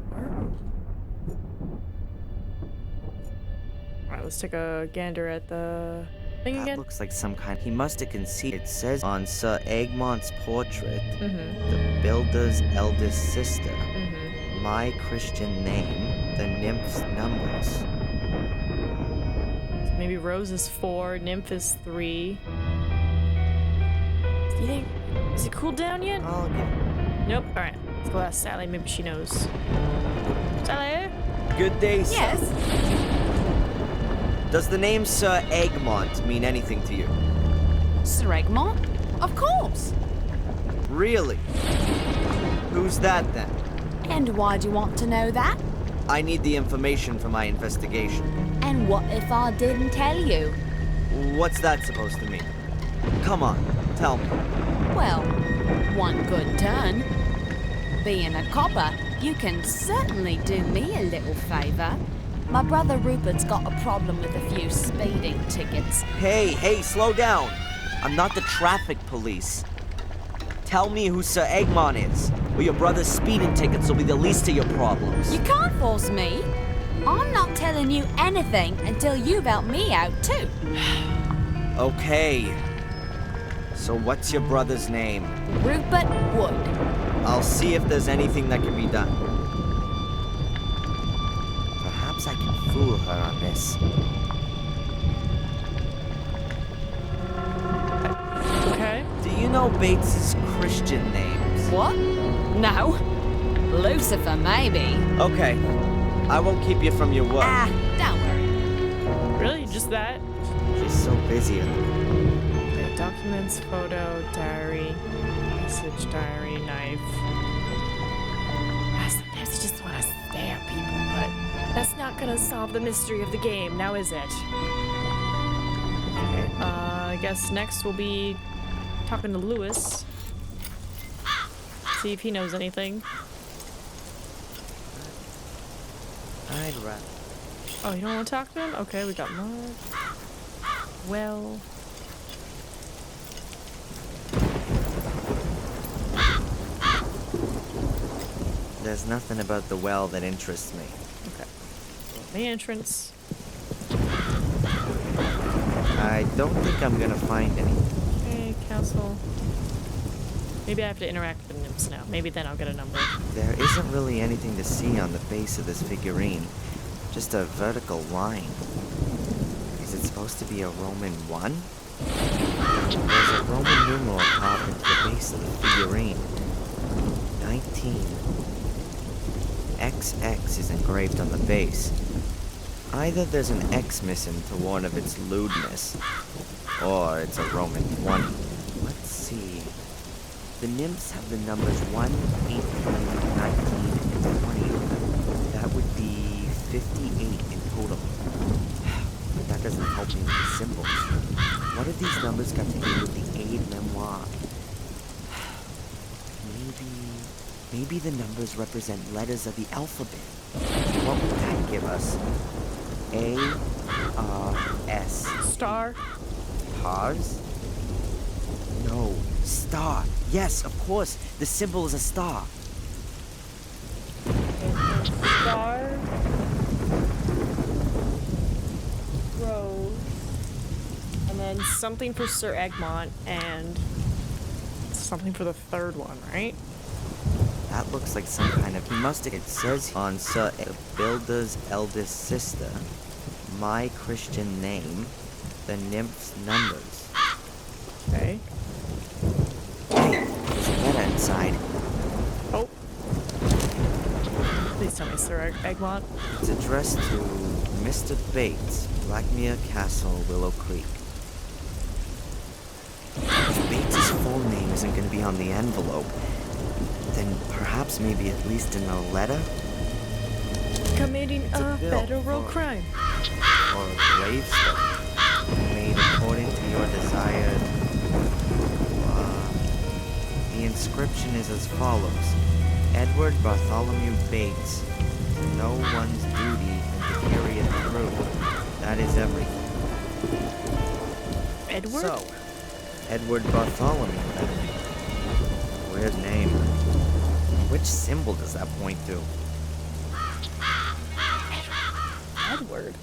Alright, let's take a gander at the thing That again. looks like some kind. He must have conceded. It says on Sir Egmont's portrait, the builder's eldest sister, my Christian name, the nymph's numbers. So maybe Rose is 4, Nymph is 3. Do you think... Is it cooled down yet? I'll give... Nope. Alright. Let's go ask Sally. Maybe she knows. Sally? Good day, sir. Yes? Does the name Sir Egmont mean anything to you? Sir Egmont? Of course. Really? Who's that then? And why do you want to know that? I need the information for my investigation. And what if I didn't tell you? What's that supposed to mean? Come on, tell me. Well, one good turn. Being a copper, you can certainly do me a little favor. My brother Rupert's got a problem with a few speeding tickets. Hey, slow down. I'm not the traffic police. Tell me who Sir Egmont is, or your brother's speeding tickets will be the least of your problems. You can't force me. I'm not telling you anything until you've helped me out, too. Okay. So what's your brother's name? Rupert Wood. I'll see if there's anything that can be done. Perhaps I can fool her on this. Okay. Do you know Bates's Christian names? What? No. Lucifer, maybe. Okay. I won't keep you from your work. Don't worry. Really? Just that? She's so busy. Okay, documents, photo, diary, message, diary, knife. I sometimes just want to stare at people, but that's not gonna solve the mystery of the game, now is it? Okay, I guess next we'll be talking to Lewis. See if he knows anything. I'd rather. Oh, you don't want to talk to him? Okay, we got Mark. Well. There's nothing about the well that interests me. Okay. Main entrance. I don't think I'm gonna find any. Okay, castle. Maybe I have to interact with the nymphs now. Maybe then I'll get a number. There isn't really anything to see on the base of this figurine. Just a vertical line. Is it supposed to be a Roman 1? There's a Roman numeral carved into the base of the figurine. 19. XX is engraved on the base. Either there's an X missing to warn of its lewdness, or it's a Roman 20. Let's see. The nymphs have the numbers 1, 18, 19, and 20 on them. That would be 58 in total. But that doesn't help me with the symbols. What have these numbers got to do with the aid memoir? Maybe the numbers represent letters of the alphabet. What would that give us? A, R, S. Star? Stars? No, star. Yes, of course. The symbol is a star. Star. Rose. And then something for Sir Egmont and something for the third one, right? That looks like some kind of... He must have... It says on Sir the builder's eldest sister, my Christian name, the nymph's numbers. Okay. Hey, there's a letter inside. Oh. Please tell me, Sir Egmont. It's addressed to Mr. Bates, Blackmere Castle, Willow Creek. If Bates' full name isn't going to be on the envelope, then perhaps maybe at least in a letter? Committing a federal crime. Or a gravestone made according to your desired... The inscription is as follows. Edward Bartholomew Bates, to know one's duty and to carry it through. That is everything. Edward? So, Edward Bartholomew, then. Weird name. Which symbol does that point to? Edward.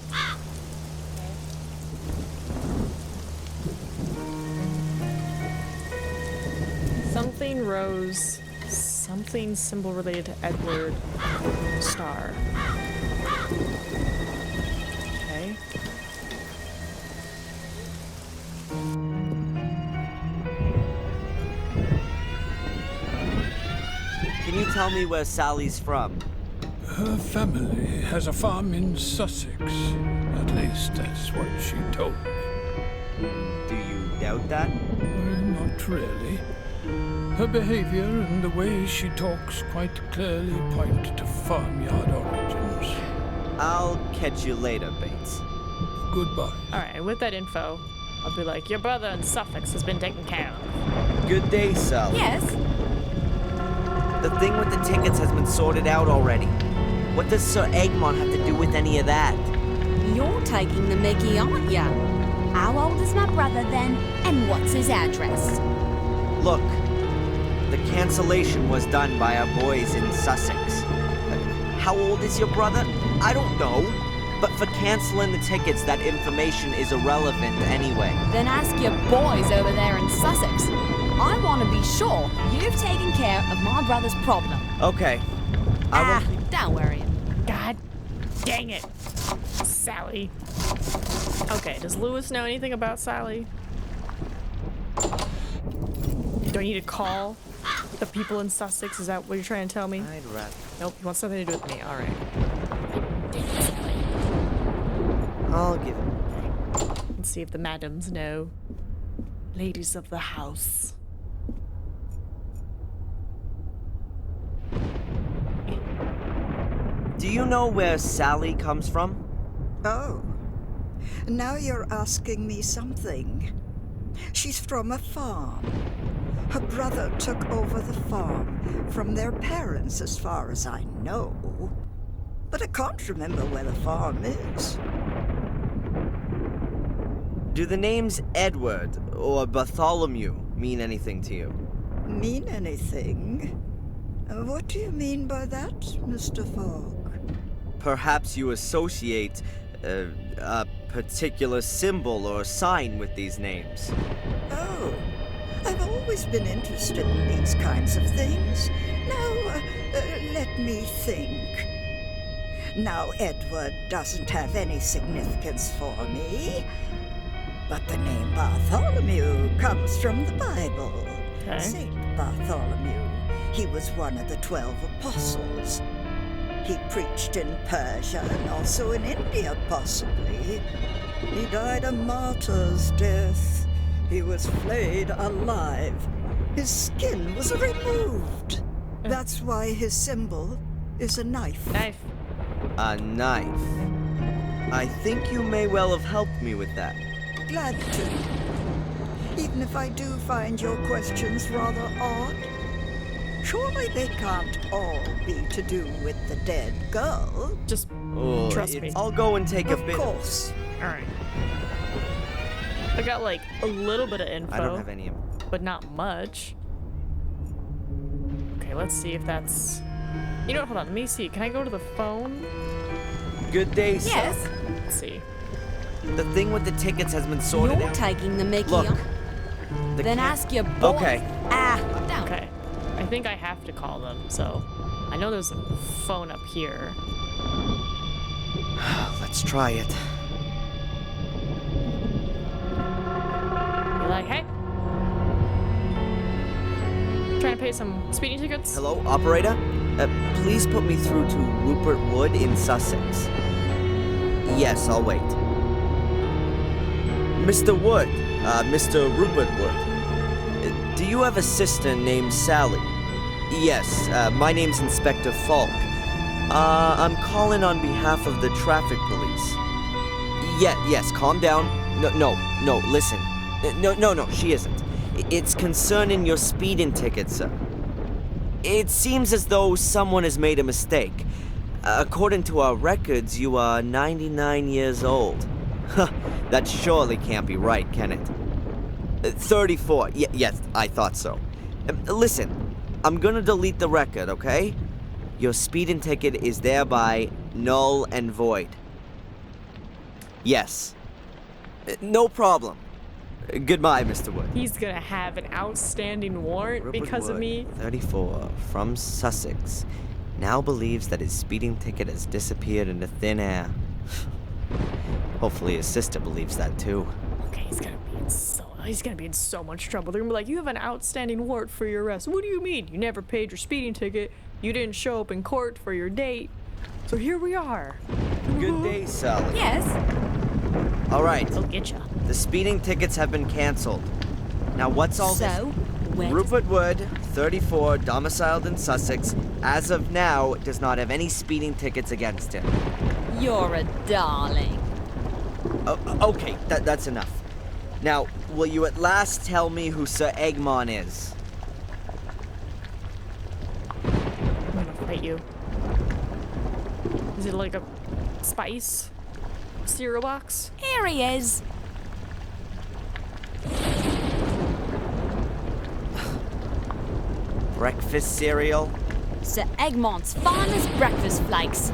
Something rose, something symbol related to Edward, star. Okay. Can you tell me where Sally's from? Her family has a farm in Sussex. At least that's what she told me. Do you doubt that? Not really. Her behavior and the way she talks quite clearly point to farmyard origins. I'll catch you later, Bates. Goodbye. Alright, with that info, I'll be like, your brother in Suffolk has been taken care of. Good day, Sally. Yes? The thing with the tickets has been sorted out already. What does Sir Egmont have to do with any of that? You're taking the mickey, aren't ya? How old is my brother then? And what's his address? Look, the cancellation was done by our boys in Sussex. How old is your brother? I don't know. But for canceling the tickets, that information is irrelevant anyway. Then ask your boys over there in Sussex. I want to be sure you've taken care of my brother's problem. Okay. Don't worry. God dang it, Sally. Okay, does Lewis know anything about Sally? Do I need to call the people in Sussex? Is that what you're trying to tell me? I'd rather. Nope, you want something to do with me. All right. Dang it, Sally. I'll give it. Let's see if the madams know. Ladies of the house. Do you know where Sally comes from? Oh, now you're asking me something. She's from a farm. Her brother took over the farm from their parents, as far as I know. But I can't remember where the farm is. Do the names Edward or Bartholomew mean anything to you? Mean anything? What do you mean by that, Mr. Fogg? Perhaps you associate a particular symbol or sign with these names. Oh, I've always been interested in these kinds of things. Now, let me think. Now, Edward doesn't have any significance for me, but the name Bartholomew comes from the Bible. Okay. Saint Bartholomew. He was one of the 12 apostles. He preached in Persia and also in India, possibly. He died a martyr's death. He was flayed alive. His skin was removed. That's why his symbol is a knife. Knife. A knife. I think you may well have helped me with that. Glad to. Even if I do find your questions rather odd. Surely they can't all be to do with the dead girl. Just trust me. I'll go and take a bit. Of course. Alright. I got like a little bit of info. I don't have any. But not much. Okay, let's see if that's... You know what, hold on, let me see. Can I go to the phone? Good day, sir. Yes? Let's see. The thing with the tickets has been sorted You're out. taking the mickey, Look. Then ask your boys. Okay. Don't. Okay. I think I have to call them, so... I know there's a phone up here. Let's try it. You're like, hey? Trying to pay some speeding tickets? Hello, operator? Please put me through to Rupert Wood in Sussex. Yes, I'll wait. Mr. Wood, Mr. Rupert Wood. Do you have a sister named Sally? Yes, my name's Inspector Falk. I'm calling on behalf of the traffic police. Yes, calm down. No, listen. No, she isn't. It's concerning your speeding ticket, sir. It seems as though someone has made a mistake. According to our records, you are 99 years old. That surely can't be right, can it? 34. Yes, I thought so. Listen, I'm gonna delete the record, okay? Your speeding ticket is thereby null and void. Yes. No problem. Goodbye, Mr. Wood. He's gonna have an outstanding warrant Rupert because of Wood, me. 34, from Sussex, now believes that his speeding ticket has disappeared into thin air. Hopefully his sister believes that too. Okay, he's gonna be in so much trouble. They're gonna be like, you have an outstanding warrant for your arrest. What do you mean? You never paid your speeding ticket. You didn't show up in court for your date. So here we are. Good day, Sally. Yes? All right. He'll get ya. The speeding tickets have been canceled. Now what's all this? So, when Rupert Wood, 34, domiciled in Sussex, as of now, does not have any speeding tickets against him. You're a darling. Okay, that's enough. Now, will you at last tell me who Sir Egmont is? I'm gonna fight you. Is it like a spice cereal box? Here he is. Breakfast cereal? Sir Egmont's finest breakfast flakes.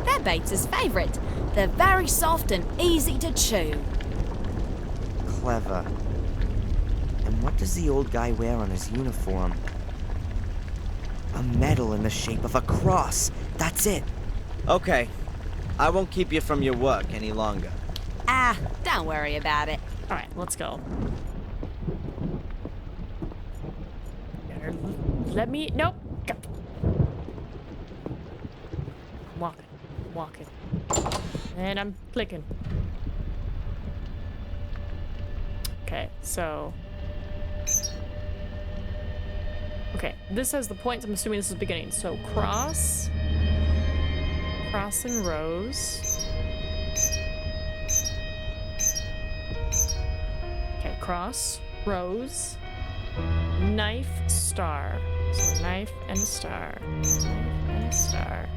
They're Bates's favourite. They're very soft and easy to chew. Clever. And what does the old guy wear on his uniform? A medal in the shape of a cross. That's it. Okay. I won't keep you from your work any longer. Ah, don't worry about it. Alright, let's go. Let me. Nope. Go. Walking. And I'm clicking. Okay, so. Okay, this has the points. I'm assuming this is the beginning. So cross and rows. Okay, cross, rows, knife, star. So knife and a star. Knife and a star.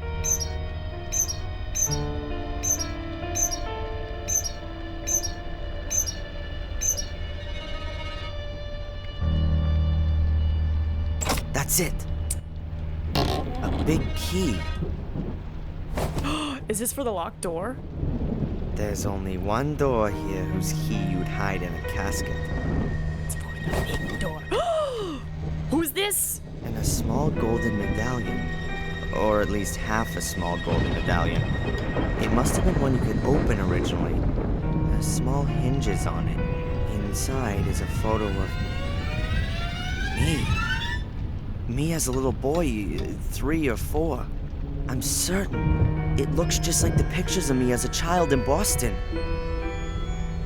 That's it. A big key. Is this for the locked door? There's only one door here whose key you'd hide in a casket. It's for the big door. Who's this? And a small golden medallion. Or at least half a small golden medallion. It must have been one you could open originally. There's small hinges on it. Inside is a photo of me. Me as a little boy, 3 or 4. I'm certain it looks just like the pictures of me as a child in Boston.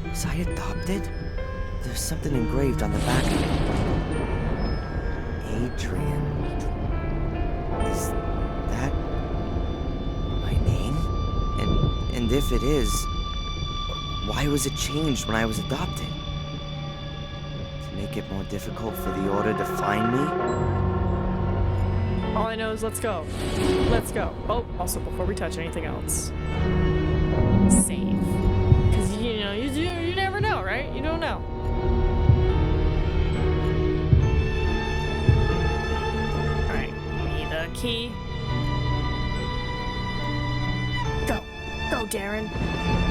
Was I adopted? There's something engraved on the back of it. Adrian. Is that my name? And if it is, why was it changed when I was adopted? To make it more difficult for the Order to find me? All I know is let's go. Let's go. Oh, also before we touch anything else, save. Because you know, you never know, right? You don't know. All right, we need the key. Go, Darren.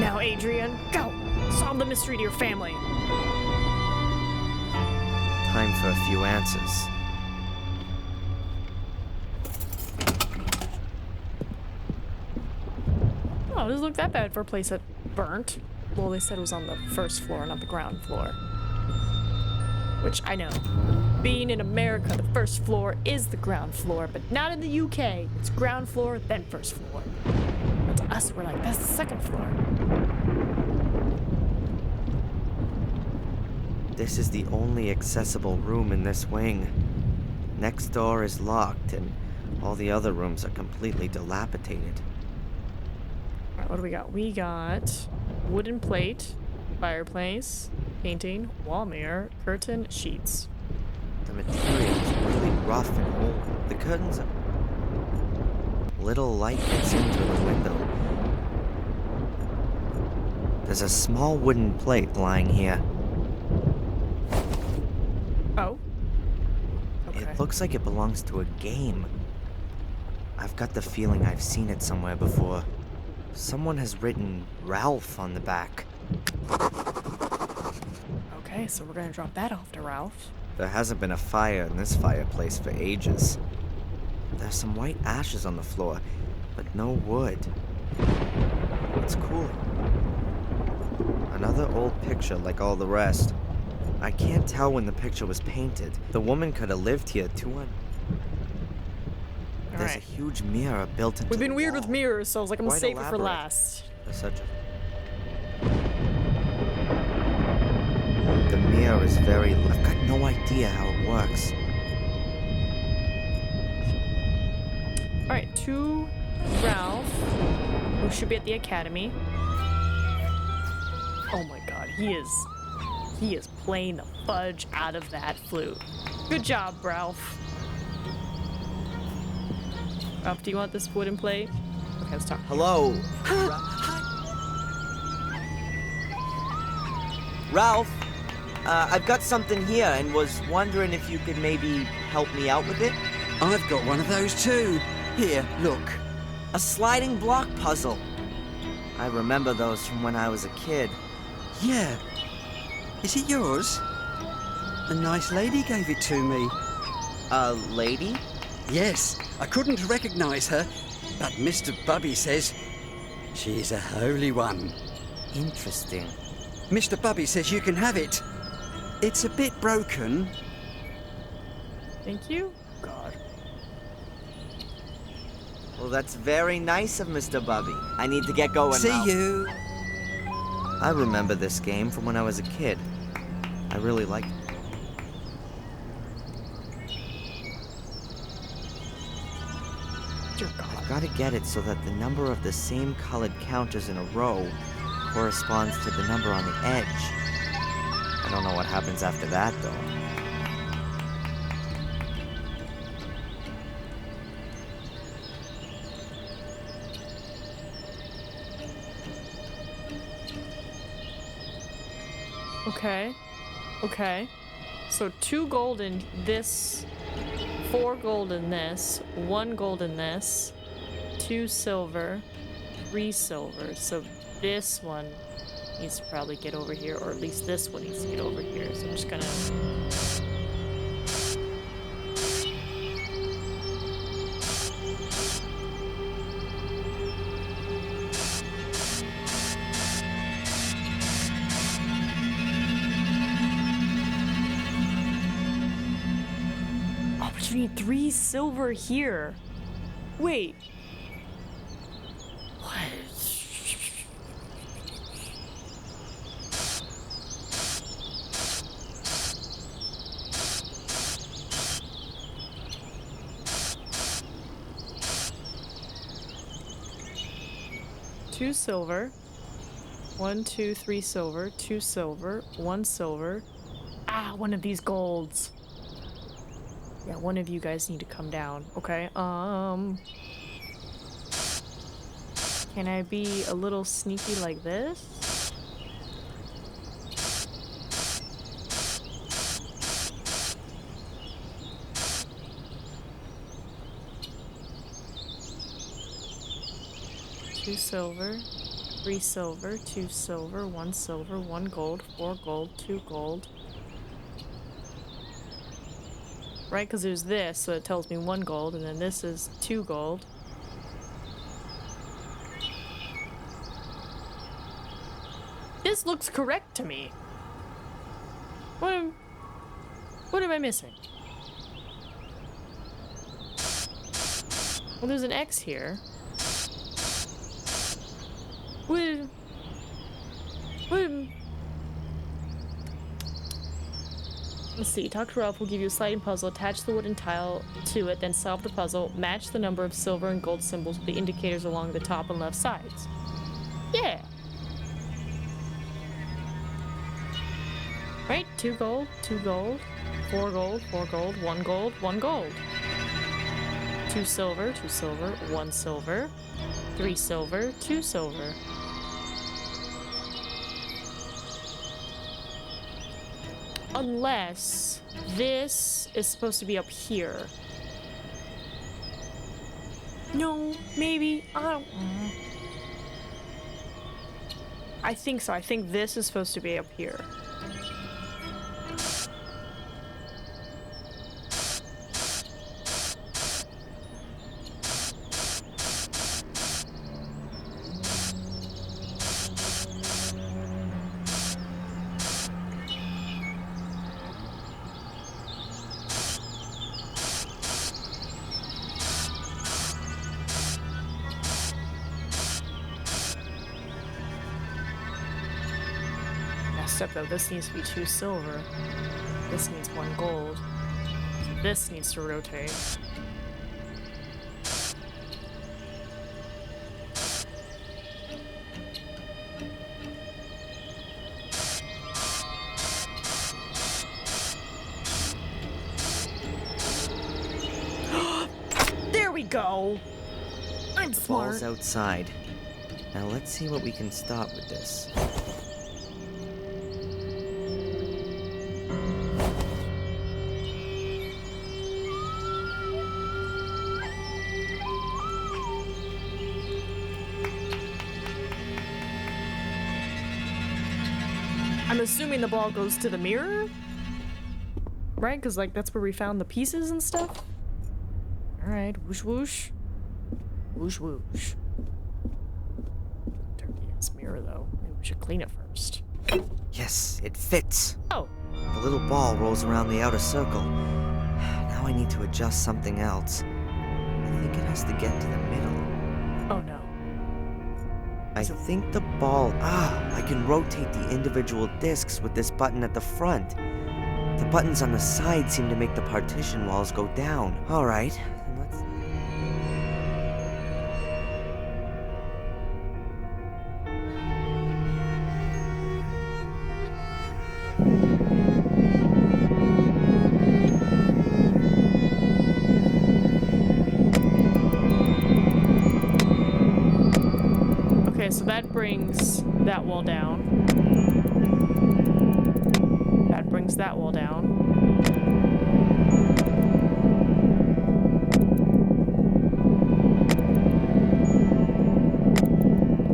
Now, Adrian, go. Solve the mystery to your family. Time for a few answers. Oh, it doesn't look that bad for a place that burnt. Well, they said it was on the first floor, not the ground floor. Which, I know. Being in America, the first floor is the ground floor, but not in the UK. It's ground floor, then first floor. But to us, we're like, that's the second floor. This is the only accessible room in this wing. Next door is locked, and all the other rooms are completely dilapidated. Alright, what do we got? We got wooden plate, fireplace, painting, wall mirror, curtain, sheets. The material is really rough and old. The curtains are Little light gets in through the window. There's a small wooden plate lying here. Oh. Okay. It looks like it belongs to a game. I've got the feeling I've seen it somewhere before. Someone has written Ralph on the back. Okay, so we're gonna drop that off to Ralph. There hasn't been a fire in this fireplace for ages. There's some white ashes on the floor, but no wood. It's cool. Another old picture like all the rest. I can't tell when the picture was painted. The woman could have lived here 200. There's a huge mirror built into We've been the weird wall. with mirrors, so I was like, I'm gonna Quite save it for elaborate. last. There's such a... The mirror is very... I've got no idea how it works. Alright, to Ralph, who should be at the academy. Oh my god, he is playing the fudge out of that flute. Good job, Ralph. Ralph, do you want this wooden plate? Okay, let's talk. Hello? Ralph, I've got something here and was wondering if you could maybe help me out with it. I've got one of those too. Here, look. A sliding block puzzle. I remember those from when I was a kid. Yeah. Is it yours? A nice lady gave it to me. A lady? Yes, I couldn't recognize her, but Mr. Bubby says she's a holy one. Interesting. Mr. Bubby says you can have it. It's a bit broken. Thank you. God. Well, that's very nice of Mr. Bubby. I need to get going now. See you. I remember this game from when I was a kid. I really liked it. Dear God. I've got to get it so that the number of the same colored counters in a row corresponds to the number on the edge. I don't know what happens after that, though. Okay. Okay. So 2 gold in this, 4 gold in this, 1 gold in this, 2 silver, 3 silver. So this one needs to probably get over here, or at least this one needs to get over here. So I'm just gonna... Oh, but you need 3 silver here. Wait. What? Two silver. 1, 2, 3 silver. 2 silver. 1 silver. Ah, one of these golds. Yeah, one of you guys need to come down. Okay, can I be a little sneaky like this? Two silver, 3 silver, 2 silver, 1 silver, 1 gold, 4 gold, 2 gold. Right, because there's this, so it tells me 1 gold, and then this is 2 gold. This looks correct to me. What am I missing? Well, there's an X here. What? Let's see. Talk to Ralph will give you a sliding puzzle. Attach the wooden tile to it, then solve the puzzle. Match the number of silver and gold symbols with the indicators along the top and left sides. Yeah. Right? 2 gold, 2 gold, 4 gold, 4 gold, 1 gold, 1 gold. 2 silver, 2 silver, 1 silver, 3 silver, 2 silver. Unless this is supposed to be up here. No, maybe. I don't. I think so. I think this is supposed to be up here. Up though, this needs to be 2 silver. This needs 1 gold. So this needs to rotate. There we go. I'm smart. Ball's outside. Now let's see what we can start with this. I'm assuming the ball goes to the mirror? Right? Because, like, that's where we found the pieces and stuff? Alright, whoosh whoosh. Whoosh whoosh. Dirty ass mirror, though. Maybe we should clean it first. Yes, it fits. Oh. The little ball rolls around the outer circle. Now I need to adjust something else. I think it has to get to the middle. Oh no. I think the ball... I can rotate the individual discs with this button at the front. The buttons on the side seem to make the partition walls go down. Alright, let's... Okay, so that brings that wall down. That brings that wall down.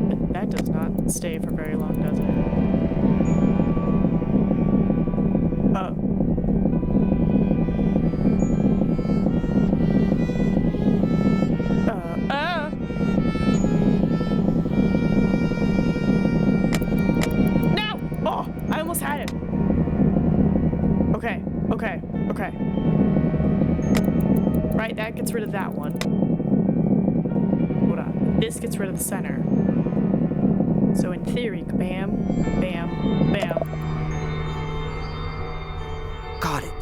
But that does not stay for very long, does it? I almost had it. Okay. Right, that gets rid of that one. Hold on. This gets rid of the center. So in theory, bam, bam, bam. Got it.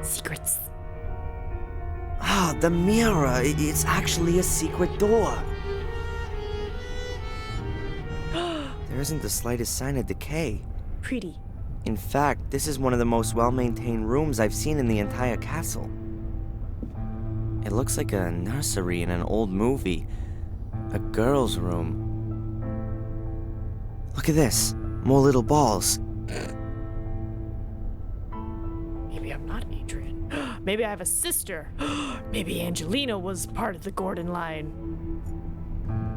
Secrets. The mirror. It's actually a secret door. There isn't the slightest sign of decay. Pretty. In fact, this is one of the most well-maintained rooms I've seen in the entire castle. It looks like a nursery in an old movie. A girl's room. Look at this. More little balls. Maybe I'm not Adrian. Maybe I have a sister. Maybe Angelina was part of the Gordon line.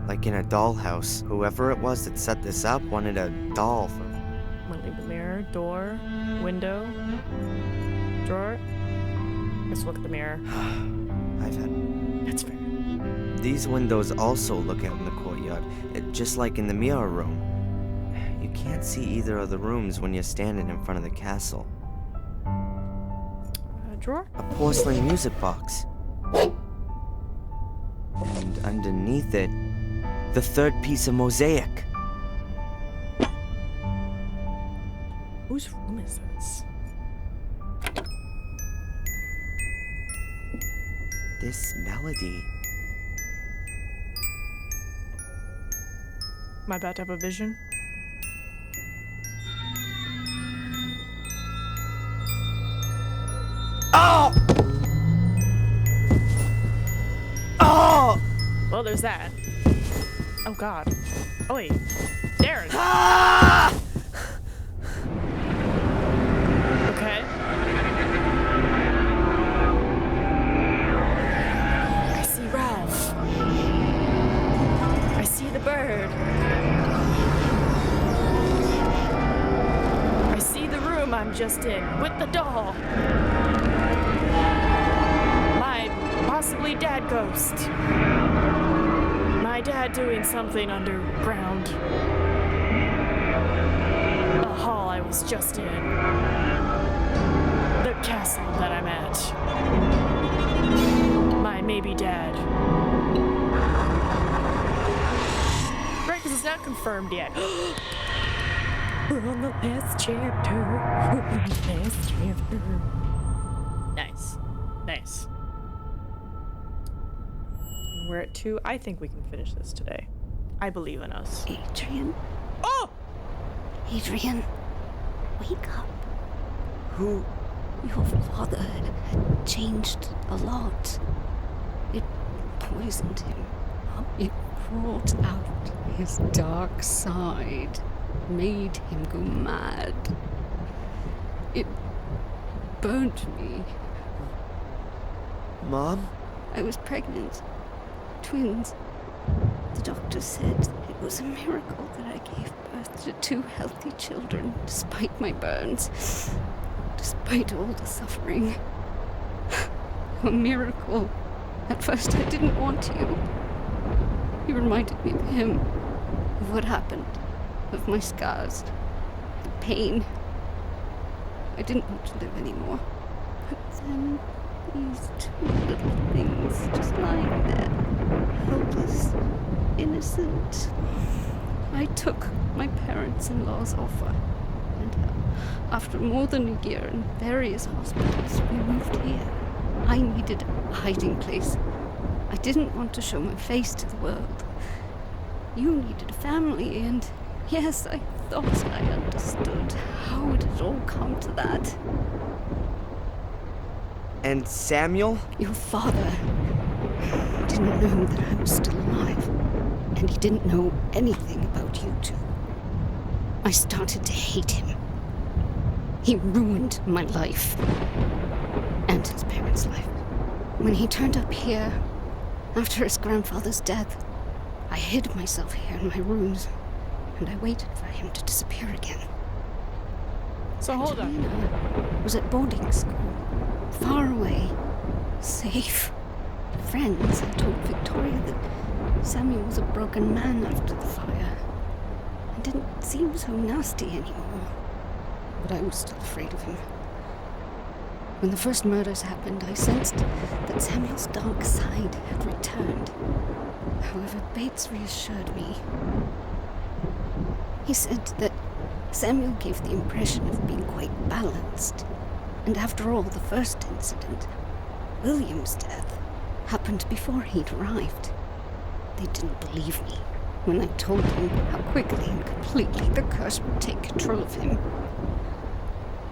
Like in a dollhouse. Whoever it was that set this up wanted a doll for... I'm gonna leave the mirror, door, window, drawer. Let's look at the mirror. I've had... That's fair. These windows also look out in the courtyard, just like in the mirror room. You can't see either of the rooms when you're standing in front of the castle. Drawer? A porcelain music box. And underneath it, the third piece of mosaic. Whose room is this? This melody. Am I about to have a vision? Oh! there's that. Oh god. Oh wait. Darren. Okay. I see Ralph. I see the bird. I see the room I'm just in with the doll. My possibly dad ghost. My dad doing something underground. The hall I was just in. The castle that I'm at. My maybe dad. Right, because it's not confirmed yet. We're on the last chapter. We're on the last chapter. Nice. Nice. We're at 2. I think we can finish this today. I believe in us. Adrian? Oh! Adrian, wake up. Who? Your father had changed a lot. It poisoned him. It brought out his dark side, made him go mad. It burnt me. Mom? I was pregnant. Twins. The doctor said it was a miracle that I gave birth to 2 healthy children, despite my burns, despite all the suffering. A miracle. At first I didn't want you. You reminded me of him, of what happened, of my scars, the pain. I didn't want to live anymore. But then these 2 little things just lying there, helpless, innocent. I took my parents-in-law's offer, and after more than a year in various hospitals, we moved here. I needed a hiding place. I didn't want to show my face to the world. You needed a family, and yes, I thought I understood. How had it all come to that? And Samuel? Your father didn't know that I was still alive, and he didn't know anything about you two. I started to hate him. He ruined my life, and his parents' life. When he turned up here, after his grandfather's death, I hid myself here in my rooms, and I waited for him to disappear again. So hold on. Angelina was at boarding school, far away, safe. Friends had told Victoria that Samuel was a broken man after the fire, and didn't seem so nasty anymore. But I was still afraid of him. When the first murders happened, I sensed that Samuel's dark side had returned. However, Bates reassured me. He said that Samuel gave the impression of being quite balanced. And after all, the first incident, William's death, happened before he'd arrived. They didn't believe me when I told them how quickly and completely the curse would take control of him.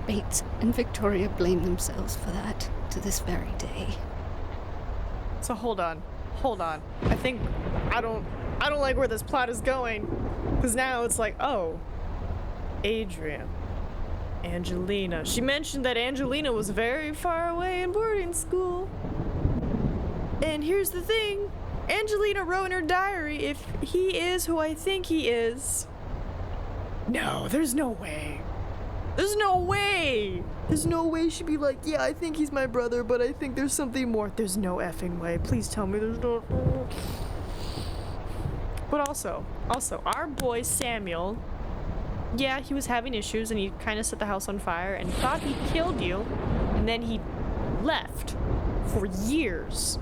Bates and Victoria blame themselves for that to this very day. So hold on. I think I don't like where this plot is going, because now it's like, oh, Adrian, Angelina. She mentioned that Angelina was very far away in boarding school. And here's the thing, Angelina wrote in her diary, if he is who I think he is. No, there's no way. There's no way! There's no way she'd be like, yeah, I think he's my brother, but I think there's something more. There's no effing way. Please tell me there's no... But also, our boy Samuel, yeah, he was having issues and he kind of set the house on fire and thought he killed you, and then he left for years.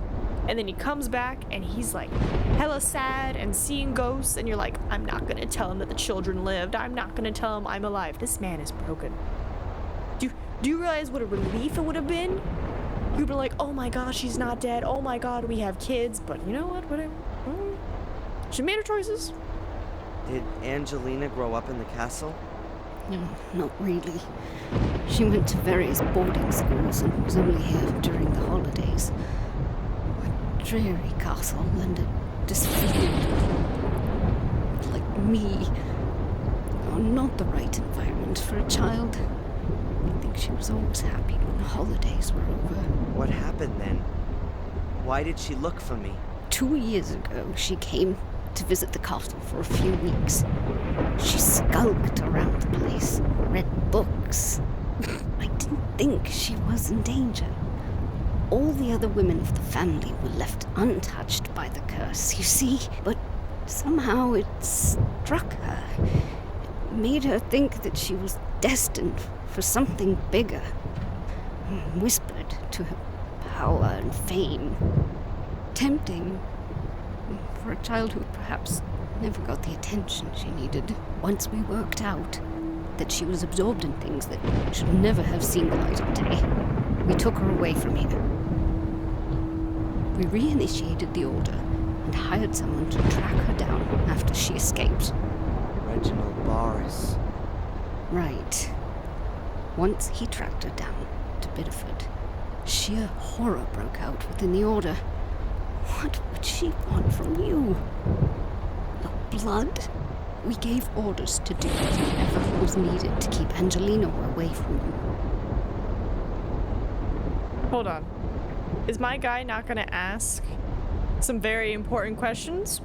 And then he comes back and he's like hella sad and seeing ghosts, and you're like, I'm not gonna tell him that the children lived. I'm not gonna tell him I'm alive. This man is broken. Do you realize what a relief it would have been? You'd be like, oh my gosh, he's not dead. Oh my god, we have kids. But you know what? Whatever. She made her choices. Did Angelina grow up in the castle? No, not really. She went to various boarding schools and was only here during the holidays. A dreary castle and a disfigured. Like me. Oh, not the right environment for a child. I think she was always happy when the holidays were over. What happened then? Why did she look for me? 2 years ago, she came to visit the castle for a few weeks. She skulked around the place, read books. I didn't think she was in danger. All the other women of the family were left untouched by the curse, you see, but somehow it struck her. It made her think that she was destined for something bigger. Whispered to her power and fame. Tempting for a child who perhaps never got the attention she needed. Once we worked out that she was absorbed in things that should never have seen the light of day, we took her away from here. We reinitiated the order and hired someone to track her down after she escaped. Reginald Boris. Right. Once he tracked her down to Biddeford, sheer horror broke out within the order. What would she want from you? The blood? We gave orders to do whatever was needed to keep Angelina away from you. Hold on. Is my guy not gonna ask some very important questions?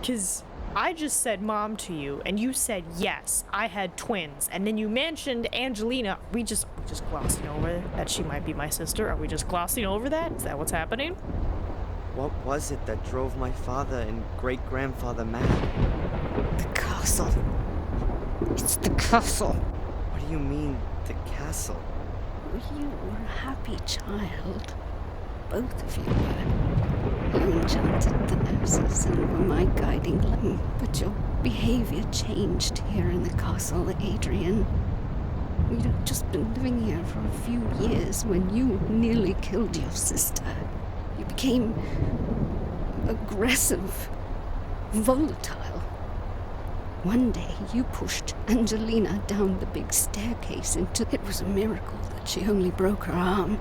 Because I just said mom to you, and you said yes, I had twins, and then you mentioned Angelina. We just glossing over that she might be my sister? Are we just glossing over that? Is that what's happening? What was it that drove my father and great-grandfather mad? The castle. It's the castle. What do you mean, the castle? You were a happy child. Both of you were. You enchanted the nurses and were my guiding light. But your behavior changed here in the castle, Adrian. We'd have just been living here for a few years when you nearly killed your sister. You became aggressive, volatile. One day you pushed Angelina down the big staircase into... It was a miracle that she only broke her arm.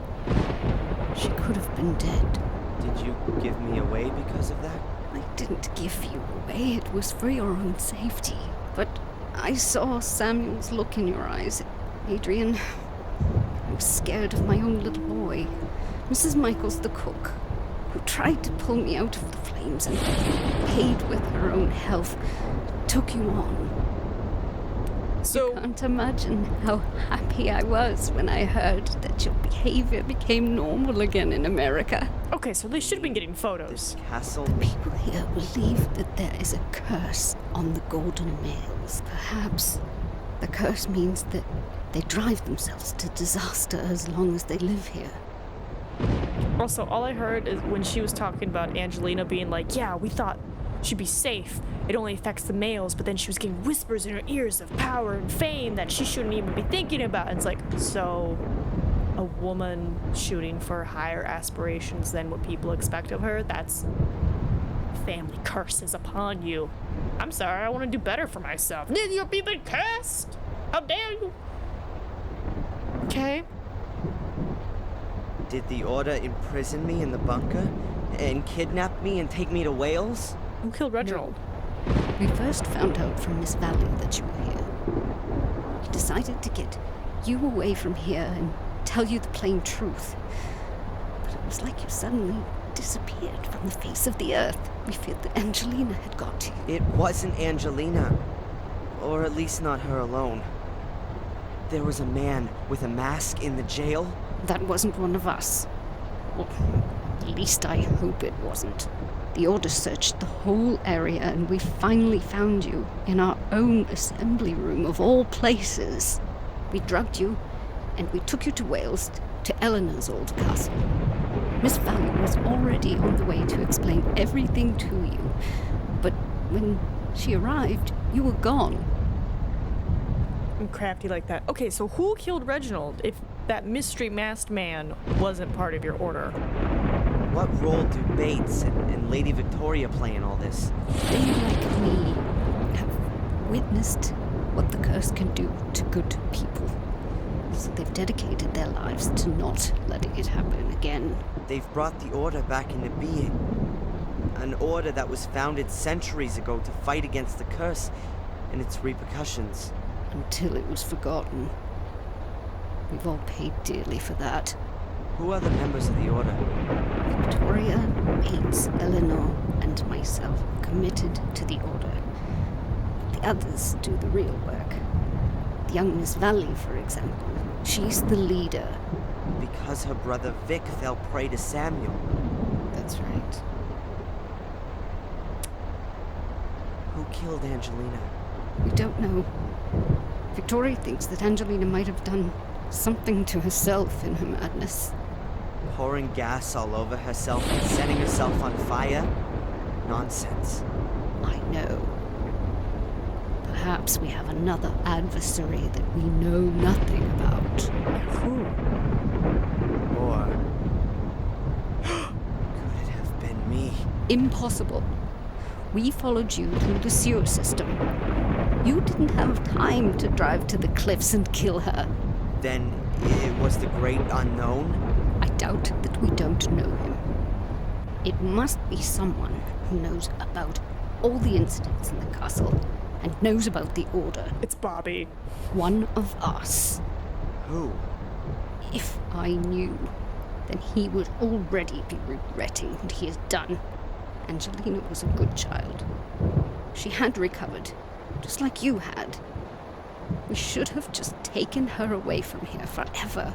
She could have been dead. Did you give me away because of that? I didn't give you away. It was for your own safety. But I saw Samuel's look in your eyes, Adrian. I was scared of my own little boy. Mrs. Michaels, the cook, who tried to pull me out of the flames and paid with her own health, took you on. So you can't imagine how happy I was when I heard that your behavior became normal again in America. Okay, so they should have been getting photos. This castle? The people here believe that there is a curse on the golden males. Perhaps the curse means that they drive themselves to disaster as long as they live here. Also, all I heard is when she was talking about Angelina being like, yeah, we thought she'd be safe. It only affects the males, but then she was getting whispers in her ears of power and fame that she shouldn't even be thinking about. And it's like, so a woman shooting for higher aspirations than what people expect of her, that's family curses upon you. I'm sorry, I want to do better for myself. You're being cursed! How dare you? Okay. Did the Order imprison me in the bunker and kidnap me and take me to Wales? Who killed Reginald? We first found out from Miss Valley that you were here. We decided to get you away from here and tell you the plain truth. But it was like you suddenly disappeared from the face of the earth. We feared that Angelina had got you. It wasn't Angelina. Or at least not her alone. There was a man with a mask in the jail. That wasn't one of us. Well, at least I hope it wasn't. The Order searched the whole area and we finally found you in our own assembly room of all places. We drugged you and we took you to Wales, to Eleanor's old castle. Miss Valley was already on the way to explain everything to you, but when she arrived, you were gone. I'm crafty like that. Okay, so who killed Reginald if that mystery masked man wasn't part of your order? What role do Bates and Lady Victoria play in all this? They, like me, have witnessed what the curse can do to good people. So they've dedicated their lives to not letting it happen again. They've brought the Order back into being. An order that was founded centuries ago to fight against the curse and its repercussions. Until it was forgotten. We've all paid dearly for that. Who are the members of the order? Victoria, Bates, Eleanor, and myself are committed to the order. The others do the real work. The young Miss Valley, for example. She's the leader. Because her brother Vic fell prey to Samuel. That's right. Who killed Angelina? We don't know. Victoria thinks that Angelina might have done something to herself in her madness. Pouring gas all over herself and setting herself on fire? Nonsense. I know. Perhaps we have another adversary that we know nothing about. Who? Or could it have been me? Impossible. We followed you through the sewer system. You didn't have time to drive to the cliffs and kill her. Then it was the great unknown? I doubt that we don't know him. It must be someone who knows about all the incidents in the castle and knows about the order. It's Bobby. One of us. Who? If I knew, then he would already be regretting what he has done. Angelina was a good child. She had recovered, just like you had. We should have just taken her away from here forever.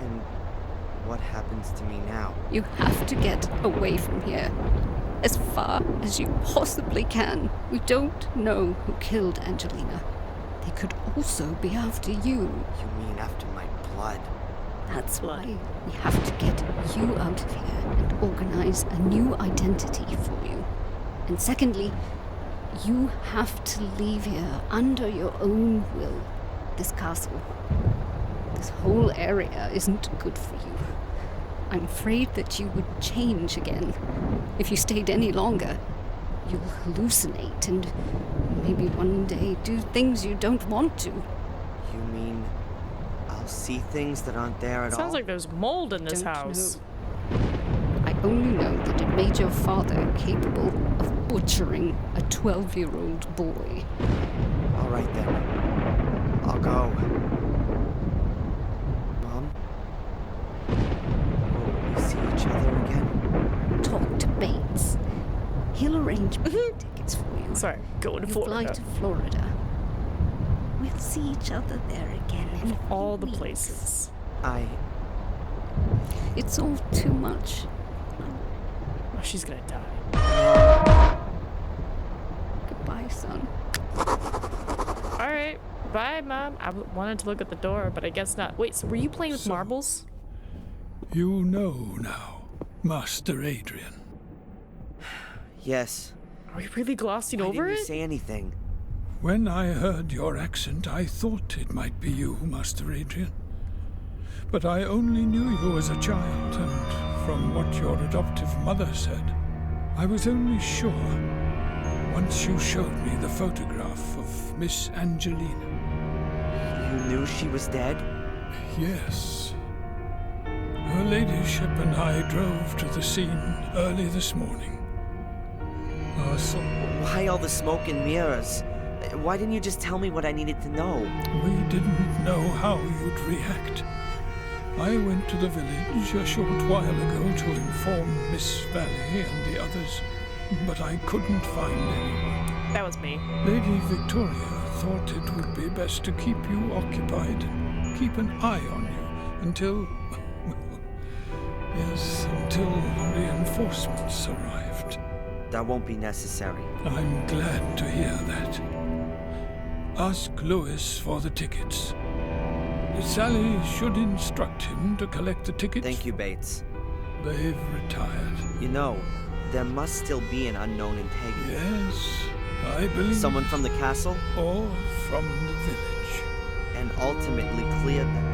And what happens to me now? You have to get away from here. As far as you possibly can. We don't know who killed Angelina. They could also be after you. You mean after my blood? That's why we have to get you out of here and organize a new identity for you. And secondly, you have to leave here under your own will. This castle, this whole area isn't good for you. I'm afraid that you would change again. If you stayed any longer, you'll hallucinate and maybe one day do things you don't want to. You mean I'll see things that aren't there at all? Sounds like there's mold in this house. I only know that it made your father capable of butchering a 12-year-old boy. All right then. I'll go. Mom? Will we see each other again? Talk to Bates. He'll arrange tickets for you. Sorry, going to You Florida. fly to Florida. We'll see each other there again in all the places. It's all too much. Oh, she's gonna die. Goodbye, son. Alright, bye, Mom. I wanted to look at the door, but I guess not. Wait, so were you playing with marbles? You know now, Master Adrian. Yes. Are we really glossing Why over didn't it? you say anything? When I heard your accent, I thought it might be you, Master Adrian. But I only knew you as a child, and from what your adoptive mother said, I was only sure once you showed me the photograph of Miss Angelina. You knew she was dead? Yes. Her ladyship and I drove to the scene early this morning. So why all the smoke and mirrors? Why didn't you just tell me what I needed to know? We didn't know how you'd react. I went to the village a short while ago to inform Miss Valley and the others, but I couldn't find anyone. That was me. Lady Victoria thought it would be best to keep you occupied and keep an eye on you until... yes, until reinforcements arrived. That won't be necessary. I'm glad to hear that. Ask Lewis for the tickets. Sally should instruct him to collect the tickets. Thank you, Bates. They've retired. You know, there must still be an unknown antagonist. Yes, I believe... Someone from the castle? Or from the village. And ultimately clear them.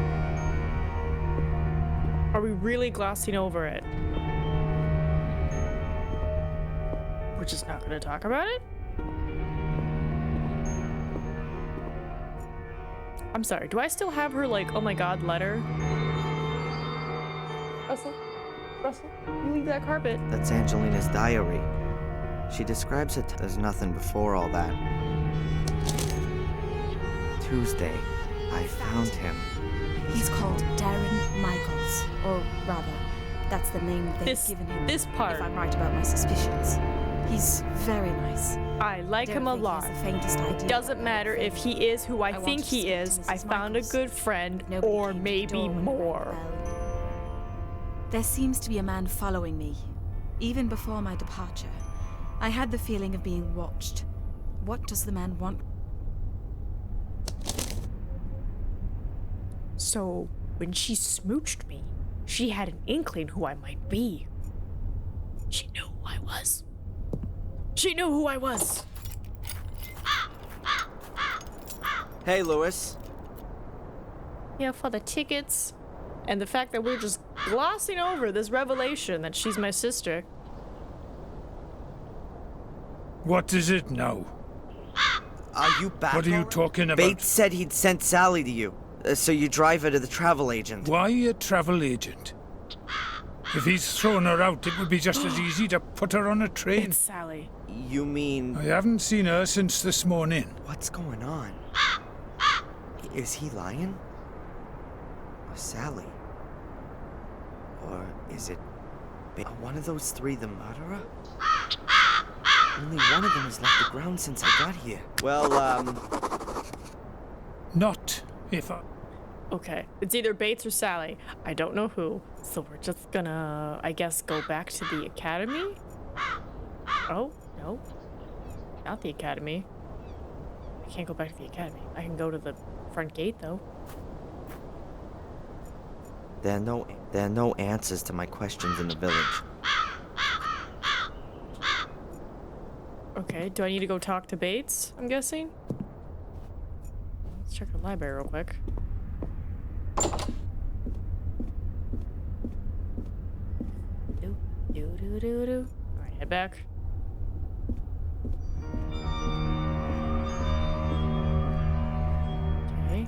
Are we really glossing over it? We're just not gonna talk about it? I'm sorry, do I still have her, like, oh my god letter? Also, Russell, you leave that carpet. That's Angelina's diary. She describes it as nothing before all that. Tuesday, I found him. He's called Darren Michaels, or rather, that's the name they've given him. This part. If I'm right about my suspicions. He's very nice. I like him a lot. Doesn't matter if he is who I think he is. I found a good friend, or maybe more. There seems to be a man following me, even before my departure. I had the feeling of being watched. What does the man want? So, when she smooched me, she had an inkling who I might be. She knew who I was. She knew who I was. Hey, Lewis. Yeah, for the tickets and the fact that we're just glossing over this revelation that she's my sister. What is it now? Are you back? What are you talking about? Bates said he'd sent Sally to you, so you drive her to the travel agent. Why a travel agent? If he's thrown her out, it would be just as easy to put her on a train. It's Sally. You mean... I haven't seen her since this morning. What's going on? Is he lying? Or Sally? Or is it... Are one of those three the murderer? Only one of them has left the ground since I got here. Well, Not if I... Okay, it's either Bates or Sally. I don't know who. So we're just gonna, I guess, go back to the academy? Oh, no. Not the academy. I can't go back to the academy. I can go to the front gate, though. there are no answers to my questions in the village. Okay, do I need to go talk to Bates, I'm guessing? Let's check the library real quick. Alright, head back. Okay.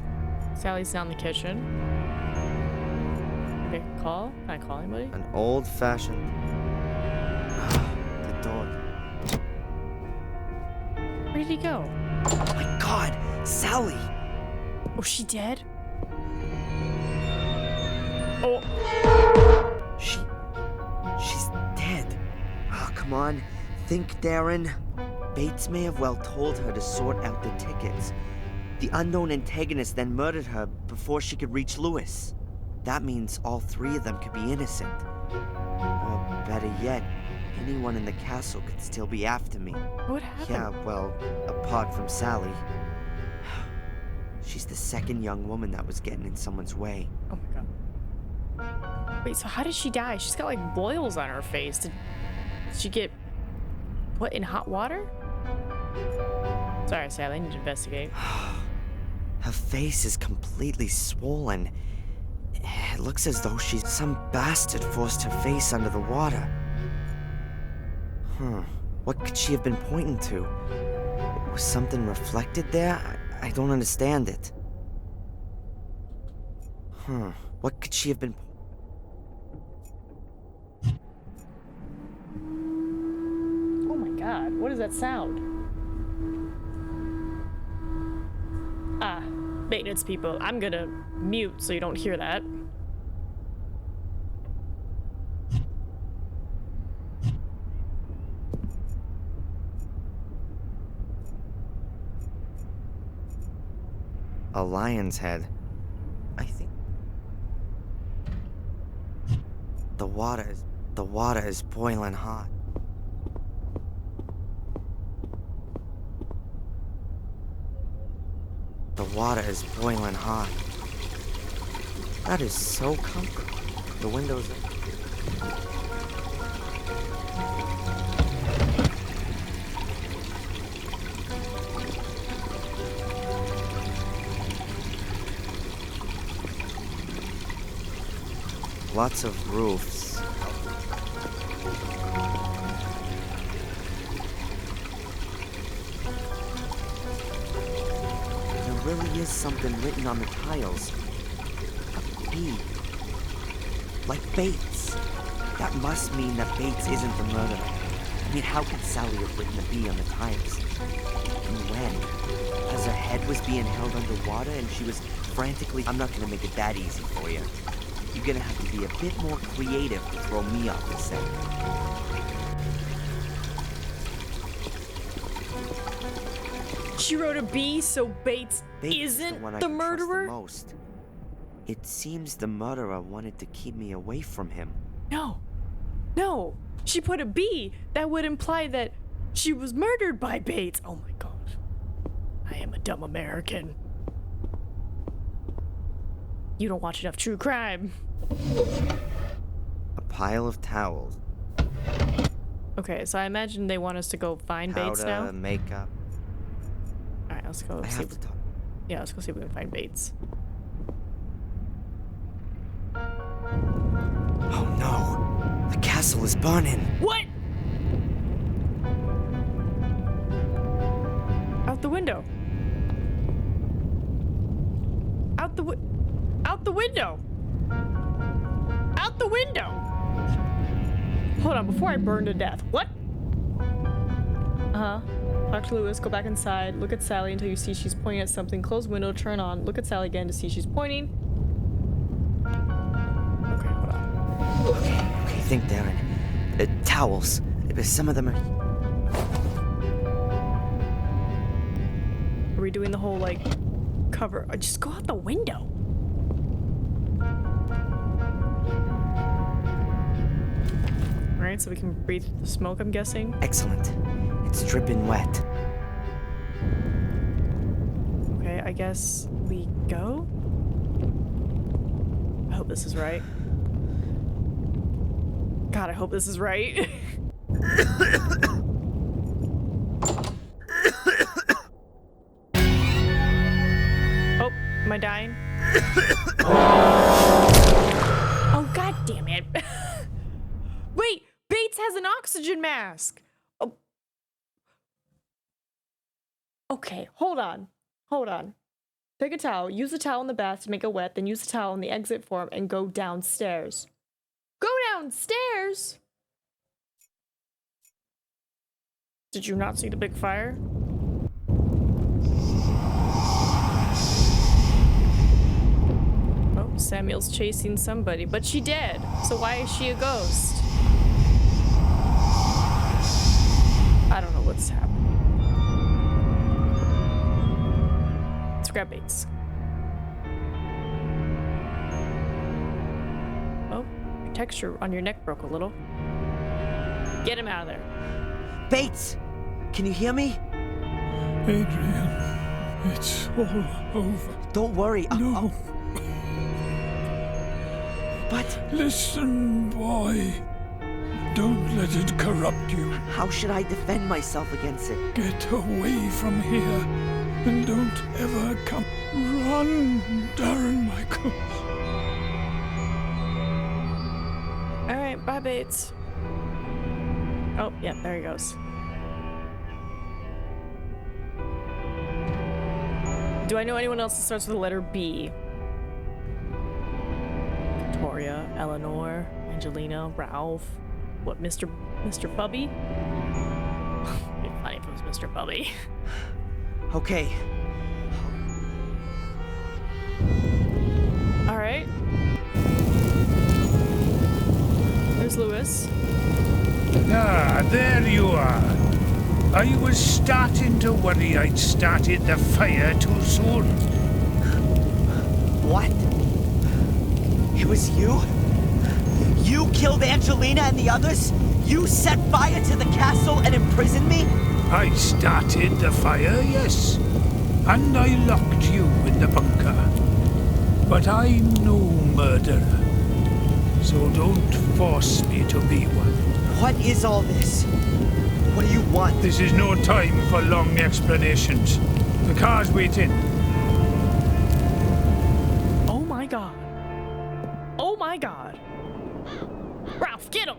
Sally's down in the kitchen. Okay, call. Can I call anybody? An old-fashioned... the dog. Where did he go? Oh my god! Sally! Oh, she dead? Oh. She's dead. Oh, come on. Think, Darren. Bates may have well told her to sort out the tickets. The unknown antagonist then murdered her before she could reach Lewis. That means all three of them could be innocent. Or better yet, anyone in the castle could still be after me. What happened? Yeah, well, apart from Sally. She's the second young woman that was getting in someone's way. Oh my god. Wait, so how did she die? She's got like boils on her face. Did she get put in hot water? Sorry, Sally, I need to investigate. Her face is completely swollen. It looks as though some bastard forced her face under the water. What could she have been pointing to? Was something reflected there? I don't understand it. What could she have been... Oh my god, what is that sound? Ah, maintenance people. I'm gonna mute so you don't hear that. A lion's head. I think... The water is boiling hot. The water is boiling hot. That is so comfortable. The windows are... Lots of roofs. There really is something written on the tiles. A B. Like Bates. That must mean that Bates isn't the murderer. I mean, how could Sally have written the B on the tires? And when? As her head was being held underwater and she was frantically... I'm not gonna make it that easy for you. You're gonna have to be a bit more creative to throw me off the scent. She wrote a B, so Bates isn't the murderer? Most. It seems the murderer wanted to keep me away from him. No. No. She put a B. That would imply that she was murdered by Bates. Oh my god. I am a dumb American. You don't watch enough true crime. A pile of towels. Okay, so I imagine they want us to go find Bates now. Powder, makeup. Alright, let's go I see. have to talk. Yeah, let's go see if we can find Bates. Oh no! The castle is burning! What? Out the window. Out the window. Out the window! Hold on, before I burn to death. What? Uh-huh. Talk to Lewis, go back inside, look at Sally until you see she's pointing at something, close window, turn on, look at Sally again to see she's pointing. Okay, hold on. Okay, think, Darren. Towels. Some of them are... Are we doing the whole, like, cover? Just go out the window. Alright, so we can breathe the smoke, I'm guessing. Excellent. It's dripping wet. Okay, I guess we go? I hope this is right. God, I hope this is right. Oh, am I dying? Oh, god damn it. Wait, Bates has an oxygen mask. Oh. Okay, hold on. Hold on. Take a towel, use the towel in the bath to make it wet, then use the towel in the exit form and go downstairs. Go downstairs? Did you not see the big fire? Oh, Samuel's chasing somebody, but she dead. So why is she a ghost? I don't know what's happening. Let's grab Bates. Oh, your texture on your neck broke a little. Get him out of there. Bates! Can you hear me? Adrian, it's all over. Don't worry. No. But... Listen, boy. Don't let it corrupt you. How should I defend myself against it? Get away from here and don't ever come. Run, Darren Michaels. Alright, bye, Bates. Oh, yeah, there he goes. Do I know anyone else that starts with the letter B? Victoria, Eleanor, Angelina, Ralph. What, Mr. Bubby? It'd be funny if it was Mr. Bubby. Okay. Alright. There's Lewis. Ah, there you are. I was starting to worry I'd started the fire too soon. What? It was you? You killed Angelina and the others? You set fire to the castle and imprisoned me? I started the fire, yes. And I locked you in the bunker. But I'm no murderer. So don't force me to be one. What is all this? What do you want? This is no time for long explanations. The car's waiting. Oh my god. Oh my god. Ralph, get him!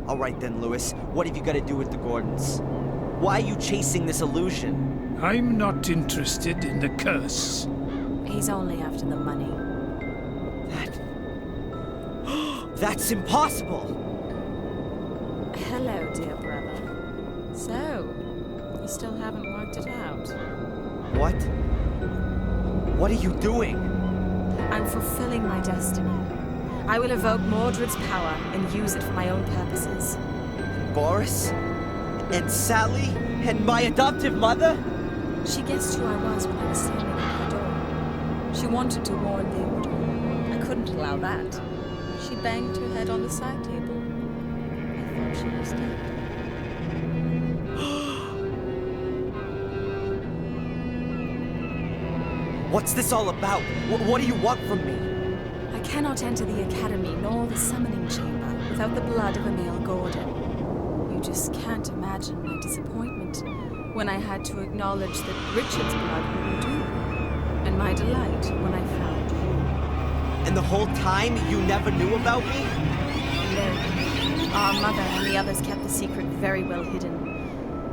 All right then, Lewis. What have you got to do with the Gordons? Why are you chasing this illusion? I'm not interested in the curse. He's only after the money. That... That's impossible! Hello, dear brother. So, you still haven't worked it out? What? What are you doing? I'm fulfilling my destiny. I will evoke Mordred's power and use it for my own purposes. Boris? And Sally? And my adoptive mother? She guessed who I was when I was standing at her door. She wanted to warn the Order. I couldn't allow that. She banged her head on the side table. I thought she was dead. What's this all about? What do you want from me? I cannot enter the Academy nor the Summoning Chamber without the blood of Emil Gordon. You just can't imagine my disappointment when I had to acknowledge that Richard's blood wouldn't do, and my delight when I found you. And the whole time you never knew about me? No. Our mother and the others kept the secret very well hidden.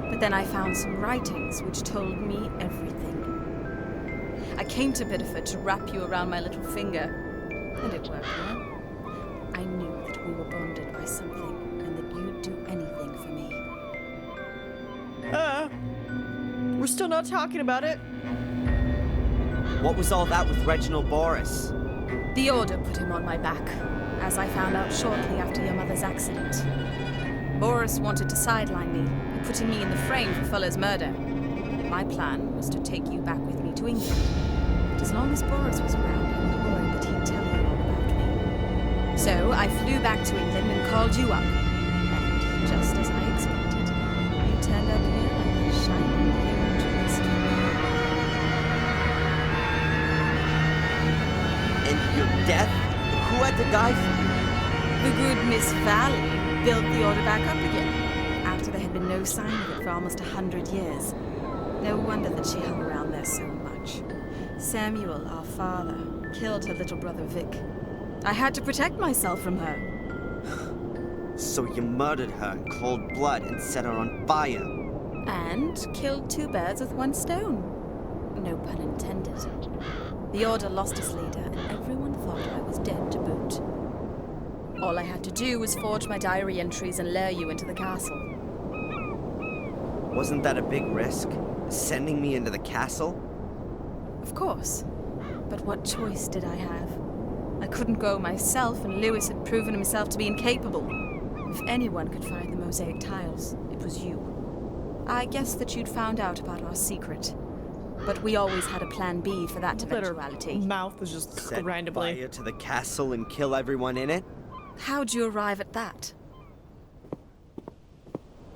But then I found some writings which told me everything. I came to Biddeford to wrap you around my little finger, and it worked well. I knew that we were bonded by something, and that you'd do anything for me. We're still not talking about it. What was all that with Reginald Boris? The Order put him on my back, as I found out shortly after your mother's accident. Boris wanted to sideline me, putting me in the frame for Fuller's murder. My plan was to take you back with me to England. But as long as Boris was around, I was worried that he'd tell you all about me. So I flew back to England and called you up. And just as I expected, you turned up here like a shining hero to rescue me. And your death? Who had to die for you? The good Miss Valley built the Order back up again, after there had been no sign of it for almost 100 years. No wonder that she hung around there so much. Samuel, our father, killed her little brother Vic. I had to protect myself from her. So you murdered her in cold blood and set her on fire. And killed two birds with one stone. No pun intended. The Order lost its leader, and everyone thought I was dead to boot. All I had to do was forge my diary entries and lure you into the castle. Wasn't that a big risk? Sending me into the castle? Of course. But what choice did I have? I couldn't go myself, and Lewis had proven himself to be incapable. If anyone could find the mosaic tiles, it was you. I guess that you'd found out about our secret. But we always had a plan B for that eventuality. Her mouth was just Set randomly. fire to the castle and kill everyone in it? How'd you arrive at that?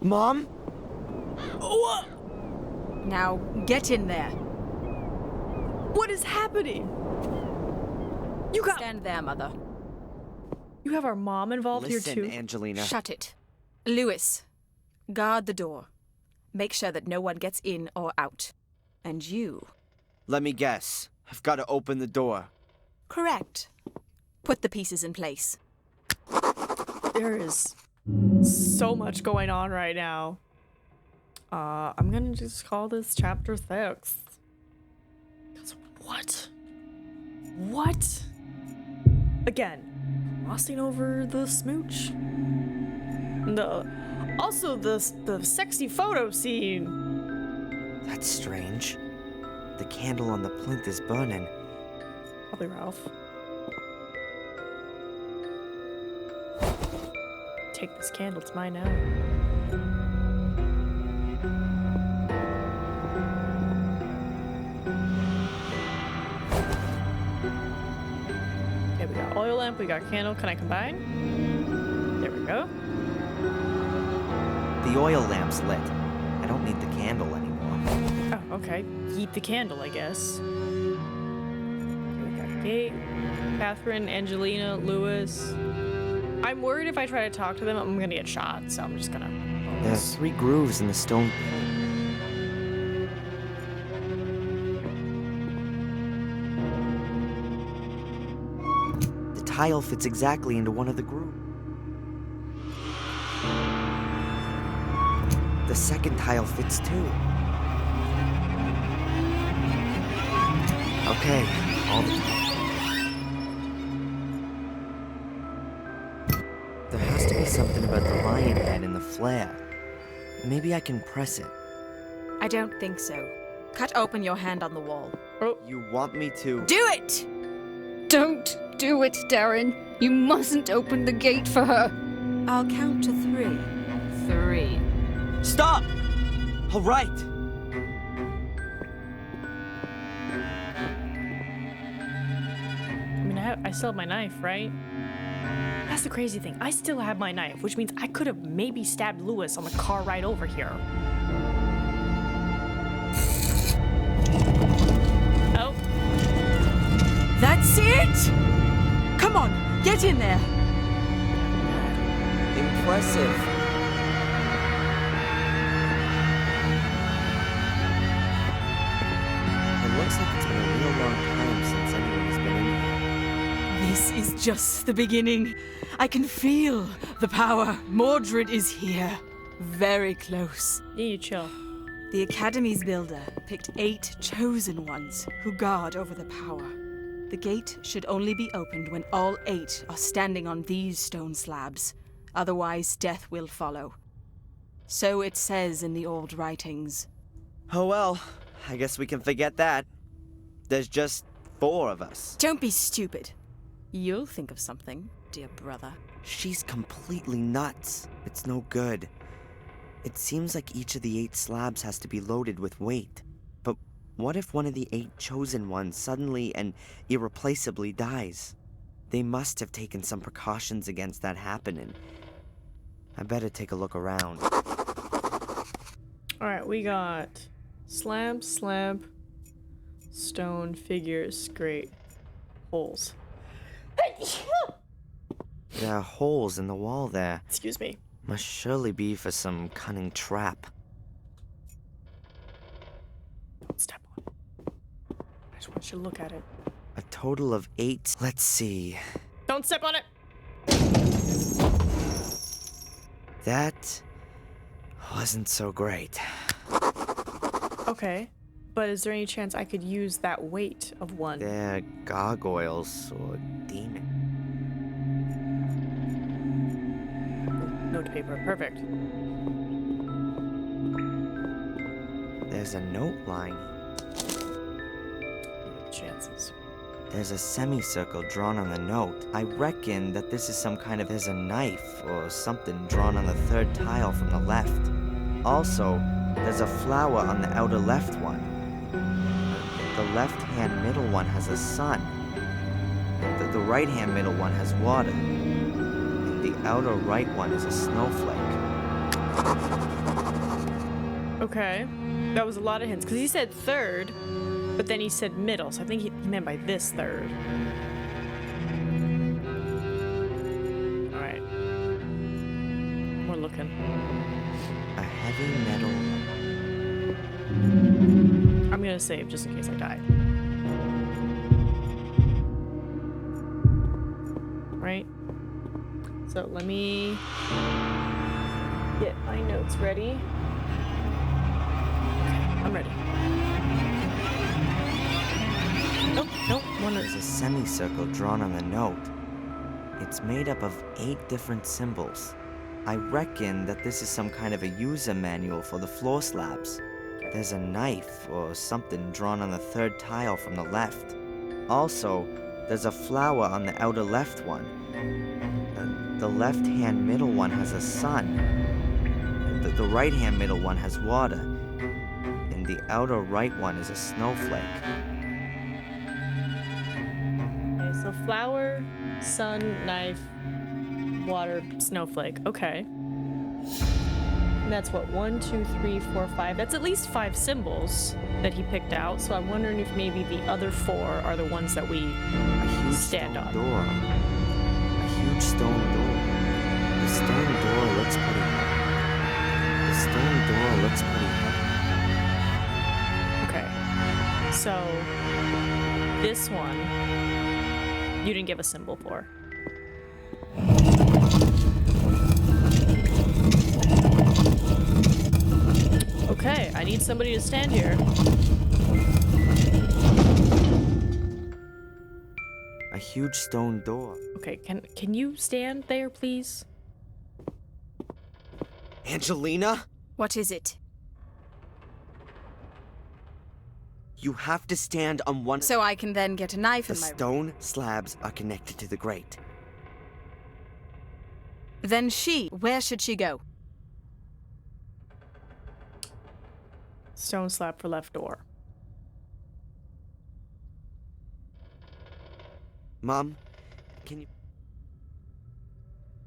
Mom? What? Now, get in there. What is happening? You got— Stand there, Mother. You have our mom involved Listen, here too? Angelina. Shut it. Lewis, guard the door. Make sure that no one gets in or out. And you. Let me guess. I've got to open the door. Correct. Put the pieces in place. There is so much going on right now. I'm gonna just call this chapter 6. 'Cause what? What? Again, glossing over the smooch. Also the sexy photo scene. That's strange. The candle on the plinth is burning. Probably Ralph. Take this candle, it's mine now. Okay, we got oil lamp, we got candle. Can I combine? There we go. The oil lamp's lit. I don't need the candle anymore. Oh, okay. Keep the candle, I guess. We got Kate, Catherine, Angelina, Lewis. I'm worried if I try to talk to them, I'm gonna get shot, so I'm just gonna... There are 3 grooves in the stone. The tile fits exactly into one of the grooves. The second tile fits too. Okay, all the me something about the lion head and the flare. Maybe I can press it. I don't think so. Cut open your hand on the wall. Oh. You want me to? Do it! Don't do it, Darren. You mustn't open the gate for her. I'll count to 3. 3. Stop! All right. I mean, I still have my knife, right? That's the crazy thing. I still have my knife, which means I could have maybe stabbed Lewis on the car ride over here. Oh. That's it! Come on, get in there. Impressive. It looks like it's been a real long time since anyone has been in here. This is just the beginning. I can feel the power. Mordred is here. Very close. Yeah, you chill. The Academy's builder picked 8 chosen ones who guard over the power. The gate should only be opened when all 8 are standing on these stone slabs. Otherwise, death will follow. So it says in the old writings. Oh well, I guess we can forget that. There's just 4 of us. Don't be stupid. You'll think of something, dear brother. She's completely nuts. It's no good. It seems like each of the 8 slabs has to be loaded with weight. But what if one of the 8 chosen ones suddenly and irreplaceably dies? They must have taken some precautions against that happening. I better take a look around. Alright, we got slab, stone, figures, great. Holes. There are holes in the wall there. Excuse me. Must surely be for some cunning trap. Don't step on it. I just want you to look at it. A total of 8. Let's see. Don't step on it! That wasn't so great. Okay. But is there any chance I could use that weight of one? They're gargoyles or demons. Note paper. Perfect. There's a note line. Chances. There's a semicircle drawn on the note. I reckon that this is some kind of... There's a knife or something drawn on the 3rd tile from the left. Also, there's a flower on the outer left one. The left-hand middle one has a sun. The right-hand middle one has water. And the outer right one is a snowflake. Okay. That was a lot of hints, because he said 3rd, but then he said middle, so I think he meant by this 3rd. Alright. We're looking. A heavy metal... I'm gonna save just in case I die. Right? So let me get my notes ready. I'm ready. Nope, nope, one There's a semicircle drawn on the note. It's made up of 8 different symbols. I reckon that this is some kind of a user manual for the floor slabs. There's a knife or something drawn on the 3rd tile from the left. Also, there's a flower on the outer left one. The left-hand middle one has a sun. The right-hand middle one has water. And the outer right one is a snowflake. Okay, so flower, sun, knife, water, snowflake. Okay. And that's what, 1, 2, 3, 4, 5. That's at least 5 symbols that he picked out. So I'm wondering if maybe the other 4 are the ones that we stand on. Door. A huge stone door. The stone door looks pretty heavy. The stone door looks pretty heavy. Okay. So this one, you didn't give a symbol for. Okay, I need somebody to stand here. A huge stone door. Okay, can you stand there, please? Angelina? What is it? You have to stand on one. So I can then get a knife The in my... stone slabs are connected to the grate. Then where should she go? Stone slab for left door. Mom, can you...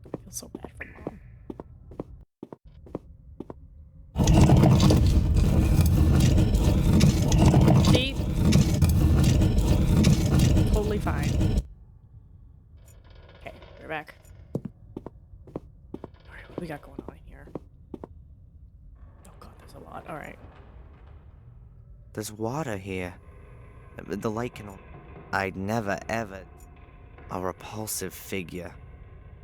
I feel so bad for Mom. See? Totally fine. Okay, we're back. Alright, what do we got going on here? Oh god, there's a lot. Alright. There's water here. The light can... I'd never ever... A repulsive figure.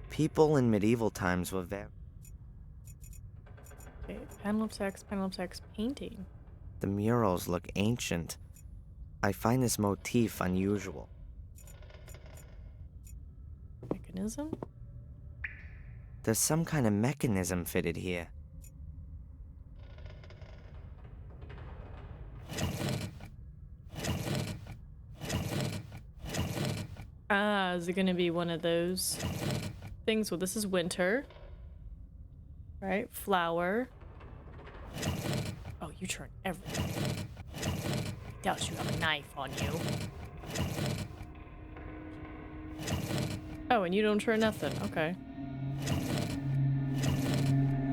People in medieval times were very... Okay, panel of text, painting. The murals look ancient. I find this motif unusual. Mechanism? There's some kind of mechanism fitted here. Ah, is it gonna be one of those things? Well, this is winter. Right? Flower. Oh, you turn everything. I doubt you have a knife on you. Oh, and you don't turn nothing. Okay.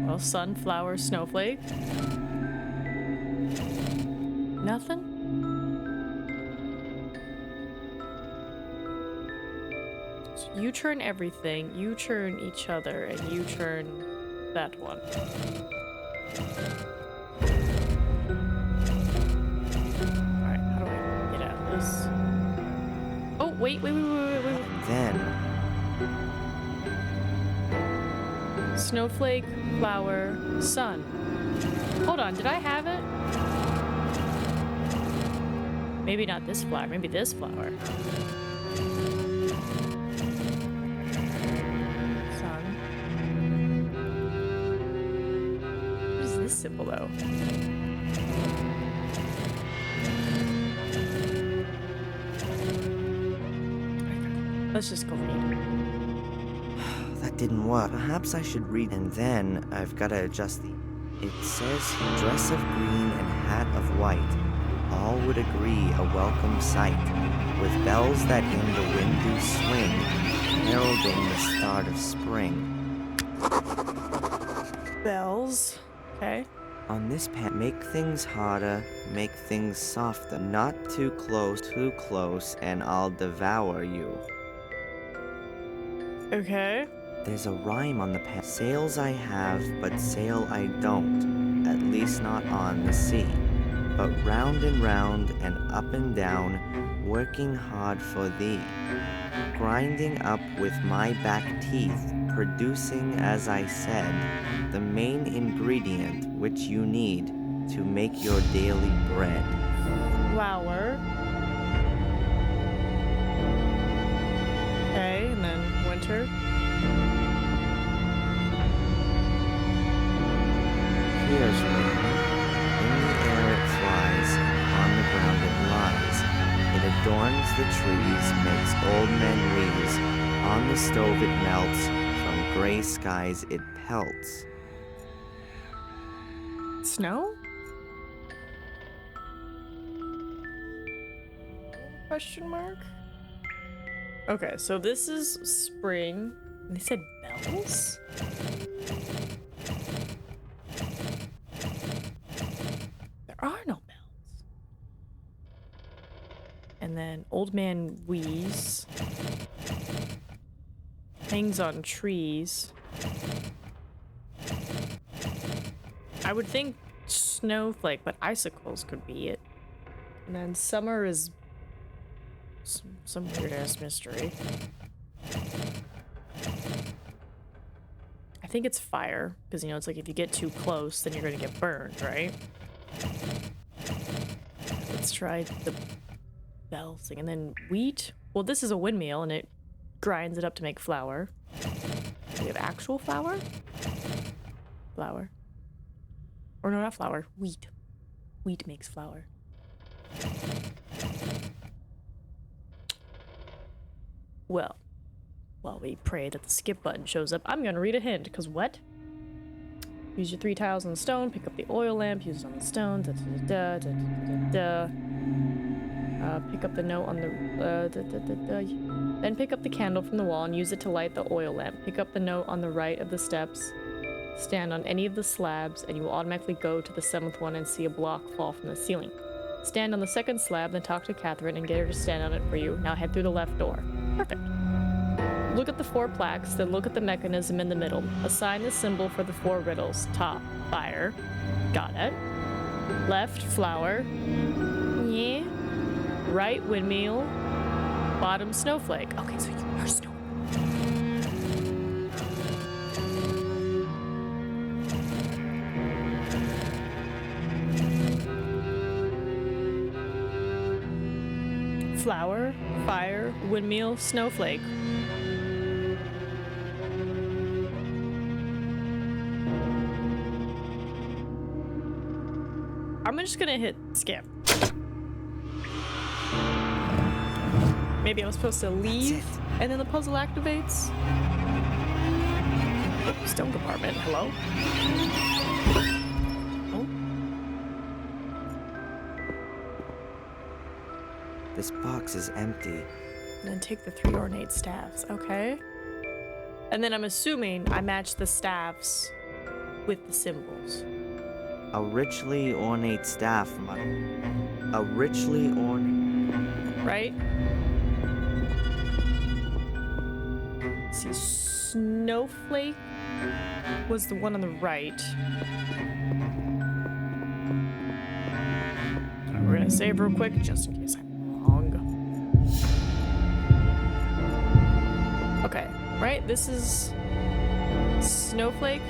Well, sunflower, snowflake. Nothing? So you turn everything, you turn each other, and you turn that one. Alright, how do I get out of this? Oh, wait. Then... Snowflake, flower, sun. Hold on, did I have it? Maybe not this flower, maybe this flower. Sun. What is this symbol though? Let's just go read. That didn't work. Perhaps I should read, and then I've got to adjust the... It says, dress of green and hat of white. All would agree a welcome sight. With bells that in the wind do swing, heralding the start of spring. Bells. Okay. On this path, make things harder, make things softer. Not too close, and I'll devour you. Okay. There's a rhyme on the path. Sails I have, but sail I don't. At least not on the sea. But round and up and down, working hard for thee. Grinding up with my back teeth, producing, as I said, the main ingredient which you need to make your daily bread. Flower. Okay, and then winter. Here's one. In the air it flies, on the ground it lies. It adorns the trees, makes old men wheeze. On the stove it melts, from gray skies it pelts. Snow? Question mark? Okay, so this is spring. And they said bells? There are no bells. And then old man wheeze. Hangs on trees. I would think snowflake, but icicles could be it. And then summer is some weird ass mystery. I think it's fire, because you know it's like if you get too close, then you're gonna get burned, right? Let's try the bell thing, and then wheat. Well, this is a windmill, and it grinds it up to make flour. Do we have actual flour? Flour. Or no, not flour. Wheat. Wheat makes flour. Well, while we pray that the skip button shows up, I'm gonna read a hint, because what? Use your 3 tiles on the stone, pick up the oil lamp, use it on the stone, pick up the note on the, then pick up the candle from the wall and use it to light the oil lamp. Pick up the note on the right of the steps, stand on any of the slabs, and you will automatically go to the 7th one and see a block fall from the ceiling. Stand on the 2nd slab, then talk to Catherine and get her to stand on it for you. Now head through the left door. Perfect. Look at the 4 plaques, then look at the mechanism in the middle. Assign the symbol for the 4 riddles. Top, fire. Got it. Left, flower. Yeah. Right, windmill. Bottom, snowflake. Okay, so you are snow. Flower, fire, windmill, snowflake. I'm just gonna hit skip. Maybe I was supposed to leave and then the puzzle activates. Oh, stone compartment. Hello? Oh. This box is empty. And then take the 3 ornate staffs. Okay. And then I'm assuming I match the staffs with the symbols. A richly ornate staff from a richly ornate... Right? See, snowflake was the one on the right. We're gonna save real quick just in case I'm wrong. Okay, right? This is snowflake.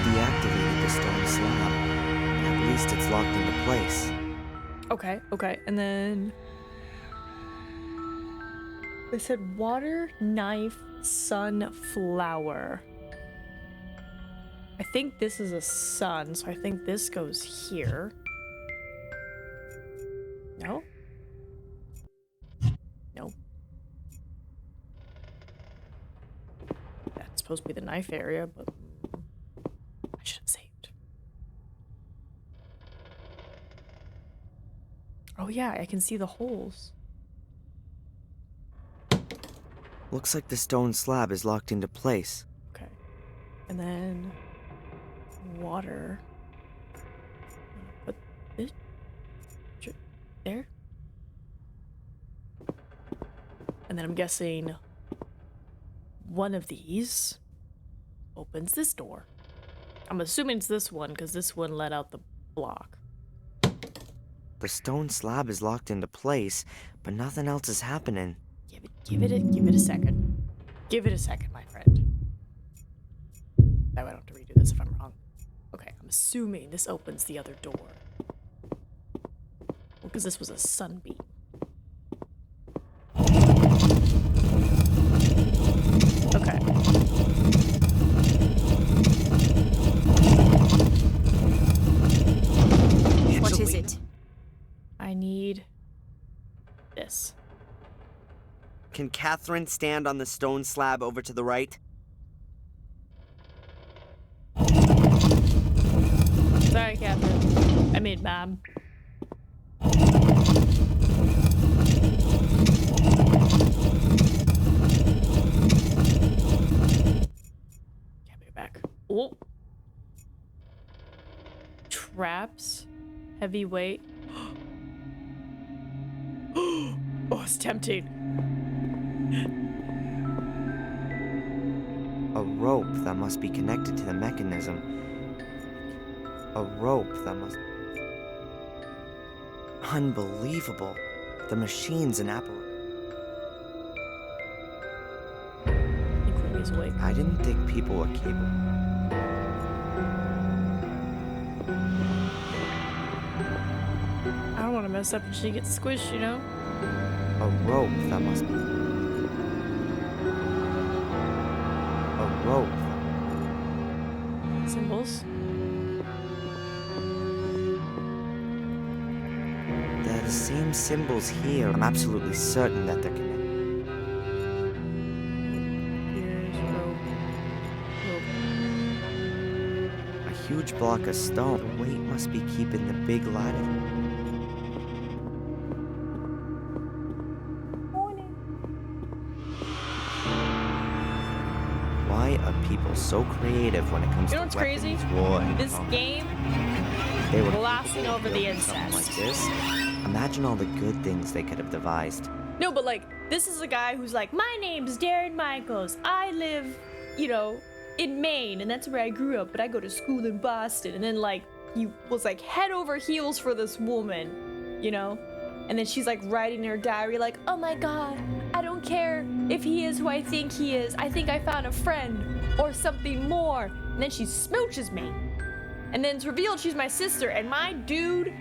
Deactivated the stone slab. At least it's locked into place. Okay, okay, and then they said water, knife, sunflower. I think this is a sun, so I think this goes here. No? No. That's supposed to be the knife area, but I should have saved. Oh yeah, I can see the holes. Looks like the stone slab is locked into place. Okay. And then water. Put this there. And then I'm guessing one of these opens this door. I'm assuming it's this one because this one let out the block. The stone slab is locked into place, but nothing else is happening. Give it a second. Give it a second, my friend. That way I don't have to redo this if I'm wrong. Okay, I'm assuming this opens the other door. Well, because this was a sunbeam. Okay. What is it? I need this. Can Catherine stand on the stone slab over to the right? Sorry, Catherine. I mean, Mom. Can't be back. Oh. Traps. Heavyweight. Oh, it's tempting. A rope that must be connected to the mechanism. A rope that must... Unbelievable. The machine's an apparatus. I didn't think people were capable. don't want to mess up and she gets squished, you know? A rope, that must be. A rope. Symbols. They're the same symbols here. I'm absolutely certain that they're connected. Here's rope. A huge block of stone. The weight must be keeping the big ladder. Why are people so creative when it comes You know to what's weapons, crazy? war, and This combat? game, They were glossing capable of over the building something incest. like this. Imagine all the good things they could have devised. No, but like, this is a guy who's like, my name's Darren Michaels. I live, you know, in Maine, and that's where I grew up, but I go to school in Boston. And then, like, he was like head over heels for this woman, you know? And then she's like writing in her diary, like, oh my God, I don't care if he is who I think he is. I think I found a friend or something more. And then she smooches me. And then it's revealed she's my sister, and my dude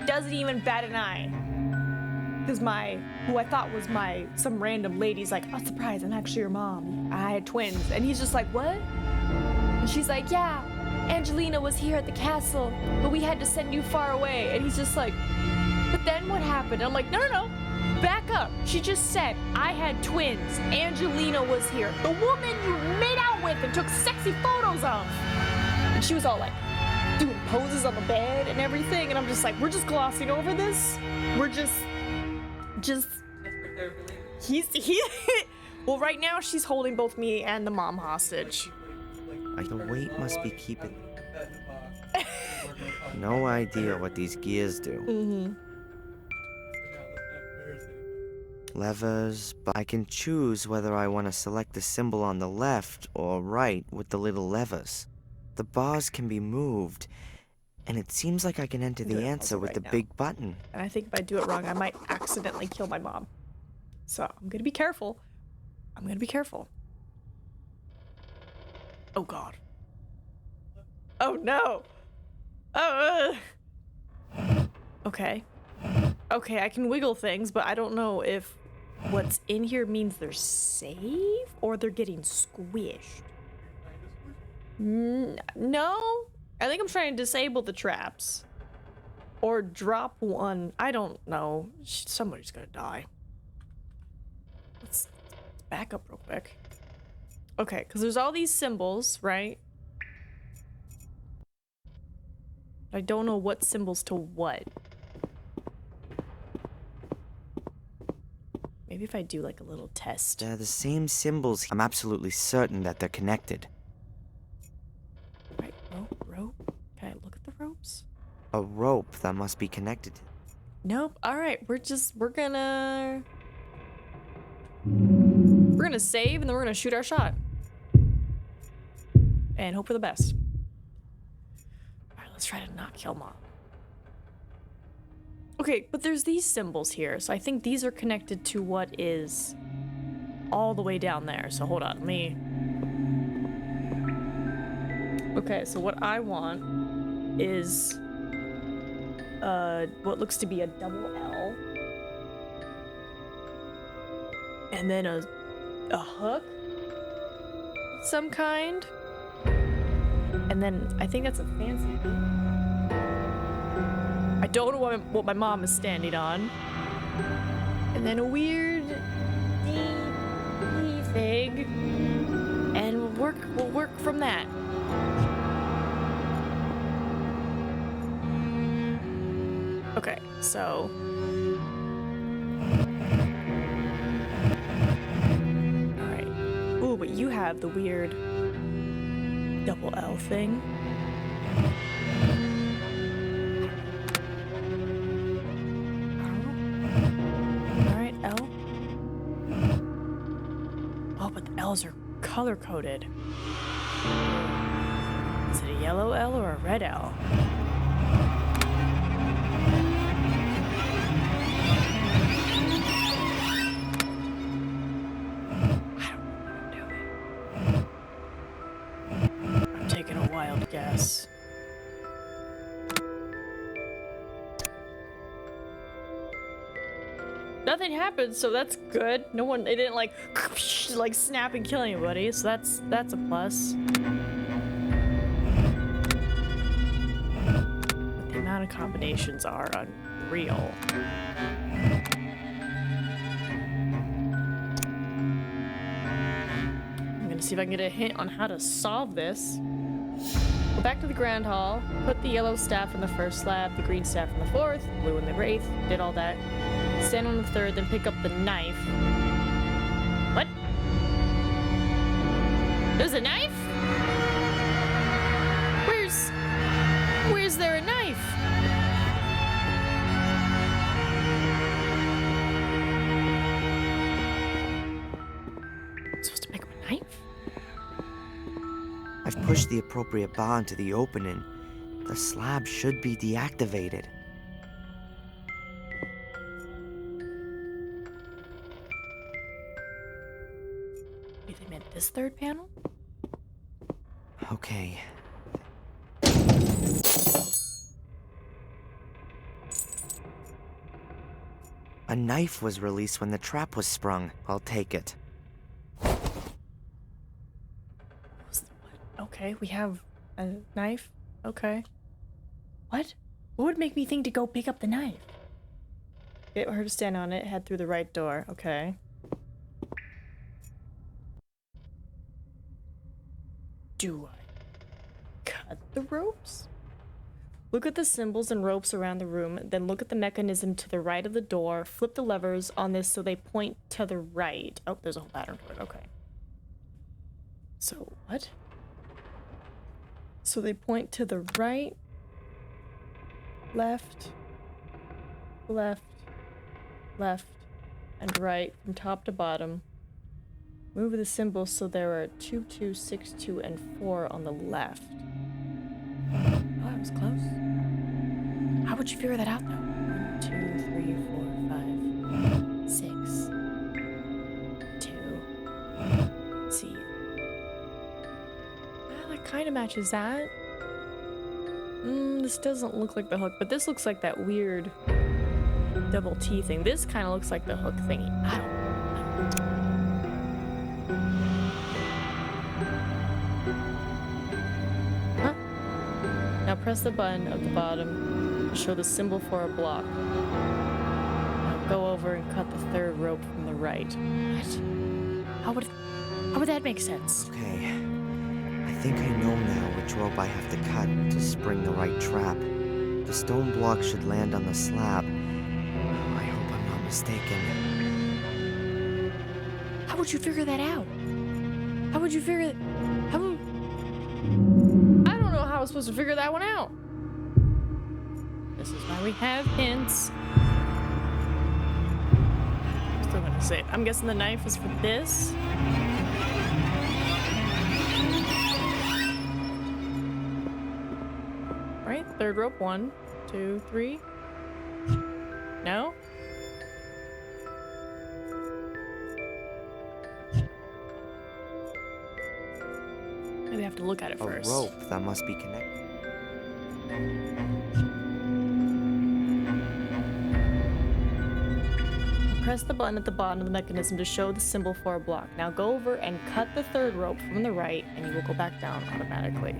doesn't even bat an eye. Because who I thought was some random lady's like, oh, surprise, I'm actually your mom. I had twins. And he's just like, what? And she's like, yeah, Angelina was here at the castle, but we had to send you far away. And he's just like, but then what happened? And I'm like, no, back up. She just said, I had twins. Angelina was here. The woman you made out with and took sexy photos of. And she was all like, doing poses on the bed and everything. And I'm just like, we're just glossing over this? We're just well, right now she's holding both me and the mom hostage. The weight must be keeping. No idea what these gears do. Mm-hmm. Levers, but I can choose whether I want to select the symbol on the left or right with the little levers. The bars can be moved, and it seems like I can enter the answer with the big button. And I think if I do it wrong, I might accidentally kill my mom. So I'm gonna be careful. Oh God. Oh no. Oh. Okay. Okay, I can wiggle things, but I don't know if what's in here means they're safe or they're getting squished. No. I think I'm trying to disable the traps. Or drop one. I don't know. Somebody's gonna die. Let's back up real quick. Okay, because there's all these symbols, right? I don't know what symbols to what. Maybe if I do like a little test. They're the same symbols. I'm absolutely certain that they're connected. Right, rope. Can I look at the ropes? A rope that must be connected. Nope. All right, we're gonna save and then we're gonna shoot our shot. And hope for the best. All right, let's try to not kill Mom. Okay, but there's these symbols here, so I think these are connected to what is all the way down there. So hold on, Okay, so what I want is what looks to be a double L. And then a hook of some kind. And then I think that's a fancy beat. I don't know what my mom is standing on. And then a weird D thing. And we'll work from that. Okay, so alright. Ooh, but you have the weird double L thing. Alright, L. Oh, but the L's are color-coded. Is it a yellow L or a red L? Guess. nothing happened, so that's good. No one, they didn't like snap and kill anybody, so that's a plus. But the amount of combinations are unreal. I'm gonna see if I can get a hint on how to solve this. Go back to the Grand Hall, put the yellow staff in the first slab, the green staff in the fourth, blue in the wraith, did all that. Stand on the third, then pick up the knife. What? There's a knife? Where's there a knife? I'm supposed to pick up a knife? I've pushed the appropriate bar into the opening. The slab should be deactivated. Maybe they meant this third panel? Okay. A knife was released when the trap was sprung. I'll take it. Okay, we have a knife. Okay. What? What would make me think to go pick up the knife? Get her to stand on it, head through the right door. Okay. Do I cut the ropes? Look at the symbols and ropes around the room, then look at the mechanism to the right of the door. Flip the levers on this so they point to the right. Oh, there's a whole pattern to it. Okay. So, what? So they point to the right, left, left, left, and right from top to bottom. Move the symbols so there are 2, 2, 6, 2, and 4 on the left. Oh, that was close. How would you figure that out, though? 1, 2, 3, 4, 5, 6, 2. See. Well, it kind of matches that. This doesn't look like the hook, but this looks like that weird double T thing. This kind of looks like the hook thingy. I don't know. Now press the button at the bottom to show the symbol for a block. Now go over and cut the third rope from the right. What? How would that make sense? Okay. I think I know now which rope I have to cut to spring the right trap. The stone block should land on the slab. I hope I'm not mistaken. How would you figure that out? How would you figure that? I don't know how I was supposed to figure that one out. This is why we have hints. I'm still gonna say it. I'm guessing the knife is for this. Right? Third rope. 1, 2, 3. No? Maybe I have to look at it first. A rope that must be connected. Press the button at the bottom of the mechanism to show the symbol for a block. Now go over and cut the third rope from the right, and he will go back down automatically.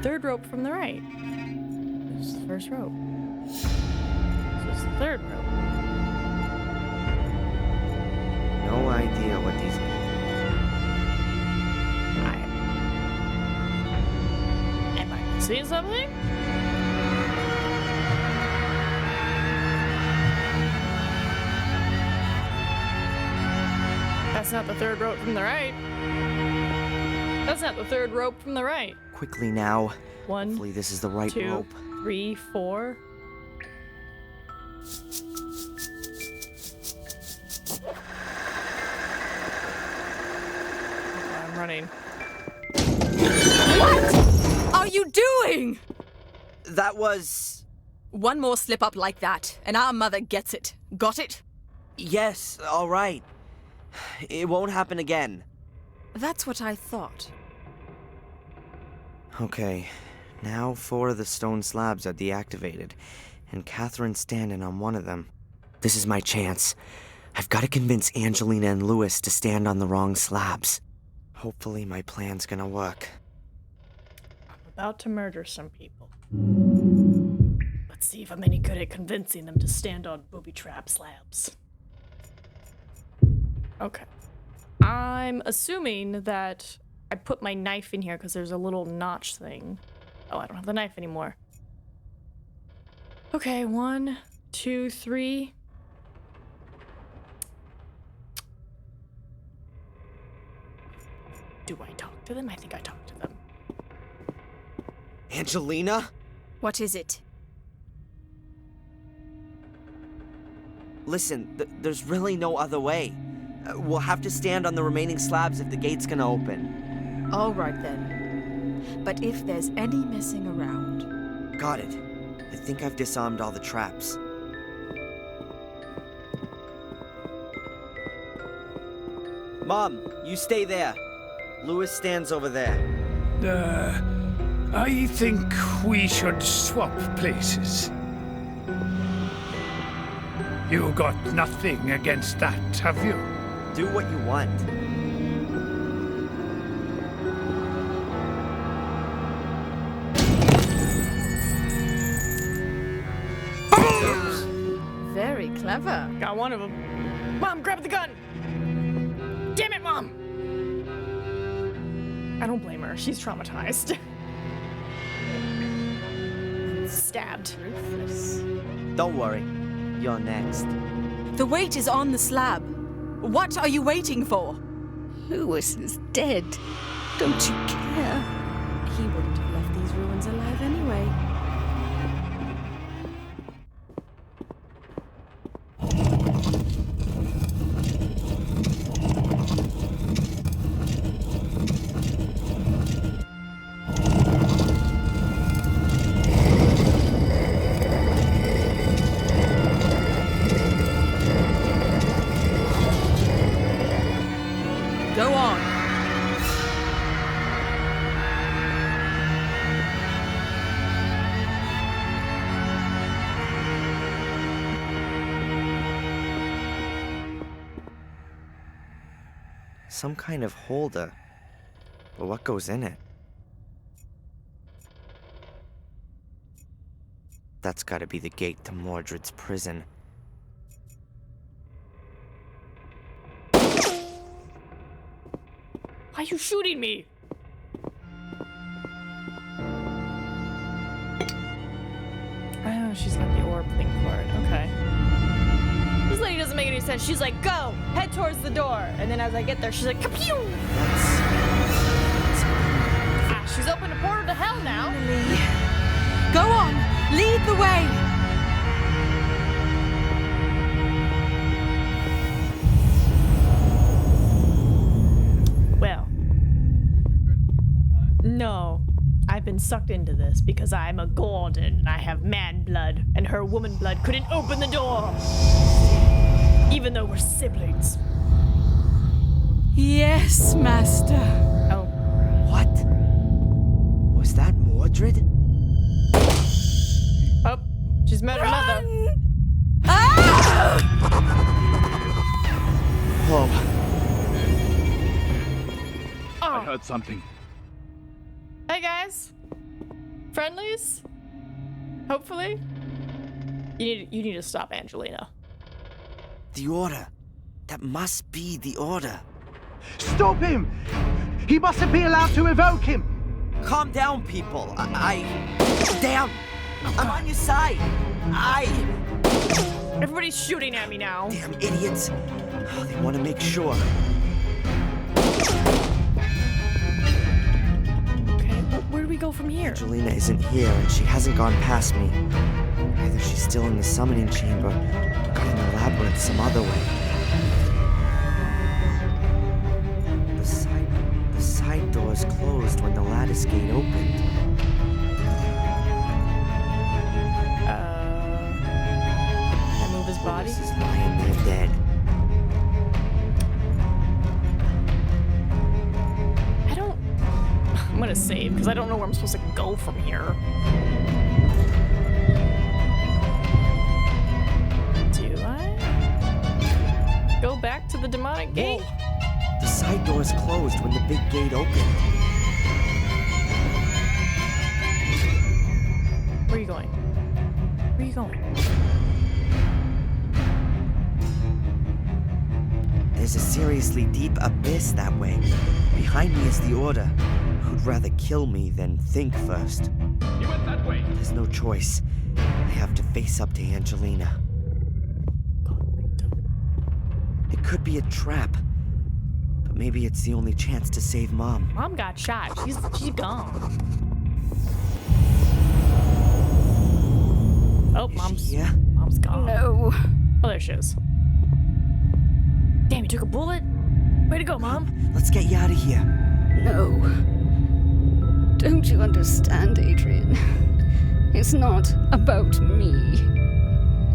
Third rope from the right. This is the first rope. This is the third rope. No idea what these mean. Am I seeing something? That's not the third rope from the right. That's not the third rope from the right. Quickly now. 1, hopefully this is the right 2, rope. 3, 4. I'm running. What are you doing? That was... One more slip up like that, and our mother gets it. Got it? Yes, all right. It won't happen again. That's what I thought. Okay, now 4 of the stone slabs are deactivated, and Catherine standing on one of them. This is my chance. I've got to convince Angelina and Louis to stand on the wrong slabs. Hopefully my plan's gonna work. I'm about to murder some people. Let's see if I'm any good at convincing them to stand on booby trap slabs. Okay. I'm assuming that I put my knife in here because there's a little notch thing. Oh, I don't have the knife anymore. Okay, 1, 2, 3. Do I talk to them? I think I talk to them. Angelina? What is it? Listen, there's really no other way. We'll have to stand on the remaining slabs if the gate's gonna open. All right then. But if there's any messing around... Got it. I think I've disarmed all the traps. Mom, you stay there. Louis stands over there. I think we should swap places. You got nothing against that, have you? Do what you want. Very clever. Got one of them. Mom, grab the gun! Damn it, Mom! I don't blame her. She's traumatized. Stabbed. Ruthless. Don't worry. You're next. The weight is on the slab. What are you waiting for? Louis is dead. Don't you care? He wouldn't have left these ruins alive anyway. Go on. Some kind of holder. But what goes in it? That's gotta be the gate to Mordred's prison. Why are you shooting me? Oh, she's got the orb thing for it. Okay. This lady doesn't make any sense. She's like, go! Head towards the door. And then as I get there, she's like, kapew! Ah, she's opened a portal to hell now. Go on. Lead the way. Well. No. I've been sucked into this because I'm a Gordon and I have man blood, and her woman blood couldn't open the door. Even though we're siblings. Yes, Master. Oh. What? Was that Mordred? Oh, she's met her mother. Ah! Whoa. Oh. I heard something. Hey guys. Friendlies? Hopefully? You need to stop Angelina. The order. That must be the order. Stop him! He mustn't be allowed to evoke him! Calm down, people. Damn! I'm on your side. Everybody's shooting at me now. Damn idiots. Oh, they want to make sure. Okay, where do we go from here? Angelina isn't here, and she hasn't gone past me. Either she's still in the summoning chamber, or got in the labyrinth some other way. The side doors closed when the lattice gate opened. Can I move his body? This is lying there dead. I'm gonna save, because I don't know where I'm supposed to go from here. the demonic gate? Whoa. The side doors closed when the big gate opened. Where are you going? Where are you going? There's a seriously deep abyss that way. Behind me is the Order, who'd rather kill me than think first. He went that way. There's no choice. I have to face up to Angelina. It could be a trap, but maybe it's the only chance to save Mom. Mom got shot. She's gone. Oh, Mom's gone. No. Oh, there she is. Damn, you took a bullet? Way to go, Mom. Let's get you out of here. No. Don't you understand, Adrian? It's not about me.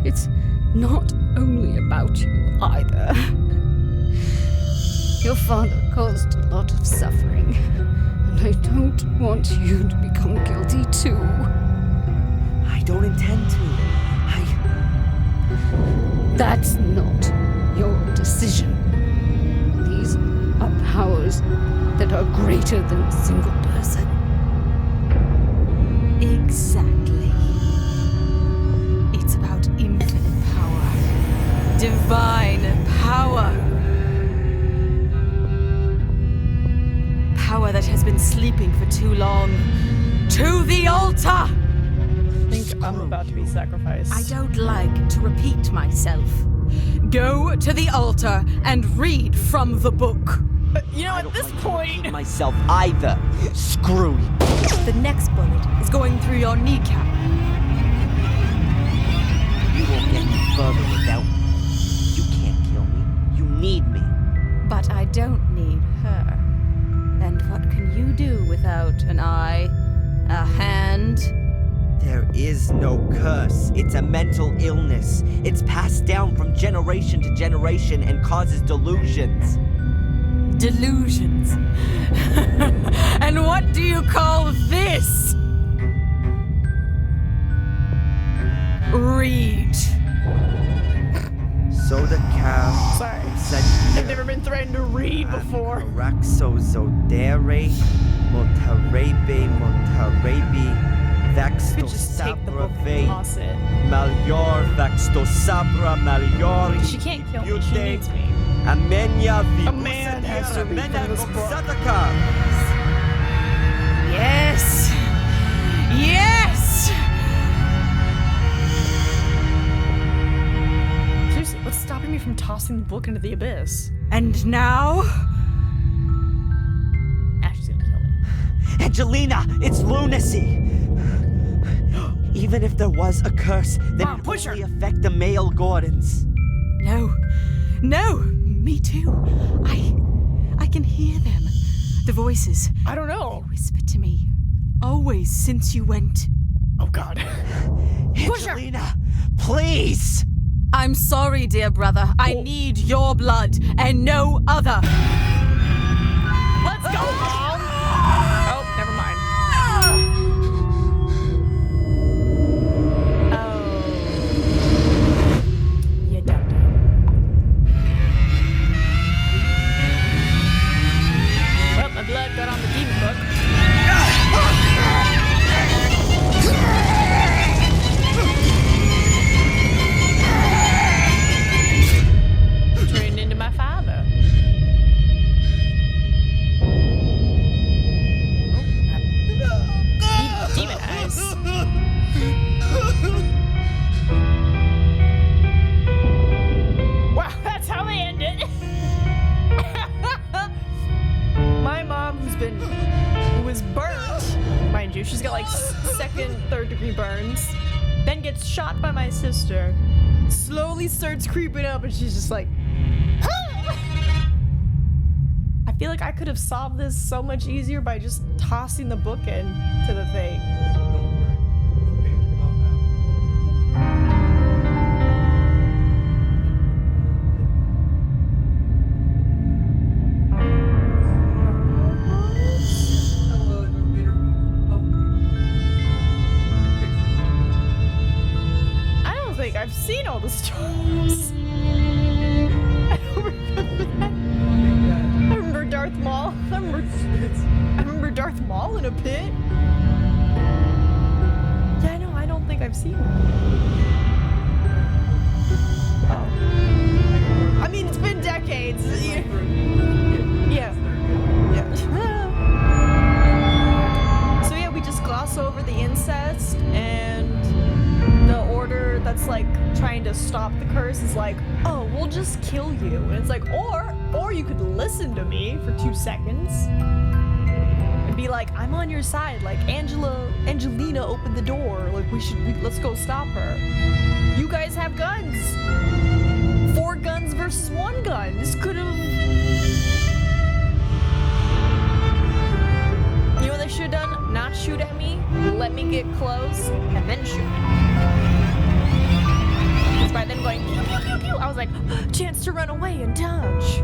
It's not only about you either. Your father caused a lot of suffering, and I don't want you to become guilty too. I don't intend to. That's not your decision. These are powers that are greater than a single person. Exactly. It's about infinite power. Divine power. Power that has been sleeping for too long. To the altar! I think I'm about to be sacrificed. I don't like to repeat myself. Go to the altar and read from the book. You know, at this point... myself either. Screw you. The next bullet is going through your kneecap. You won't get any further without me. You can't kill me. You need me. But I don't need her. And what can you do without an eye, a hand? There is no curse. It's a mental illness. It's passed down from generation to generation and causes delusions. Delusions? And what do you call this? Read. Soda cow. Sorry. I've never been threatened to read before. Raxozodere, Montarebe, Vaxto Just take the book Sabra and toss it. Malior, Vaxto Sabra, Maliori. She can't kill me. She needs me. Amenya A man has to read from this book. Yes! Yes! Seriously, what's stopping me from tossing the book into the abyss? And now? Ashley's gonna kill me. Angelina, it's lunacy. Even if there was a curse, then Mom, it push only affect the male Gordons. No. No! Me too. I can hear them. The voices. I don't know. They whisper to me. Always since you went. Oh, God. Angelina, please! I'm sorry, dear brother. I need your blood and no other. Let's go, Mom! Oh, never mind. You dumb dumb. Well, my blood got on the demon book. Turned into my father. Oh, demon eyes. Wow, that's how they end it. My mom, who was burnt, mind you, she's got like second, third degree burns, then gets shot by my sister, slowly starts creeping up, and she's just like, I feel like I could have solved this so much easier by just tossing the book into the thing. I don't think I've seen all the stories. I don't remember Darth Maul. I remember Darth Maul in a pit. Yeah, I know. I don't think I've seen that. Oh. I mean, it's been decades. Yeah. So yeah, we just gloss over the incest, and the order that's like trying to stop the curse is like, oh, we'll just kill you. And it's like, or you could listen to me for 2 seconds and be like, I'm on your side. Like Angelina opened the door. Like let's go stop her. You guys have guns. 4 guns versus 1 gun. This could have. You know what they should have done? Not shoot at me, let me get close, and then shoot. Because by them going pew pew pew pew, I was like, chance to run away and dodge.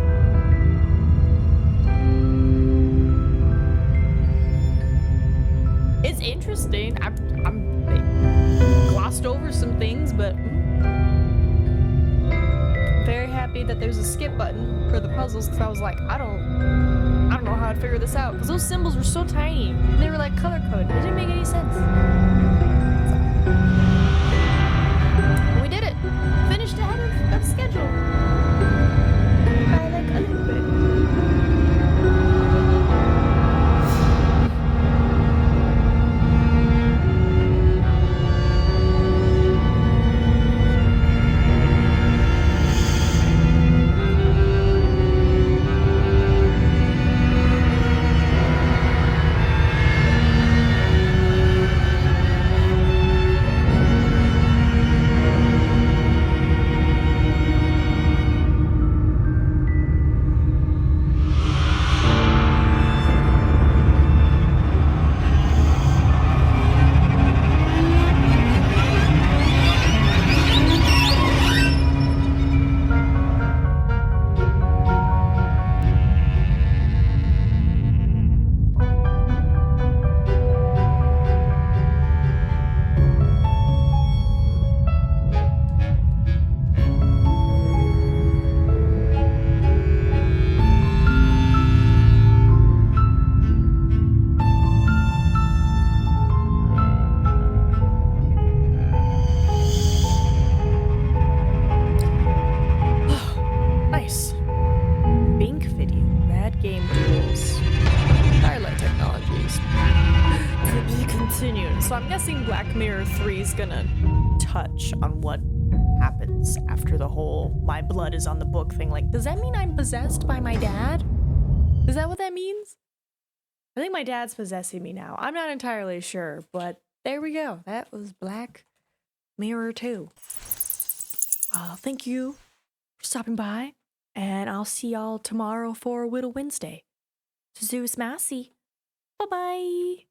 It's interesting. I'm glossed over some things, but very happy that there's a skip button for the puzzles, because I was like, I don't know how to figure this out, because those symbols were so tiny and they were like color coded. It didn't make any sense. And we did it. Finished ahead of schedule by like a little bit. So I'm guessing Black Mirror 3 is gonna touch on what happens after the whole my blood is on the book thing. Like, does that mean I'm possessed by my dad? Is that what that means? I think my dad's possessing me now. I'm not entirely sure, but there we go. That was Black Mirror 2. Thank you for stopping by, and I'll see y'all tomorrow for Whittle Wednesday. Zeus Massey. Bye-bye.